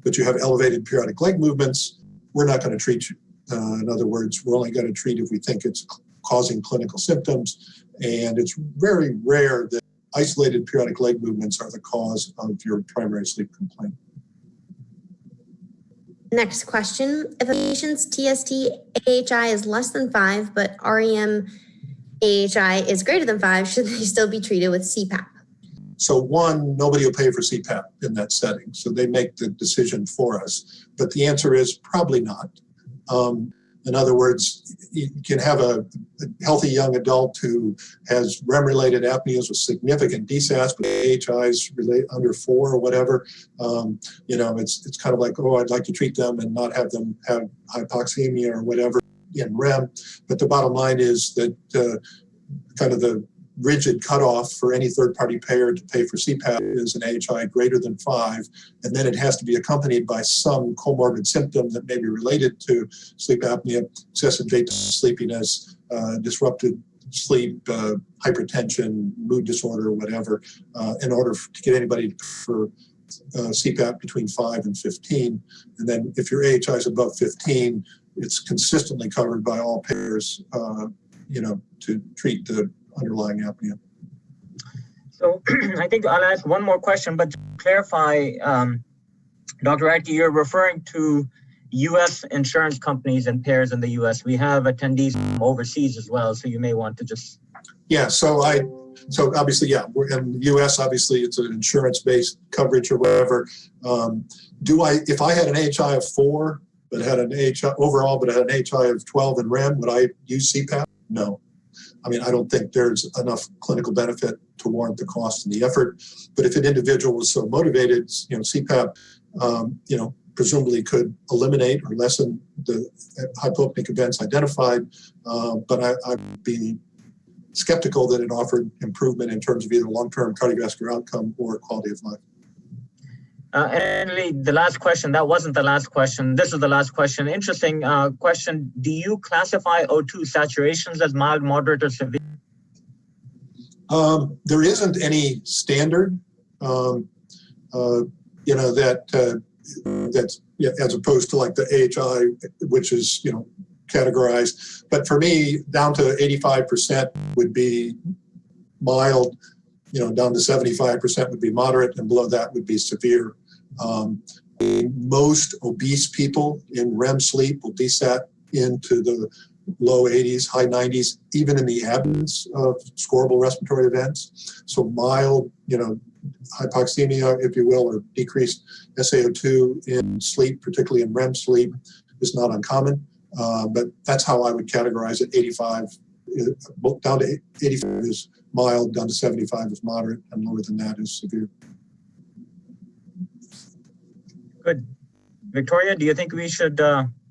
but you have elevated periodic leg movements, we're not going to treat you. In other words, we're only going to treat if we think it's causing clinical symptoms, and it's very rare that isolated periodic leg movements are the cause of your primary sleep complaint. Next question. If a patient's TST AHI is less than 5, but REM AHI is greater than 5, should they still be treated with CPAP? So one, nobody will pay for CPAP in that setting, so they make the decision for us. But the answer is probably not. In other words, you can have a healthy young adult who has REM-related apneas with significant DSAS, but AHIs under 4 or whatever. It's kind of like, oh, I'd like to treat them and not have them have hypoxemia or whatever in REM. But the bottom line is that kind of the rigid cutoff for any third-party payer to pay for CPAP is an AHI greater than 5, and then it has to be accompanied by some comorbid symptom that may be related to sleep apnea, excessive daytime sleepiness, disrupted sleep, hypertension, mood disorder, whatever, in order to get anybody for CPAP between 5 and 15. And then if your AHI is above 15, it's consistently covered by all payers, to treat the underlying apnea. So I think I'll ask one more question, but to clarify, Dr. Radke, you're referring to U.S. insurance companies and payers in the U.S. We have attendees from overseas as well, so you may want to just... Yeah, so obviously, yeah, we're in the U.S., obviously it's an insurance-based coverage or whatever. If I had an AHI of 4, but had an AHI overall, but had an AHI of 12 in REM, would I use CPAP? No. I mean, I don't think there's enough clinical benefit to warrant the cost and the effort. But if an individual was so motivated, CPAP, presumably could eliminate or lessen the hypopneic events identified. But I'd be skeptical that it offered improvement in terms of either long-term cardiovascular outcome or quality of life. And the last question, that wasn't the last question. This is the last question. Interesting question. Do you classify O2 saturations as mild, moderate, or severe? There isn't any standard, that's as opposed to like the AHI, which is, categorized. But for me, down to 85% would be mild. down to 75% would be moderate, and below that would be severe. Most obese people in REM sleep will desat into the low 80s, high 90s, even in the absence of scorable respiratory events. So mild, hypoxemia, if you will, or decreased SaO2 in sleep, particularly in REM sleep, is not uncommon. But that's how I would categorize it. 85 down to 85 is mild, down to 75 is moderate, and lower than that is severe. Good. Victoria, do you think we should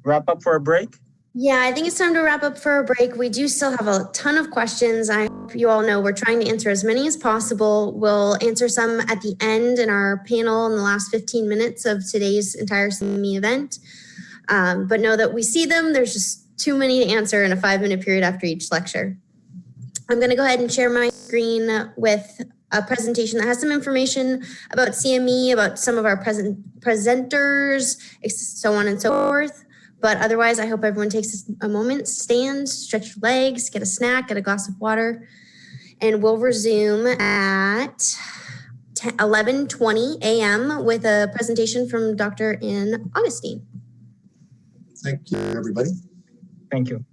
wrap up for a break? Yeah, I think it's time to wrap up for a break. We do still have a ton of questions. I hope you all know we're trying to answer as many as possible. We'll answer some at the end in our panel in the last 15 minutes of today's entire CME event. But know that we see them. There's just too many to answer in a 5-minute period after each lecture. I'm going to go ahead and share my screen with a presentation that has some information about CME, about some of our presenters, so on and so forth. But otherwise, I hope everyone takes a moment, stand, stretch your legs, get a snack, get a glass of water, and we'll resume at 11:20 a.m. with a presentation from Dr. Ann Augustine. Thank you, everybody. Thank you.